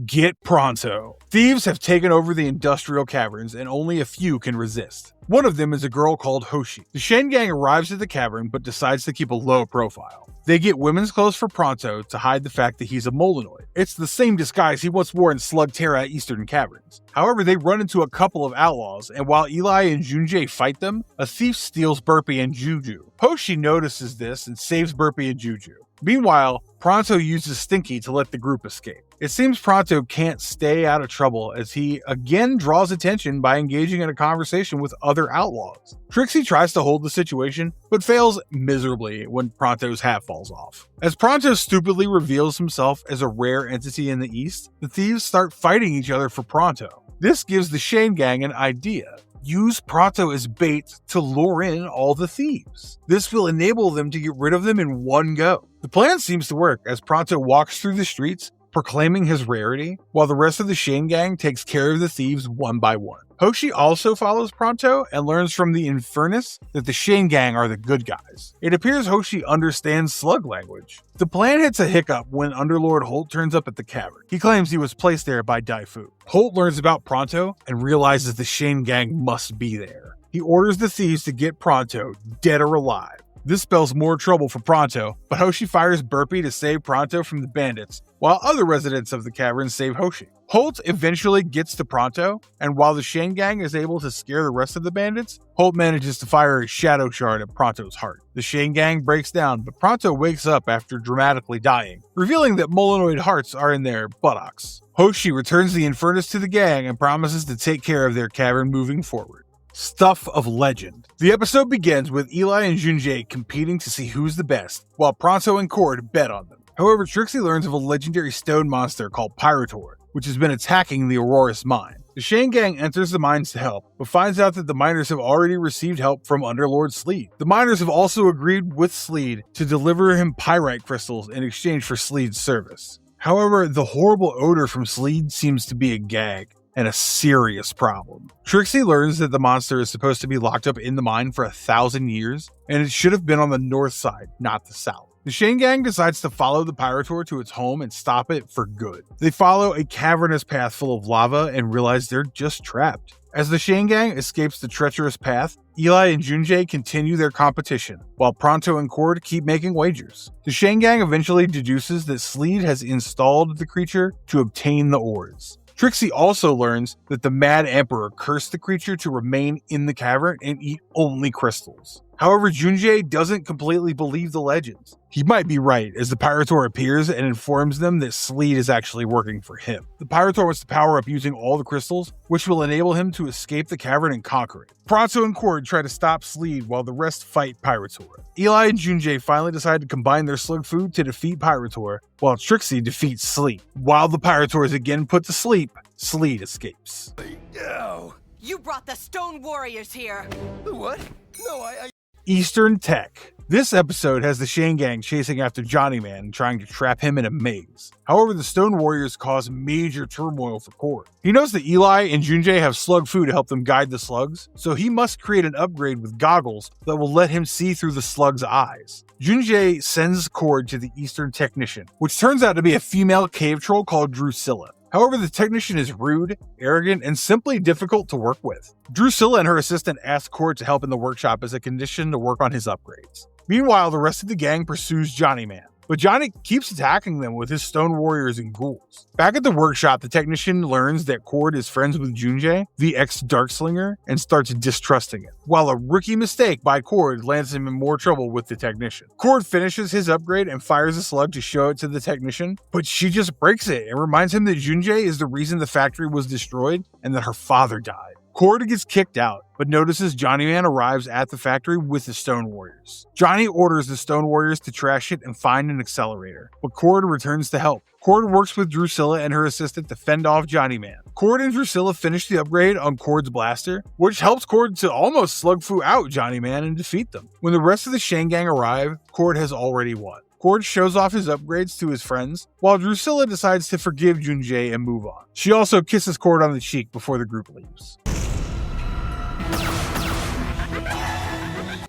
Get pronto. Thieves have taken over the industrial caverns and only a few can resist. One of them is a girl called Hoshi. The Shane Gang arrives at the cavern but decides to keep a low profile. They get women's clothes for Pronto to hide the fact that he's a Molinoid. It's the same disguise he once wore in Slugterra Eastern Caverns. However, they run into a couple of outlaws, and while Eli and Junjie fight them, a thief steals Burpee and Juju. Hoshi notices this and saves Burpee and Juju. Meanwhile, Pronto uses Stinky to let the group escape. It seems Pronto can't stay out of trouble as he again draws attention by engaging in a conversation with other outlaws. Trixie tries to hold the situation, but fails miserably when Pronto's hat falls off. As Pronto stupidly reveals himself as a rare entity in the East, the thieves start fighting each other for Pronto. This gives the Shane Gang an idea. Use Pronto as bait to lure in all the thieves. This will enable them to get rid of them in one go. The plan seems to work as Pronto walks through the streets, proclaiming his rarity, while the rest of the Shane Gang takes care of the thieves one by one. Hoshi also follows Pronto and learns from the Infernus that the Shane Gang are the good guys. It appears Hoshi understands slug language. The plan hits a hiccup when Underlord Holt turns up at the cavern. He claims he was placed there by Daifu. Holt learns about Pronto and realizes the Shane Gang must be there. He orders the thieves to get Pronto, dead or alive. This spells more trouble for Pronto, but Hoshi fires Burpee to save Pronto from the bandits, while other residents of the cavern save Hoshi. Holt eventually gets to Pronto, and while the Shane Gang is able to scare the rest of the bandits, Holt manages to fire a shadow shard at Pronto's heart. The Shane Gang breaks down, but Pronto wakes up after dramatically dying, revealing that Molinoid hearts are in their buttocks. Hoshi returns the Infernus to the gang and promises to take care of their cavern moving forward. Stuff of legend. The episode begins with Eli and Junjie competing to see who's the best, while Pronto and Cord bet on them. However, Trixie learns of a legendary stone monster called Pyrotor, which has been attacking the Auroras mine. The Shane Gang enters the mines to help, but finds out that the miners have already received help from Underlord Sleed. The miners have also agreed with Sleed to deliver him pyrite crystals in exchange for Sleed's service. However, the horrible odor from Sleed seems to be a gag, and a serious problem. Trixie learns that the monster is supposed to be locked up in the mine for 1,000 years, and it should have been on the north side, not the south. The Shane Gang decides to follow the Pyrotor to its home and stop it for good. They follow a cavernous path full of lava and realize they're just trapped. As the Shane Gang escapes the treacherous path, Eli and Junjay continue their competition, while Pronto and Cord keep making wagers. The Shane Gang eventually deduces that Sleed has installed the creature to obtain the ores. Trixie also learns that the Mad Emperor cursed the creature to remain in the cavern and eat only crystals. However, Junjay doesn't completely believe the legends. He might be right, as the Pyrotor appears and informs them that Sleed is actually working for him. The Pyrotor wants to power up using all the crystals, which will enable him to escape the cavern and conquer it. Pronto and Cord try to stop Sleed while the rest fight Pyrotor. Eli and Junjay finally decide to combine their slug food to defeat Pyrotor, while Trixie defeats Sleed. While the Pyrotor is again put to sleep, Sleed escapes. No. You brought the Stone Warriors here. What? No, I... Eastern Tech. This episode has the Shane Gang chasing after Johnny Man and trying to trap him in a maze. However, the Stone Warriors cause major turmoil for Cord. He knows that Eli and Junjay have slug food to help them guide the slugs, so he must create an upgrade with goggles that will let him see through the slug's eyes. Junjay sends Cord to the Eastern Technician, which turns out to be a female cave troll called Drusilla. However, the technician is rude, arrogant, and simply difficult to work with. Drusilla and her assistant ask Cord to help in the workshop as a condition to work on his upgrades. Meanwhile, the rest of the gang pursues Johnny Man, but Johnny keeps attacking them with his Stone Warriors and ghouls. Back at the workshop, the technician learns that Cord is friends with Junjay, the ex-Darkslinger, and starts distrusting it, while a rookie mistake by Cord lands him in more trouble with the technician. Cord finishes his upgrade and fires a slug to show it to the technician, but she just breaks it and reminds him that Junjay is the reason the factory was destroyed and that her father died. Cord gets kicked out, but notices Johnny Man arrives at the factory with the Stone Warriors. Johnny orders the Stone Warriors to trash it and find an accelerator, but Cord returns to help. Cord works with Drusilla and her assistant to fend off Johnny Man. Cord and Drusilla finish the upgrade on Cord's blaster, which helps Cord to almost slug foo out Johnny Man and defeat them. When the rest of the Shane Gang arrive, Cord has already won. Cord shows off his upgrades to his friends, while Drusilla decides to forgive Junjay and move on. She also kisses Cord on the cheek before the group leaves.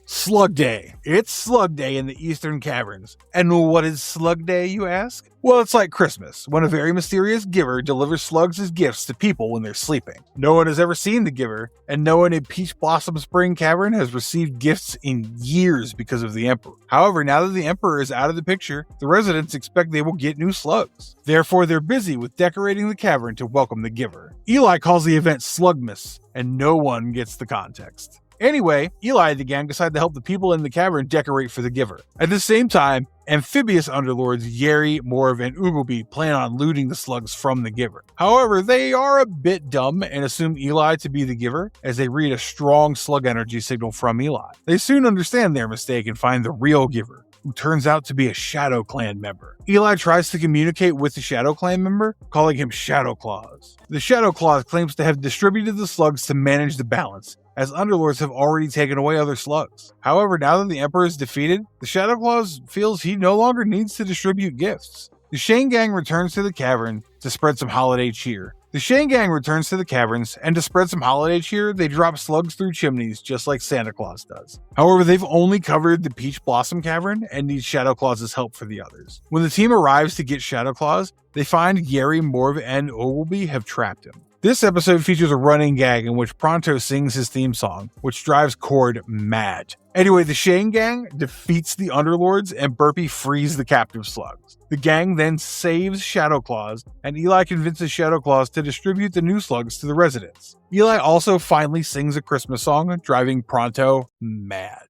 Slug Day. It's Slug Day in the Eastern Caverns. And what is Slug Day, you ask? Well, it's like Christmas, when a very mysterious giver delivers slugs as gifts to people when they're sleeping. No one has ever seen the giver, and no one in Peach Blossom Spring Cavern has received gifts in years because of the Emperor. However, now that the Emperor is out of the picture, the residents expect they will get new slugs. Therefore, they're busy with decorating the cavern to welcome the giver. Eli calls the event Slugmas, and no one gets the context. Anyway, Eli and the gang decide to help the people in the cavern decorate for the giver. At the same time, amphibious underlords Yeri, Morv, and Oogleby plan on looting the slugs from the giver. However, they are a bit dumb and assume Eli to be the giver as they read a strong slug energy signal from Eli. They soon understand their mistake and find the real giver, who turns out to be a Shadow Clan member. Eli tries to communicate with the Shadow Clan member, calling him Shadow Claws. The Shadow Claws claims to have distributed the slugs to manage the balance, as Underlords have already taken away other slugs. However, now that the Emperor is defeated, the Shadow Claws feels he no longer needs to distribute gifts. The Shane Gang returns to the cavern to spread some holiday cheer. The Shane Gang returns to the caverns, and to spread some holiday cheer, they drop slugs through chimneys just like Santa Claus does. However, they've only covered the Peach Blossom Cavern and need Shadow Claus' help for the others. When the team arrives to get Shadow Claus, they find Yeri, Morv, and Oogleby have trapped him. This episode features a running gag in which Pronto sings his theme song, which drives Cord mad. Anyway, the Shane Gang defeats the Underlords and Burpee frees the captive slugs. The gang then saves Shadow Claus, and Eli convinces Shadow Claus to distribute the new slugs to the residents. Eli also finally sings a Christmas song, driving Pronto mad.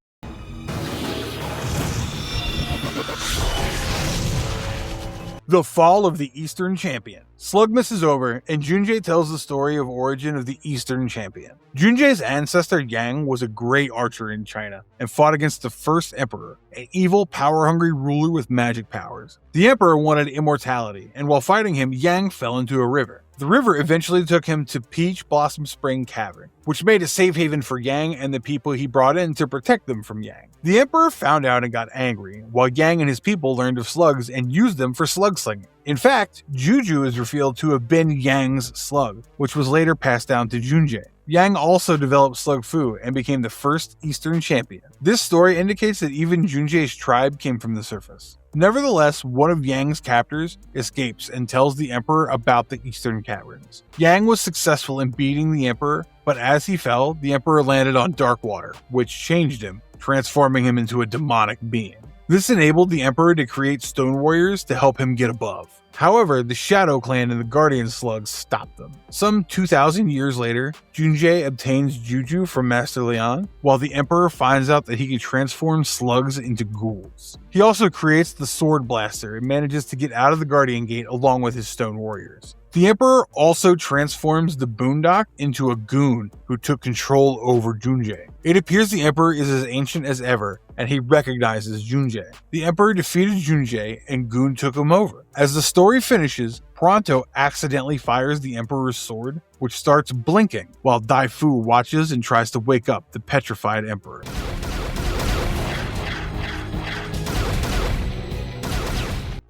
The Fall of the Eastern Champion. Slugmas is over, and Junjay tells the story of origin of the Eastern Champion. Junjay's ancestor Yang was a great archer in China, and fought against the first emperor, an evil, power-hungry ruler with magic powers. The emperor wanted immortality, and while fighting him, Yang fell into a river. The river eventually took him to Peach Blossom Spring Cavern, which made a safe haven for Yang and the people he brought in to protect them from Yang. The Emperor found out and got angry, while Yang and his people learned of slugs and used them for slug slinging. In fact, Juju is revealed to have been Yang's slug, which was later passed down to Junjie. Yang also developed Slug Fu and became the first Eastern champion. This story indicates that even Junjie's tribe came from the surface. Nevertheless, one of Yang's captors escapes and tells the Emperor about the Eastern Caverns. Yang was successful in beating the Emperor, but as he fell, the Emperor landed on dark water, which changed him, transforming him into a demonic being. This enabled the Emperor to create stone warriors to help him get above. However, the Shadow Clan and the Guardian Slugs stopped them. Some 2,000 years later, Junjie obtains Juju from Master Liang, while the Emperor finds out that he can transform slugs into ghouls. He also creates the Sword Blaster and manages to get out of the Guardian Gate along with his stone warriors. The Emperor also transforms the Boondock into a goon who took control over Junjie. It appears the Emperor is as ancient as ever, and he recognizes Junjie. The Emperor defeated Junjie, and Goon took him over. As the story finishes, Pronto accidentally fires the Emperor's sword, which starts blinking, while Dai Fu watches and tries to wake up the petrified Emperor.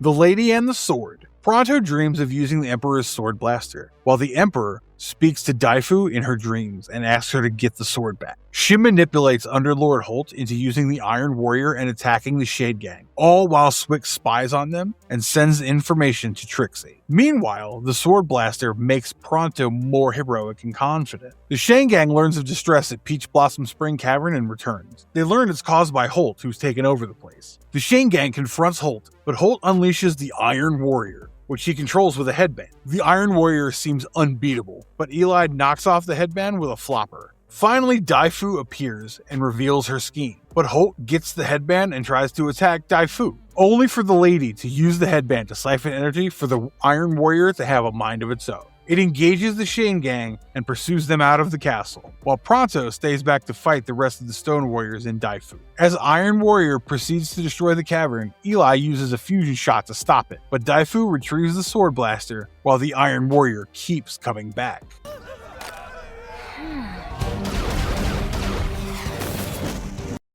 The Lady and the Sword. Pronto dreams of using the Emperor's sword blaster, while the Emperor speaks to Daifu in her dreams and asks her to get the sword back. She manipulates Underlord Holt into using the Iron Warrior and attacking the Shade Gang, all while Swick spies on them and sends information to Trixie. Meanwhile, the Sword Blaster makes Pronto more heroic and confident. The Shade Gang learns of distress at Peach Blossom Spring Cavern and returns. They learn it's caused by Holt, who's taken over the place. The Shade Gang confronts Holt, but Holt unleashes the Iron Warrior, which he controls with a headband. The Iron Warrior seems unbeatable, but Eli knocks off the headband with a flopper. Finally, Daifu appears and reveals her scheme, but Holt gets the headband and tries to attack Daifu, only for the lady to use the headband to siphon energy for the Iron Warrior to have a mind of its own. It engages the Shane Gang and pursues them out of the castle, while Pronto stays back to fight the rest of the Stone Warriors in Daifu. As Iron Warrior proceeds to destroy the cavern, Eli uses a fusion shot to stop it, but Daifu retrieves the Sword Blaster while the Iron Warrior keeps coming back.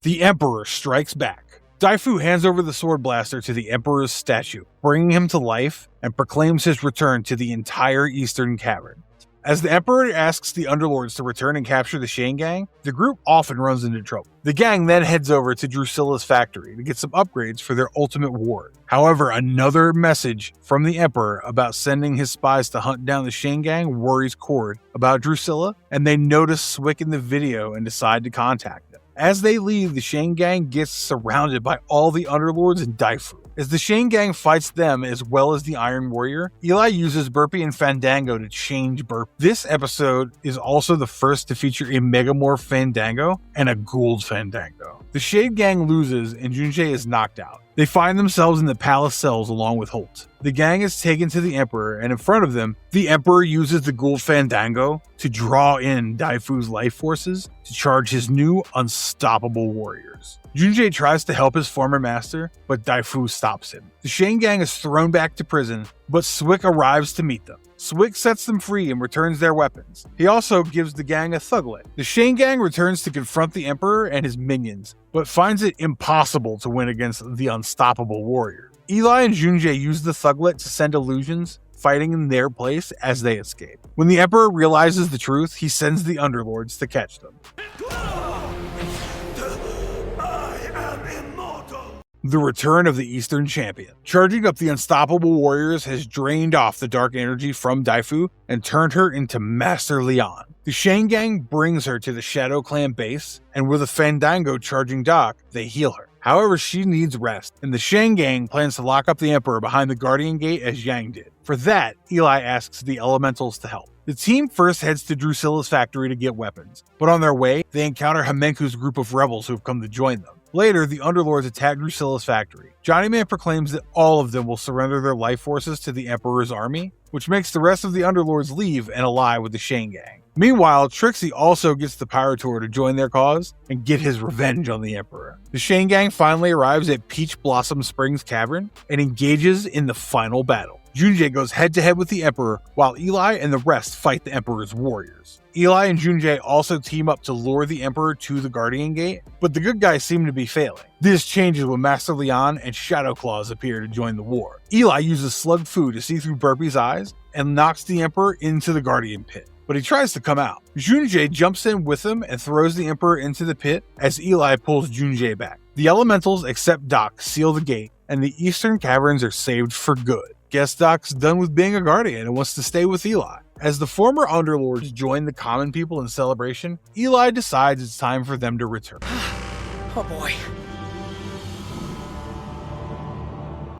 The Emperor strikes back. Daifu hands over the Sword Blaster to the Emperor's statue, bringing him to life, and proclaims his return to the entire Eastern Cavern. As the Emperor asks the Underlords to return and capture the Shane Gang, the group often runs into trouble. The gang then heads over to Drusilla's factory to get some upgrades for their ultimate war. However, another message from the Emperor about sending his spies to hunt down the Shane Gang worries Cord about Drusilla, and they notice Swick in the video and decide to contact them. As they leave, the Shane Gang gets surrounded by all the Underlords and Daifu. As the Shane Gang fights them as well as the Iron Warrior, Eli uses Burpee and Fandango to change Burp. This episode is also the first to feature a Megamorph Fandango and a Gould Fandango. The Shade Gang loses and Junjie is knocked out. They find themselves in the palace cells along with Holt. The gang is taken to the Emperor, and in front of them, the Emperor uses the Gould Fandango to draw in Daifu's life forces to charge his new unstoppable warriors. Junjie tries to help his former master, but Daifu stops him. The Shane Gang is thrown back to prison, but Swick arrives to meet them. Swick sets them free and returns their weapons. He also gives the gang a thuglet. The Shane Gang returns to confront the Emperor and his minions, but finds it impossible to win against the unstoppable warrior. Eli and Junjie use the thuglet to send illusions, fighting in their place as they escape. When the Emperor realizes the truth, he sends the Underlords to catch them. The return of the Eastern Champion. Charging up the unstoppable warriors has drained off the dark energy from Daifu and turned her into Master Leon. The Shane Gang brings her to the Shadow Clan base, and with a Fandango charging Doc, they heal her. However, she needs rest, and the Shane Gang plans to lock up the Emperor behind the Guardian Gate as Yang did. For that, Eli asks the Elementals to help. The team first heads to Drusilla's factory to get weapons, but on their way, they encounter Hamenku's group of rebels who have come to join them. Later, the Underlords attack Drusilla's factory. Johnny Man proclaims that all of them will surrender their life forces to the Emperor's army, which makes the rest of the Underlords leave and ally with the Shane Gang. Meanwhile, Trixie also gets the Pyrotor to join their cause and get his revenge on the Emperor. The Shane Gang finally arrives at Peach Blossom Springs Cavern and engages in the final battle. Junjie goes head-to-head with the Emperor, while Eli and the rest fight the Emperor's warriors. Eli and Junjie also team up to lure the Emperor to the Guardian Gate, but the good guys seem to be failing. This changes when Master Leon and Shadow Claws appear to join the war. Eli uses slug food to see through Burpy's eyes and knocks the Emperor into the Guardian Pit, but he tries to come out. Junjie jumps in with him and throws the Emperor into the pit as Eli pulls Junjie back. The elementals, except Doc, seal the gate, and the Eastern Caverns are saved for good. Guess Doc's done with being a Guardian and wants to stay with Eli. As the former Underlords join the common people in celebration, Eli decides it's time for them to return. Oh boy.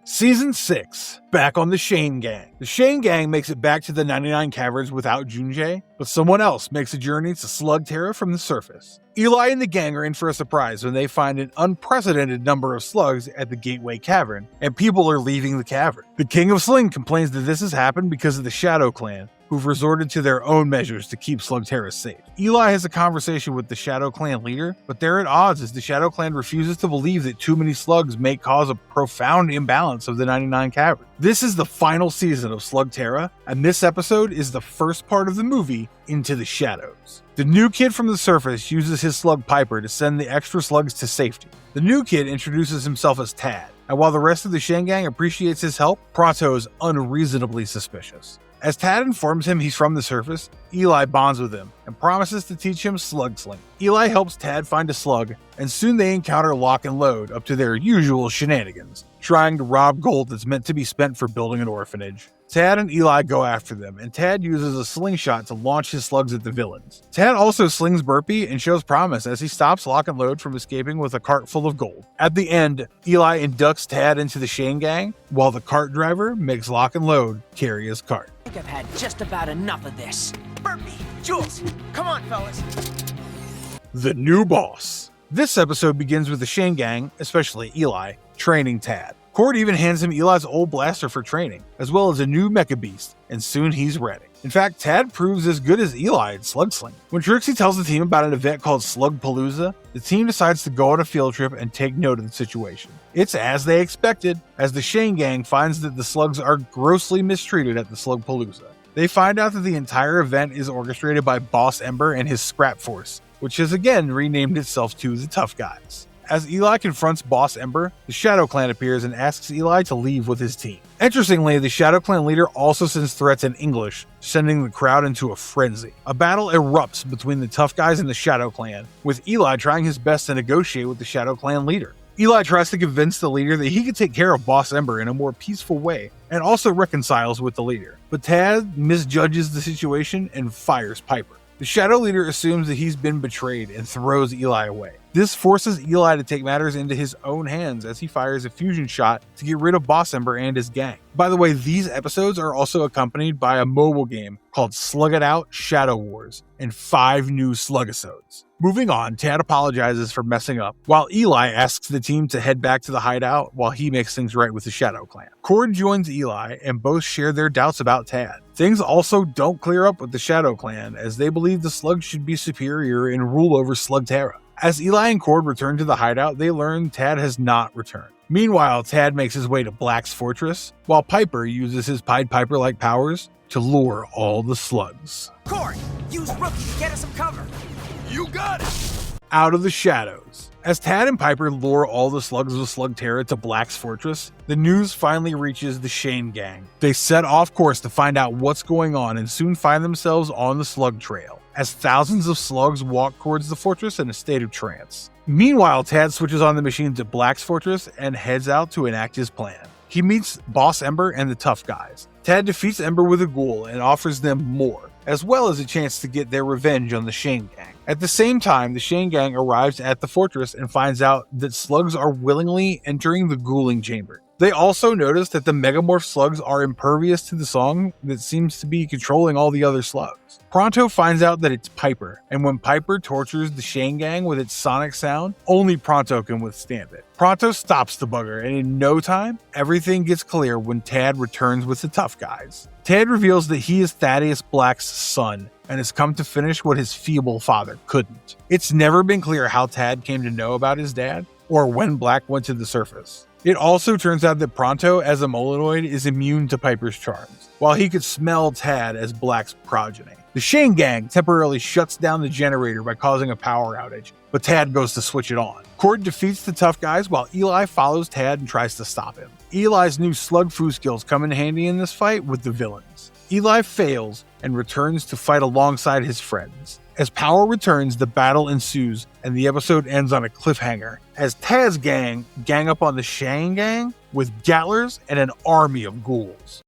Season 6, back on the Shane Gang. The Shane Gang makes it back to the 99 Caverns without Junjie, but someone else makes a journey to Slugterra from the surface. Eli and the gang are in for a surprise when they find an unprecedented number of slugs at the Gateway Cavern, and people are leaving the cavern. The King of Sling complains that this has happened because of the Shadow Clan, who've resorted to their own measures to keep Slugterra safe. Eli has a conversation with the Shadow Clan leader, but they're at odds as the Shadow Clan refuses to believe that too many slugs may cause a profound imbalance of the 99 Cavern. This is the final season of Slugterra, and this episode is the first part of the movie, Into the Shadows. The new kid from the surface uses his slug Piper to send the extra slugs to safety. The new kid introduces himself as Tad, and while the rest of the Shane Gang appreciates his help, Pronto is unreasonably suspicious. As Tad informs him he's from the surface, Eli bonds with him and promises to teach him slug sling. Eli helps Tad find a slug, and soon they encounter Lock and Load up to their usual shenanigans, trying to rob gold that's meant to be spent for building an orphanage. Tad and Eli go after them, and Tad uses a slingshot to launch his slugs at the villains. Tad also slings Burpy and shows promise as he stops Lock and Load from escaping with a cart full of gold. At the end, Eli inducts Tad into the Shane Gang, while the cart driver makes Lock and Load carry his cart. I think I've had just about enough of this. Burpy, Jules, come on, fellas. The new boss. This episode begins with the Shane Gang, especially Eli, training Tad. Cord even hands him Eli's old blaster for training, as well as a new mecha beast, and soon he's ready. In fact, Tad proves as good as Eli at slug sling. When Trixie tells the team about an event called Slugpalooza, the team decides to go on a field trip and take note of the situation. It's as they expected, as the Shane Gang finds that the slugs are grossly mistreated at the Slugpalooza. They find out that the entire event is orchestrated by Boss Ember and his scrap force, which has again renamed itself to the Tough Guys. As Eli confronts Boss Ember, the Shadow Clan appears and asks Eli to leave with his team. Interestingly, the Shadow Clan leader also sends threats in English, sending the crowd into a frenzy. A battle erupts between the Tough Guys and the Shadow Clan, with Eli trying his best to negotiate with the Shadow Clan leader. Eli tries to convince the leader that he can take care of Boss Ember in a more peaceful way, and also reconciles with the leader. But Tad misjudges the situation and fires Piper. The Shadow leader assumes that he's been betrayed and throws Eli away. This forces Eli to take matters into his own hands as he fires a fusion shot to get rid of Boss Ember and his gang. By the way, these episodes are also accompanied by a mobile game called Slug It Out Shadow Wars and 5 new Slugisodes. Moving on, Tad apologizes for messing up, while Eli asks the team to head back to the hideout while he makes things right with the Shadow Clan. Cord joins Eli and both share their doubts about Tad. Things also don't clear up with the Shadow Clan, as they believe the slugs should be superior and rule over Slugterra. As Eli and Cord return to the hideout, they learn Tad has not returned. Meanwhile, Tad makes his way to Black's fortress, while Piper uses his Pied Piper-like powers to lure all the slugs. Cord, use Rookie to get us some cover. You got it! Out of the shadows. As Tad and Piper lure all the slugs of Slugterra to Black's fortress, the news finally reaches the Shane Gang. They set off course to find out what's going on and soon find themselves on the slug trail, as thousands of slugs walk towards the fortress in a state of trance. Meanwhile, Tad switches on the machine to Black's fortress and heads out to enact his plan. He meets Boss Ember and the Tough Guys. Tad defeats Ember with a ghoul and offers them more, as well as a chance to get their revenge on the Shane Gang. At the same time, the Shane Gang arrives at the fortress and finds out that slugs are willingly entering the ghouling chamber. They also notice that the Megamorph slugs are impervious to the song that seems to be controlling all the other slugs. Pronto finds out that it's Piper, and when Piper tortures the Shane Gang with its sonic sound, only Pronto can withstand it. Pronto stops the bugger, and in no time, everything gets clear when Tad returns with the Tough Guys. Tad reveals that he is Thaddeus Black's son, and has come to finish what his feeble father couldn't. It's never been clear how Tad came to know about his dad, or when Black went to the surface. It also turns out that Pronto, as a Molonoid, is immune to Piper's charms, while he could smell Tad as Black's progeny. The Shane gang temporarily shuts down the generator by causing a power outage, but Tad goes to switch it on. Cord defeats the tough guys while Eli follows Tad and tries to stop him. Eli's new slug foo skills come in handy in this fight with the villains. Eli fails and returns to fight alongside his friends. As power returns, the battle ensues, and the episode ends on a cliffhanger, as Tad's gang up on the Shane gang with gattlers and an army of ghouls.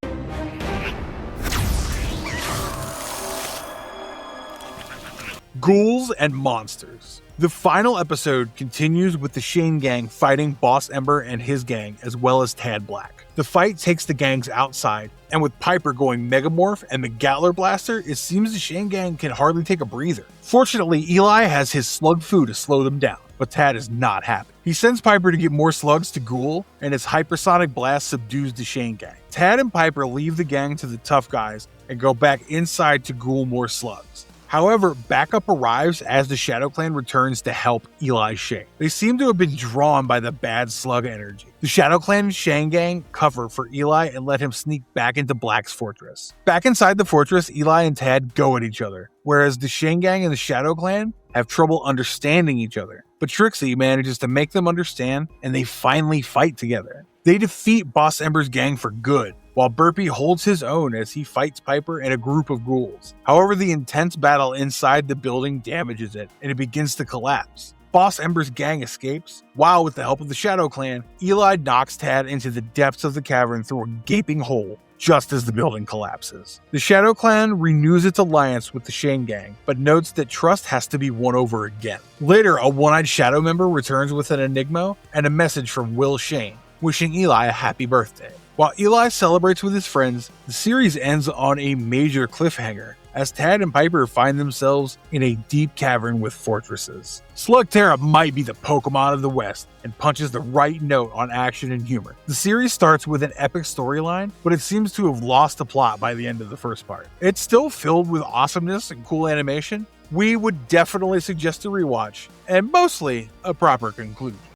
Ghouls and monsters. The final episode continues with the Shane gang fighting Boss Ember and his gang, as well as Tad Black. The fight takes the gangs outside, and with Piper going Megamorph and the Gatler Blaster, it seems the Shane gang can hardly take a breather. Fortunately, Eli has his slug foo to slow them down, but Tad is not happy. He sends Piper to get more slugs to Ghoul, and his hypersonic blast subdues the Shane gang. Tad and Piper leave the gang to the tough guys and go back inside to Ghoul more slugs. However, backup arrives as the Shadow Clan returns to help Eli Shane. They seem to have been drawn by the bad slug energy. The Shadow Clan Shane gang cover for Eli and let him sneak back into Black's fortress. Back inside the fortress, Eli and Tad go at each other, whereas the Shane gang and the Shadow Clan have trouble understanding each other. But Trixie manages to make them understand, and they finally fight together. They defeat Boss Ember's gang for good, while Burpee holds his own as he fights Piper and a group of ghouls. However, the intense battle inside the building damages it, and it begins to collapse. Boss Ember's gang escapes, while with the help of the Shadow Clan, Eli knocks Tad into the depths of the cavern through a gaping hole, just as the building collapses. The Shadow Clan renews its alliance with the Shane gang, but notes that trust has to be won over again. Later, a one-eyed Shadow member returns with an Enigma and a message from Will Shane, wishing Eli a happy birthday. While Eli celebrates with his friends, the series ends on a major cliffhanger, as Tad and Piper find themselves in a deep cavern with fortresses. Slugterra might be the Pokemon of the West, and punches the right note on action and humor. The series starts with an epic storyline, but it seems to have lost the plot by the end of the first part. It's still filled with awesomeness and cool animation. We would definitely suggest a rewatch, and mostly a proper conclusion.